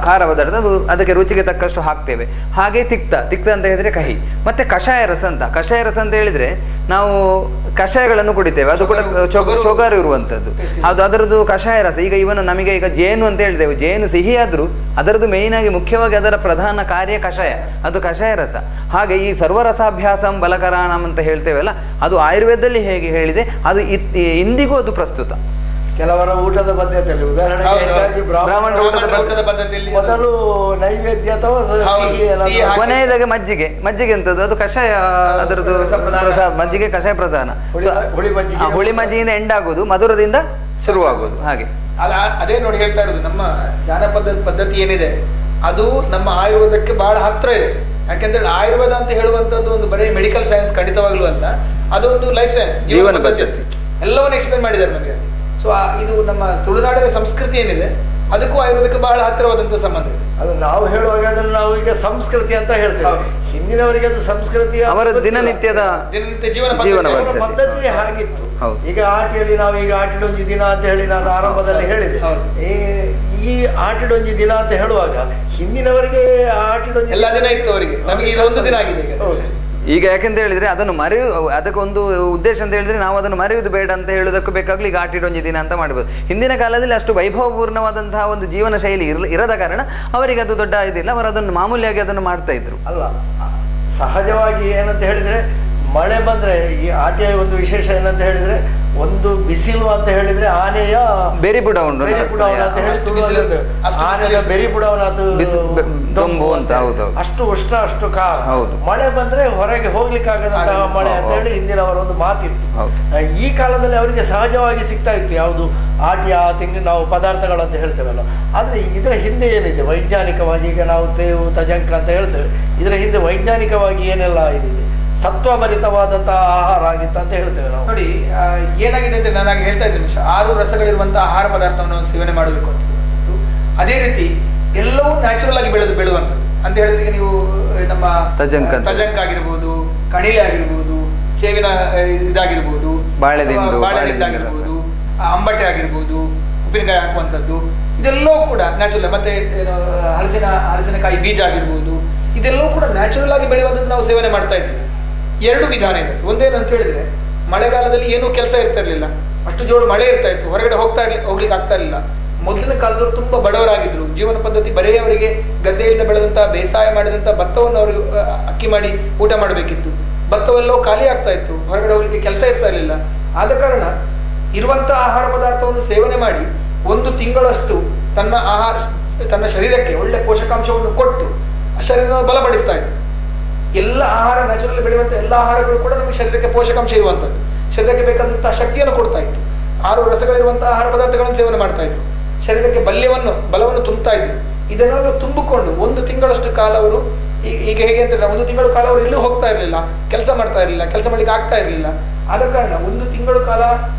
Speaker 3: ಖಾರ ಪದಾರ್ಥ, ಅದು ಅದಕ್ಕೆ ರುಚಿಗೆ ತಕ್ಕಷ್ಟು ಹಾಕ್ತೇವೆ. ಹಾಗೆ ತಿಕ್ತ ಅಂತ ಹೇಳಿದ್ರೆ ಕಹಿ. ಮತ್ತೆ ಕಷಾಯ ರಸ ಅಂತ ಹೇಳಿದ್ರೆ ನಾವು ಕಷಾಯಗಳನ್ನು ಕುಡಿತೇವೆ, ಅದು ಕೂಡ ಚೊಗರು ಇರುವಂತದ್ದು, ಅದು ಅದರದ್ದು ಕಷಾಯ ರಸ. ಈಗ ನಮಗೆ ಈಗ ಜೇನು ಅಂತ ಹೇಳ್ತೇವೆ, ಜೇನು ಸಿಹಿ ಆದ್ರೂ ಅದರದ್ದು ಮೇಯ್ನ್ ಆಗಿ ಮುಖ್ಯವಾಗಿ ಅದರ ಪ್ರಧಾನ ಕಾರ್ಯ ಕಷಾಯ, ಅದು ಕಷಾಯ ರಸ. ಹಾಗೆ ಈ ಸರ್ವರಸಾಭ್ಯಾಸಂ ಬಲಕರಾಣಂ ಅಂತ ಹೇಳ್ತೇವಲ್ಲ, ಅದು ಆಯುರ್ವೇದದಲ್ಲಿ ಹೇಗೆ ಹೇಳಿದೆ ಅದು ಇಂದಿಗೂ ಅದು ಪ್ರಸ್ತುತ.
Speaker 1: ಕೆಲವರ ಊಟದ ಪದ್ಧತಿಯಲ್ಲಿ ಉದಾಹರಣೆಗೆ
Speaker 3: ಬ್ರಾಹ್ಮಣರ ಊಟದ
Speaker 2: ಪದ್ಧತಿಯಲ್ಲಿ
Speaker 1: ಮೊದಲು ನೈವೇದ್ಯ ಅಥವಾ
Speaker 3: ಕೊನೆಯದಾಗಿ ಮಜ್ಜಿಗೆ ಅಂತದ್ದು, ಅದು ಕಷಾಯ, ಅದರದ್ದು ಮಜ್ಜಿಗೆ ಕಷಾಯ ಪ್ರಧಾನ. ಹುಳಿ ಮಜ್ಜಿಗೆಯಿಂದ ಎಂಡಾಗುದು, ಮಧುರದಿಂದ ಶುರುವಾಗುವುದು. ಹಾಗೆ
Speaker 2: ಅದೇ ನೋಡಿ ಹೇಳ್ತಾ ಇರೋದು, ನಮ್ಮ ಜಾನಪದ ಪದ್ಧತಿ ಏನಿದೆ ಅದು ನಮ್ಮ ಆಯುರ್ವೇದಕ್ಕೆ ಬಹಳ ಹತ್ರ ಇದೆ. ಯಾಕೆಂದ್ರೆ ಆಯುರ್ವೇದ ಅಂತ ಹೇಳುವಂತದ್ದು ಒಂದು ಬರೀ ಮೆಡಿಕಲ್ ಸೈನ್ಸ್ ಖಂಡಿತವಾಗ್ಲೂ ಅಂತ, ಅದೊಂದು ಲೈಫ್ ಸೈನ್ಸ್, ಜೀವನ ಪದ್ಧತಿ, ಎಲ್ಲವನ್ನ ಎಕ್ಸ್ಪ್ಲೇನ್ ಮಾಡಿದ್ದಾರೆ ನಮಗೆ. ಸೊ ಇದು ನಮ್ಮ ತುಳುನಾಡಿನ ಸಂಸ್ಕೃತಿ ಏನಿದೆ ಅದಕ್ಕೂ ಆಯುರ್ವೇದಕ್ಕೆ ಬಹಳ ಹತ್ತಿರವಾದಂತಹ ಸಂಬಂಧ ಇದೆ.
Speaker 1: ಅದು ನಾವು ಹೇಳುವಾಗ ಅದನ್ನು ನಾವು ಈಗ ಸಂಸ್ಕೃತಿ ಅಂತ ಹೇಳ್ತೇವೆ, ಹಿಂದಿನವರಿಗೆ ಅದು ಸಂಸ್ಕೃತಿ
Speaker 3: ಅವರ ದಿನನಿತ್ಯದ
Speaker 2: ಜೀವನ
Speaker 1: ಪದ್ಧತಿ ಹಾಗಿತ್ತು. ಈಗ ಆಟಿಯಲ್ಲಿ ನಾವು ಈಗ ಆಟಿಡೊಂಜಿ ದಿನ ಅಂತ ಹೇಳಿ ನಾನು ಆರಂಭದಲ್ಲಿ ಹೇಳಿದೆ. ಈ ಆಟಿಡೊಂಜಿ ದಿನ ಅಂತ ಹೇಳುವಾಗ ಹಿಂದಿನವರಿಗೆ ಆಟಿಡೊಂಜಿ
Speaker 2: ಎಲ್ಲ ದಿನ ಇತ್ತು, ಅವರಿಗೆ ನಮಗೆ ಇದು ಒಂದು ದಿನ ಆಗಿದೆ
Speaker 3: ಈಗ. ಯಾಕೆಂತ ಹೇಳಿದ್ರೆ ಅದನ್ನು ಅದಕ್ಕೊಂದು ಉದ್ದೇಶ ಅಂತ ಹೇಳಿದ್ರೆ ನಾವು ಅದನ್ನು ಮರೆಯುವುದು ಬೇಡ ಅಂತ ಹೇಳೋದಕ್ಕೂ ಬೇಕಾಗ್ಲಿ ಈಗ ಆಟಿಡೊಂಜಿ ದಿನ ಅಂತ ಮಾಡ್ಬೋದು. ಹಿಂದಿನ ಕಾಲದಲ್ಲಿ ಅಷ್ಟು ವೈಭವಪೂರ್ಣವಾದಂತಹ ಒಂದು ಜೀವನ ಶೈಲಿ ಇರದ ಕಾರಣ ಅವರಿಗೆ ಅದು ದೊಡ್ಡ ಇದಿಲ್ಲ, ಅವರು ಅದನ್ನು ಮಾಮೂಲಿಯಾಗಿ ಅದನ್ನು ಮಾಡ್ತಾ ಇದ್ರು.
Speaker 1: ಅಲ್ಲ, ಸಹಜವಾಗಿ ಏನಂತ ಹೇಳಿದ್ರೆ ಮಳೆ ಬಂದ್ರೆ ಈ ಆಟೆಯ ಒಂದು ವಿಶೇಷ ಏನಂತ ಹೇಳಿದ್ರೆ, ಒಂದು ಬಿಸಿಲು ಅಂತ ಹೇಳಿದ್ರೆ ಆನೆಯ
Speaker 3: ಬೆರಿಪುಡ ಉಂಟು,
Speaker 1: ಆನೆಯ ಬೆರಿಪುಡವನ
Speaker 3: ದೊಂಬು ಅಂತ. ಹೌದು,
Speaker 1: ಅಷ್ಟು ಉಷ್ಣ ಅಷ್ಟು ಕಾಲ.
Speaker 3: ಹೌದು,
Speaker 1: ಮಳೆ ಬಂದ್ರೆ ಹೊರಗೆ ಹೋಗ್ಲಿಕ್ಕಾಗದಂತಹ ಮಳೆ ಅಂತ ಹೇಳಿ ಹಿಂದಿನವರ ಒಂದು ಮಾತಿತ್ತು. ಈ ಕಾಲದಲ್ಲಿ ಅವರಿಗೆ ಸಹಜವಾಗಿ ಸಿಗ್ತಾ ಇತ್ತು ಯಾವುದು ಆಟಿಯ ತಿಂಡಿ ನಾವು ಪದಾರ್ಥಗಳು ಅಂತ ಹೇಳ್ತೇವಲ್ಲ. ಆದ್ರೆ ಇದರ ಹಿಂದೆ ಏನಿದೆ ವೈಜ್ಞಾನಿಕವಾಗಿ, ಈಗ ನಾವು ತೇವು ತಜಂಕ ಅಂತ ಹೇಳ್ತೇವೆ, ಇದರ ಹಿಂದೆ ವೈಜ್ಞಾನಿಕವಾಗಿ ಏನೆಲ್ಲ ಇದಿದೆ, ಸತ್ವಭರಿತವಾದಂತಹ ಆಹಾರ ಆಗಿತ್ತು ಅಂತ ಹೇಳ್ತೇವೆ ನಾವು.
Speaker 2: ನೋಡಿ ಏನಾಗಿದೆ ಅಂದ್ರೆ ನಾನು ಹೇಳ್ತಾ ಇದ್ದೀನಿ, 6 ರಸಗಳಿರುವಂತಹ ಆಹಾರ ಪದಾರ್ಥವನ್ನು ಸೇವನೆ ಮಾಡಬೇಕು ಅಂತ. ಅದೇ ರೀತಿ ಎಲ್ಲವೂ ನ್ಯಾಚುರಲ್ ಆಗಿ ಬೆಳೆಯುವಂಥದ್ದು ಅಂತ ಹೇಳಿದ್ರೆ, ನೀವು ನಮ್ಮ ತಜಂಕ ಆಗಿರ್ಬೋದು, ಕಣಿಲೆ ಆಗಿರ್ಬೋದು, ಸೇವಿನ ಇದಾಗಿರ್ಬೋದು, ಬಾಳೆದಿಂದಾಗಿರ್ಬೋದು, ಅಂಬಟೆ ಆಗಿರ್ಬೋದು, ಉಪ್ಪಿನಕಾಯಿ ಹಾಕುವಂಥದ್ದು, ಇದೆಲ್ಲವೂ ಕೂಡ ನ್ಯಾಚುರಲ್. ಮತ್ತೆ ಹಲಸಿನಕಾಯಿ ಬೀಜ ಆಗಿರ್ಬೋದು, ಇದೆಲ್ಲವೂ ಕೂಡ ನ್ಯಾಚುರಲ್ ಆಗಿ ಬೆಳೆಯುವಂಥದ್ದು ನಾವು ಸೇವನೆ ಮಾಡ್ತಾ ಇದ್ದೀವಿ. 2 ವಿಧಾನ ಇದೆ. ಒಂದೇನು ಅಂತ ಹೇಳಿದ್ರೆ, ಮಳೆಗಾಲದಲ್ಲಿ ಏನೂ ಕೆಲಸ ಇರ್ತಾ ಇರ್ಲಿಲ್ಲ, ಅಷ್ಟು ಜೋರು ಮಳೆ ಇರ್ತಾ ಇತ್ತು, ಹೊರಗಡೆ ಹೋಗ್ಲಿಕ್ಕೆ ಆಗ್ತಾ ಇರಲಿಲ್ಲ. ಮೊದಲಿನ ಕಾಲದವರು ತುಂಬಾ ಬಡವರಾಗಿದ್ರು, ಜೀವನ ಪದ್ಧತಿ ಬರೀ ಅವರಿಗೆ ಗದ್ದೆಯಿಂದ ಬೆಳೆದಂತ ಬೇಸಾಯ ಮಾಡಿದಂತ ಭತ್ತವನ್ನು ಅವರು ಅಕ್ಕಿ ಮಾಡಿ ಊಟ ಮಾಡಬೇಕಿತ್ತು. ಭತ್ತವೆಲ್ಲವೂ ಖಾಲಿ ಆಗ್ತಾ ಇತ್ತು, ಹೊರಗಡೆ ಹೋಗ್ಲಿಕ್ಕೆ ಕೆಲಸ ಇರ್ತಾ ಇರಲಿಲ್ಲ. ಆದ ಕಾರಣ ಇರುವಂತಹ ಆಹಾರ ಪದಾರ್ಥವನ್ನು ಸೇವನೆ ಮಾಡಿ 1 ತಿಂಗಳಷ್ಟು ತನ್ನ ಶರೀರಕ್ಕೆ ಒಳ್ಳೆ ಪೋಷಕಾಂಶವನ್ನು ಕೊಟ್ಟು ಶರೀರವನ್ನು ಬಲಪಡಿಸ್ತಾ ಇತ್ತು. ಎಲ್ಲ ಆಹಾರ ನ್ಯಾಚುರಲ್ ಬೆಳೆಯುವಂಥ ಎಲ್ಲ ಆಹಾರಗಳು ಕೂಡ ನಮಗೆ ಶರೀರಕ್ಕೆ ಪೋಷಕಾಂಶ ಇರುವಂಥದ್ದು, ಶರೀರಕ್ಕೆ ಬೇಕಾದಂತಹ ಶಕ್ತಿಯನ್ನು ಕೊಡ್ತಾ ಇತ್ತು. 6 ರಸಗಳಿರುವಂತಹ ಆಹಾರ ಪದಾರ್ಥಗಳನ್ನು ಸೇವನೆ ಮಾಡ್ತಾ ಇದ್ರು, ಶರೀರಕ್ಕೆ ಬಲವನ್ನು ತುಂಬುತ್ತಾ ಇದ್ರು. ಇದನ್ನೆಲ್ಲ ತುಂಬಿಕೊಂಡು 1 ತಿಂಗಳಷ್ಟು ಕಾಲ ಅವರು ಈಗ ಹೇಗೆ ಅಂತ 1 ತಿಂಗಳ ಕಾಲ ಅವರು ಎಲ್ಲೂ ಹೋಗ್ತಾ ಇರಲಿಲ್ಲ, ಕೆಲಸ ಮಾಡ್ತಾ ಇರಲಿಲ್ಲ, ಕೆಲಸ ಮಾಡ್ಲಿಕ್ಕೆ ಆಗ್ತಾ ಇರಲಿಲ್ಲ. ಆದ ಕಾರಣ 1 ತಿಂಗಳ ಕಾಲ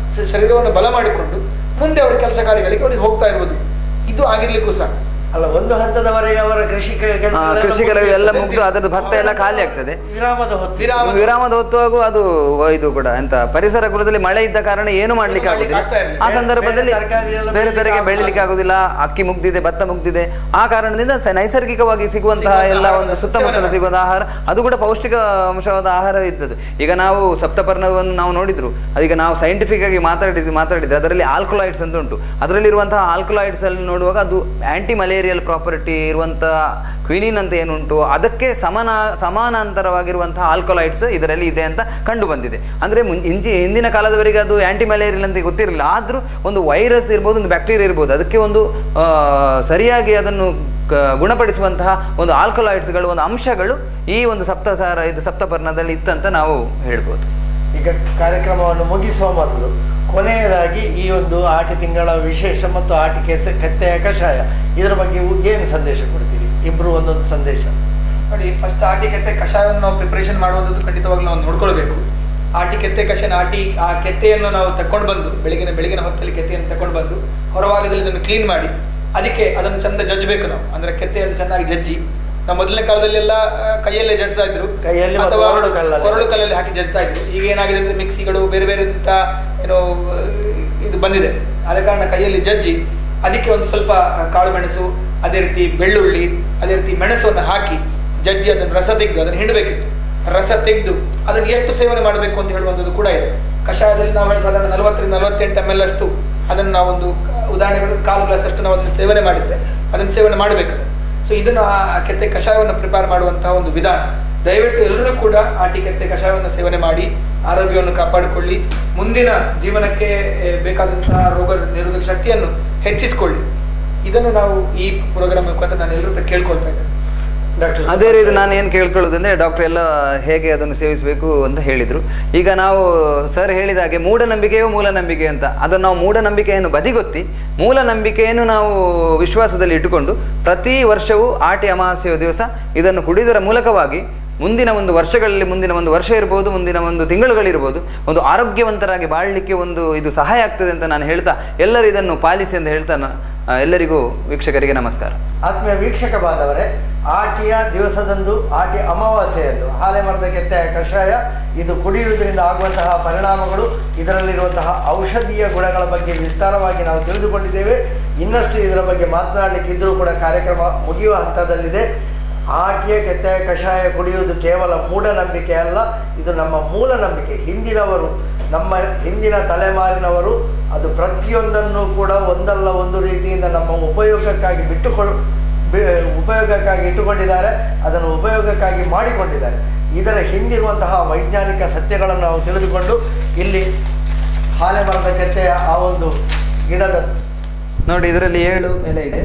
Speaker 2: ಶರೀರವನ್ನು ಬಲ ಮಾಡಿಕೊಂಡು ಮುಂದೆ ಅವರ ಕೆಲಸ ಕಾರ್ಯಗಳಿಗೆ ಅವ್ರಿಗೆ ಹೋಗ್ತಾ ಇರುವುದು. ಇದು ಆಗಿರ್ಲಿಕ್ಕೂ ಸಾಕು.
Speaker 1: ಅಲ್ಲ, ಒಂದು ಹಂತದವರೆಗೆ ಅವರ ಕೃಷಿ
Speaker 3: ಎಲ್ಲ ಮುಗ್ದು ಅದರದ್ದು ಭತ್ತ ಎಲ್ಲ ಖಾಲಿ ಆಗ್ತದೆ. ವಿರಾಮದ ಹೊತ್ತು ಅದು ಇದು ಕೂಡ ಎಂತ ಪರಿಸರ ಕುಲದಲ್ಲಿ ಮಳೆ ಇದ್ದ ಕಾರಣ ಏನು ಮಾಡ್ಲಿಕ್ಕೆ ಆಗುದಿಲ್ಲ. ಆ ಸಂದರ್ಭದಲ್ಲಿ ಬೇರೆ ತರಗೆ ಬೆಳಿಲಿಕ್ಕೆ ಆಗುದಿಲ್ಲ, ಅಕ್ಕಿ ಮುಗ್ದಿದೆ, ಭತ್ತ ಮುಗ್ದಿದೆ. ಆ ಕಾರಣದಿಂದ ನೈಸರ್ಗಿಕವಾಗಿ ಸಿಗುವಂತಹ ಎಲ್ಲ ಒಂದು ಸುತ್ತಮುತ್ತಲು ಸಿಗುವಂತಹ ಆಹಾರ, ಅದು ಕೂಡ ಪೌಷ್ಟಿಕ ಅಂಶವಾದ ಆಹಾರ ಇದ್ದದ್ದು. ಈಗ ನಾವು ಸಪ್ತಪರ್ಣವನ್ನು ನಾವು ನೋಡಿದ್ರು, ಅದೀಗ ನಾವು ಸೈಂಟಿಫಿಕ್ ಆಗಿ ಮಾತಾಡಿದ್ರೆ ಅದರಲ್ಲಿ ಆಲ್ಕಲಾಯ್ಡ್ಸ್ ಅಂತ ಉಂಟು. ಅದರಲ್ಲಿರುವಂತಹ ಆಲ್ಕಲಾಯ್ಡ್ಸ್ ಅಲ್ಲಿ ನೋಡುವಾಗ ಅದು ಆಂಟಿ ಮಲೇರಿಯಲ್ ಪ್ರಾಪರ್ಟಿ ಇರುವಂತಹ ಕ್ವಿನಿನ್ ಅಂತ ಏನುಂಟು ಅದಕ್ಕೆ ಸಮಾನಾಂತರವಾಗಿರುವಂತಹ ಆಲ್ಕಲಾಯ್ಡ್ಸ್ ಇದರಲ್ಲಿ ಇದೆ ಅಂತ ಕಂಡು ಬಂದಿದೆ. ಅಂದ್ರೆ ಹಿಂದಿನ ಕಾಲದವರೆಗೆ ಅದು ಆಂಟಿ ಮಲೇರಿಯಲ್ ಅಂತ ಗೊತ್ತಿರಲಿಲ್ಲ. ಆದ್ರೂ ಒಂದು ವೈರಸ್ ಇರ್ಬೋದು, ಒಂದು ಬ್ಯಾಕ್ಟೀರಿಯಾ ಇರ್ಬೋದು, ಅದಕ್ಕೆ ಒಂದು ಸರಿಯಾಗಿ ಅದನ್ನು ಗುಣಪಡಿಸುವಂತಹ ಒಂದು ಆಲ್ಕಲಾಯ್ಡ್ಸ್ಗಳು, ಒಂದು ಅಂಶಗಳು ಈ ಒಂದು ಸಪ್ತಪರ್ಣದಲ್ಲಿ ಇತ್ತಂತ ನಾವು ಹೇಳ್ಬೋದು.
Speaker 1: ಈಗ ಕಾರ್ಯಕ್ರಮವನ್ನು ಮುಗಿಸುವ ಮೊದಲು ಕೊನೆಯದಾಗಿ ಈ ಒಂದು ಆಟಿ ತಿಂಗಳ ವಿಶೇಷ ಮತ್ತು ಆಟಿ ಕತ್ತೆಯ ಕಷಾಯ ಇದರ ಬಗ್ಗೆ ಏನು ಸಂದೇಶ ಕೊಡ್ತೀರಿ? ಇಬ್ರು ಒಂದೊಂದು ಸಂದೇಶ.
Speaker 2: ನೋಡಿ, ಫಸ್ಟ್ ಆಟಿ ಕೆತ್ತೆ ಕಷಾಯವನ್ನು ನಾವು ಪ್ರಿಪರೇಷನ್ ಮಾಡುವಂಥದ್ದು ಖಂಡಿತವಾಗ್ಲೂ ನಾವು ನೋಡ್ಕೊಳ್ಬೇಕು. ಆಟಿ ಕೆತ್ತೆ ಕಷಾಯ, ಆ ಕೆತ್ತೆಯನ್ನು ನಾವು ತಕೊಂಡು ಬಂದು ಬೆಳಗಿನ ಹೊತ್ತಲ್ಲಿ ಕೆತ್ತೆಯನ್ನು ತಕೊಂಡು ಬಂದು ಹೊರಭಾಗದಲ್ಲಿ ಅದನ್ನು ಕ್ಲೀನ್ ಮಾಡಿ ಅದನ್ನು ಚಂದ ಜಜ್ಜಬೇಕು ನಾವು. ಅಂದ್ರೆ ಕೆತ್ತೆಯನ್ನು ಚೆನ್ನಾಗಿ ಜಜ್ಜಿ, ನಾವು ಮೊದಲನೇ ಕಾಲದಲ್ಲಿ ಎಲ್ಲ ಕೈಯಲ್ಲೇ ಜಜ್ತಾ ಇದ್ರು, ಅಥವಾ ಒರಳು ಕಲ್ಲಲ್ಲಿ ಹಾಕಿ ಜಜ್ತಾ ಇದ್ರು. ಈಗ ಏನಾಗಿದೆ ಅಂದ್ರೆ ಮಿಕ್ಸಿಗಳು ಬೇರೆ ಬೇರೆ ಇದು ಬಂದಿದೆ. ಆದ ಕಾರಣ ಕೈಯಲ್ಲಿ ಜಜ್ಜಿ ಅದಕ್ಕೆ ಒಂದು ಸ್ವಲ್ಪ ಕಾಳು ಮೆಣಸು, ಅದೇ ರೀತಿ ಬೆಳ್ಳುಳ್ಳಿ, ಅದೇ ರೀತಿ ಮೆಣಸನ್ನು ಹಾಕಿ ಜಜ್ಜಿ ಅದನ್ನು ರಸ ತೆಗೆದು ಅದನ್ನು ಹಿಂಡಬೇಕಿತ್ತು. ರಸ ತೆಗೆದು ಅದನ್ನು ಎಷ್ಟು ಸೇವನೆ ಮಾಡಬೇಕು ಅಂತ ಹೇಳುವಂಥದ್ದು ಕೂಡ ಇದೆ. ಕಷಾಯದಲ್ಲಿ ನಾವು ಸಾಧಾರಣ 40-48 ml ಅಷ್ಟು ಅದನ್ನು ನಾವೊಂದು ಉದಾಹರಣೆಗಳು 1/4 ಗ್ಲಾಸ್ ಅಷ್ಟು ನಾವು ಅದನ್ನು ಸೇವನೆ ಮಾಡಿದ್ರೆ ಅದನ್ನು ಸೇವನೆ ಮಾಡಬೇಕು. ಸೊ ಇದನ್ನು ಆ ಕೆತ್ತೆ ಕಷಾಯವನ್ನು ಪ್ರಿಪೇರ್ ಮಾಡುವಂತಹ ಒಂದು ವಿಧಾನ. ದಯವಿಟ್ಟು ಎಲ್ಲರೂ ಕೂಡ ಆಟಿ ಕೆತ್ತೆ ಕಷಾಯವನ್ನು ಸೇವನೆ ಮಾಡಿ ಆರೋಗ್ಯವನ್ನು ಕಾಪಾಡಿಕೊಳ್ಳಿ. ಮುಂದಿನ ಜೀವನಕ್ಕೆ ಬೇಕಾದಂತಹ ರೋಗ ನಿರೋಧಕ ಶಕ್ತಿಯನ್ನು ಹೆಚ್ಚಿಸಿಕೊಳ್ಳಿ. ಇದನ್ನು ನಾವು ಈ ಪ್ರೋಗ್ರಾಮ್ ಮುಖಾಂತರ ನಾನು ಎಲ್ಲರೂ ಕೇಳ್ಕೊಳ್ತಾ ಇದ್ದೇನೆ.
Speaker 3: ಅದೇ ರೀತಿ ನಾನು ಏನು ಕೇಳ್ಕೊಳ್ಳೋದಂದ್ರೆ ಡಾಕ್ಟರ್ ಎಲ್ಲ ಹೇಗೆ ಅದನ್ನು ಸೇವಿಸಬೇಕು ಅಂತ ಹೇಳಿದ್ರು. ಈಗ ನಾವು ಸರ್ ಹೇಳಿದ ಹಾಗೆ ಮೂಢನಂಬಿಕೆಯೋ ಮೂಲನಂಬಿಕೆ ಅಂತ, ಅದನ್ನು ನಾವು ಮೂಢನಂಬಿಕೆಯನ್ನು ಬದಿಗೊತ್ತಿ ಮೂಲನಂಬಿಕೆಯನ್ನು ನಾವು ವಿಶ್ವಾಸದಲ್ಲಿ ಇಟ್ಟುಕೊಂಡು ಪ್ರತಿ ವರ್ಷವೂ ಆಟಿ ಅಮಾವಾಸ್ಯೆಯ ದಿವಸ ಇದನ್ನು ಕುಡಿಯುವುದರ ಮೂಲಕವಾಗಿ ಮುಂದಿನ ಒಂದು ವರ್ಷಗಳಲ್ಲಿ, ಮುಂದಿನ ಒಂದು ವರ್ಷ ಇರ್ಬೋದು, ಮುಂದಿನ ಒಂದು ತಿಂಗಳುಗಳಿರ್ಬೋದು, ಒಂದು ಆರೋಗ್ಯವಂತರಾಗಿ ಬಾಳಲಿಕ್ಕೆ ಒಂದು ಇದು ಸಹಾಯ ಆಗ್ತದೆ ಅಂತ ನಾನು ಹೇಳ್ತಾ ಎಲ್ಲರೂ ಇದನ್ನು ಪಾಲಿಸಿ ಅಂತ ಹೇಳ್ತಾ ಎಲ್ಲರಿಗೂ ವೀಕ್ಷಕರಿಗೆ ನಮಸ್ಕಾರ.
Speaker 1: ಆತ್ಮೀಯ ವೀಕ್ಷಕ ಬಾಂಧವರೇ, ಆಟಿಯ ದಿವಸದಂದು, ಆಟಿ ಅಮಾವಾಸ್ಯೆಯಂದು ಹಾಲೆ ಮರದ ಕೆತ್ತೆಯ ಕಷಾಯ ಇದು ಕುಡಿಯುವುದರಿಂದ ಆಗುವಂತಹ ಪರಿಣಾಮಗಳು, ಇದರಲ್ಲಿರುವಂತಹ ಔಷಧೀಯ ಗುಣಗಳ ಬಗ್ಗೆ ವಿಸ್ತಾರವಾಗಿ ನಾವು ತಿಳಿದುಕೊಂಡಿದ್ದೇವೆ. ಇನ್ನಷ್ಟು ಇದರ ಬಗ್ಗೆ ಮಾತನಾಡಲಿಕ್ಕಿದ್ದರೂ ಕೂಡ ಕಾರ್ಯಕ್ರಮ ಮುಗಿಯುವ ಹಂತದಲ್ಲಿದೆ. ಆಟಿಯ ಕೆತ್ತೆಯ ಕಷಾಯ ಕುಡಿಯುವುದು ಕೇವಲ ಮೂಢನಂಬಿಕೆ ಅಲ್ಲ, ಇದು ನಮ್ಮ ಮೂಲ ನಂಬಿಕೆ. ಹಿಂದಿನವರು, ನಮ್ಮ ಹಿಂದಿನ ತಲೆಮಾರಿನವರು ಅದು ಪ್ರತಿಯೊಂದನ್ನು ಕೂಡ ಒಂದಲ್ಲ ಒಂದು ರೀತಿಯಿಂದ ನಮ್ಮ ಉಪಯೋಗಕ್ಕಾಗಿ ಇಟ್ಟುಕೊಂಡಿದ್ದಾರೆ, ಅದನ್ನು ಉಪಯೋಗಕ್ಕಾಗಿ ಮಾಡಿಕೊಂಡಿದ್ದಾರೆ. ಇದರ ಹಿಂದಿರುವಂತಹ ವೈಜ್ಞಾನಿಕ ಸತ್ಯಗಳನ್ನು ನಾವು ತಿಳಿದುಕೊಂಡು ಇಲ್ಲಿ ಹಾಲೆ ಮರದ ಕೆತ್ತೆಯ ಆ ಒಂದು ಗಿಡದ
Speaker 3: ನೋಡಿ, ಇದರಲ್ಲಿ 7 ಎಲೆ ಇದೆ.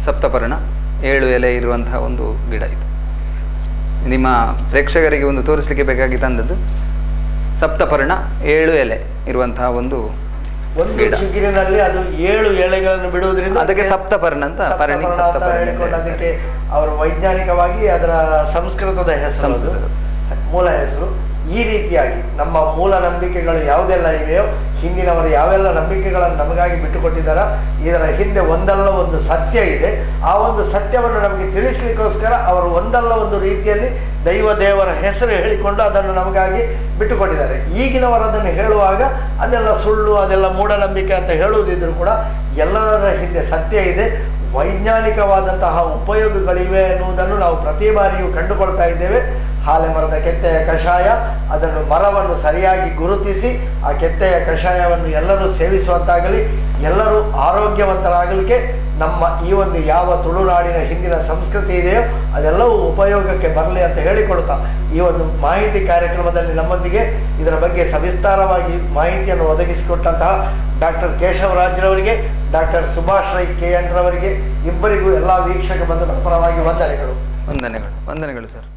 Speaker 3: ಸಪ್ತಪರ್ಣ 7 ಎಲೆ ಇರುವಂತಹ ಒಂದು ಗಿಡ ಇದು. ನಿಮ್ಮ ಪ್ರೇಕ್ಷಕರಿಗೆ ಒಂದು ತೋರಿಸಲಿಕ್ಕೆ ಬೇಕಾಗಿ ತಂದದ್ದು ಸಪ್ತಪರ್ಣ 7 ಎಲೆ ಇರುವಂತಹ ಒಂದು
Speaker 1: ಚಿಗುರಿನಲ್ಲಿ ಅದು 7 ಎಲೆಗಳನ್ನು ಬಿಡುವುದರಿಂದ
Speaker 3: ಅದಕ್ಕೆ ಸಪ್ತಪರ್ಣ ಅಂತ
Speaker 1: ಹೇಳಿಕೊಂಡು ಅದಕ್ಕೆ ಅವರು ವೈಜ್ಞಾನಿಕವಾಗಿ ಅದರ ಸಂಸ್ಕೃತದ ಹೆಸರು, ಮೂಲ ಹೆಸರು. ಈ ರೀತಿಯಾಗಿ ನಮ್ಮ ಮೂಲ ನಂಬಿಕೆಗಳು ಯಾವುದೆಲ್ಲ ಇವೆಯೋ, ಹಿಂದಿನವರು ಯಾವೆಲ್ಲ ನಂಬಿಕೆಗಳನ್ನು ನಮಗಾಗಿ ಬಿಟ್ಟುಕೊಟ್ಟಿದ್ದಾರೋ, ಇದರ ಹಿಂದೆ ಒಂದಲ್ಲ ಒಂದು ಸತ್ಯ ಇದೆ. ಆ ಒಂದು ಸತ್ಯವನ್ನು ನಮಗೆ ತಿಳಿಸಲಿಕ್ಕೋಸ್ಕರ ಅವರು ಒಂದಲ್ಲ ಒಂದು ರೀತಿಯಲ್ಲಿ ದೇವರ ಹೆಸರು ಹೇಳಿಕೊಂಡು ಅದನ್ನು ನಮಗಾಗಿ ಬಿಟ್ಟುಕೊಟ್ಟಿದ್ದಾರೆ. ಈಗಿನವರು ಅದನ್ನು ಹೇಳುವಾಗ ಅದೆಲ್ಲ ಸುಳ್ಳು, ಅದೆಲ್ಲ ಮೂಢನಂಬಿಕೆ ಅಂತ ಹೇಳುವುದಿದ್ರೂ ಕೂಡ ಎಲ್ಲದರ ಹಿಂದೆ ಸತ್ಯ ಇದೆ, ವೈಜ್ಞಾನಿಕವಾದಂತಹ ಉಪಯೋಗಗಳಿವೆ ಎನ್ನುವುದನ್ನು ನಾವು ಪ್ರತಿ ಬಾರಿಯೂ ಕಂಡುಕೊಳ್ತಾ ಇದ್ದೇವೆ. ಹಾಲೆ ಮರದ ಕೆತ್ತೆಯ ಕಷಾಯ, ಅದನ್ನು ಮರವನ್ನು ಸರಿಯಾಗಿ ಗುರುತಿಸಿ ಆ ಕೆತ್ತೆಯ ಕಷಾಯವನ್ನು ಎಲ್ಲರೂ ಸೇವಿಸುವಂತಾಗಲಿ, ಎಲ್ಲರೂ ಆರೋಗ್ಯವಂತರಾಗಲಿಕ್ಕೆ ನಮ್ಮ ಈ ಒಂದು ಯಾವ ತುಳುನಾಡಿನ ಹಿಂದಿನ ಸಂಸ್ಕೃತಿ ಇದೆಯೋ ಅದೆಲ್ಲವೂ ಉಪಯೋಗಕ್ಕೆ ಬರಲಿ ಅಂತ ಹೇಳಿಕೊಡ್ತಾ ಈ ಒಂದು ಮಾಹಿತಿ ಕಾರ್ಯಕ್ರಮದಲ್ಲಿ ನಮ್ಮೊಂದಿಗೆ ಇದರ ಬಗ್ಗೆ ಸವಿಸ್ತಾರವಾಗಿ ಮಾಹಿತಿಯನ್ನು ಒದಗಿಸಿಕೊಟ್ಟಂತಹ ಡಾಕ್ಟರ್ ಕೇಶವರಾಜ್ರವರಿಗೆ, ಡಾಕ್ಟರ್ ಸುಭಾಷ್ ರೈ KN ರವರಿಗೆ ಇಬ್ಬರಿಗೂ ಎಲ್ಲ ವೀಕ್ಷಕ ಬಂಧುಗಳ ಪರವಾಗಿ ವಂದನೆಗಳು.
Speaker 3: ವಂದನೆಗಳು ಸರ್.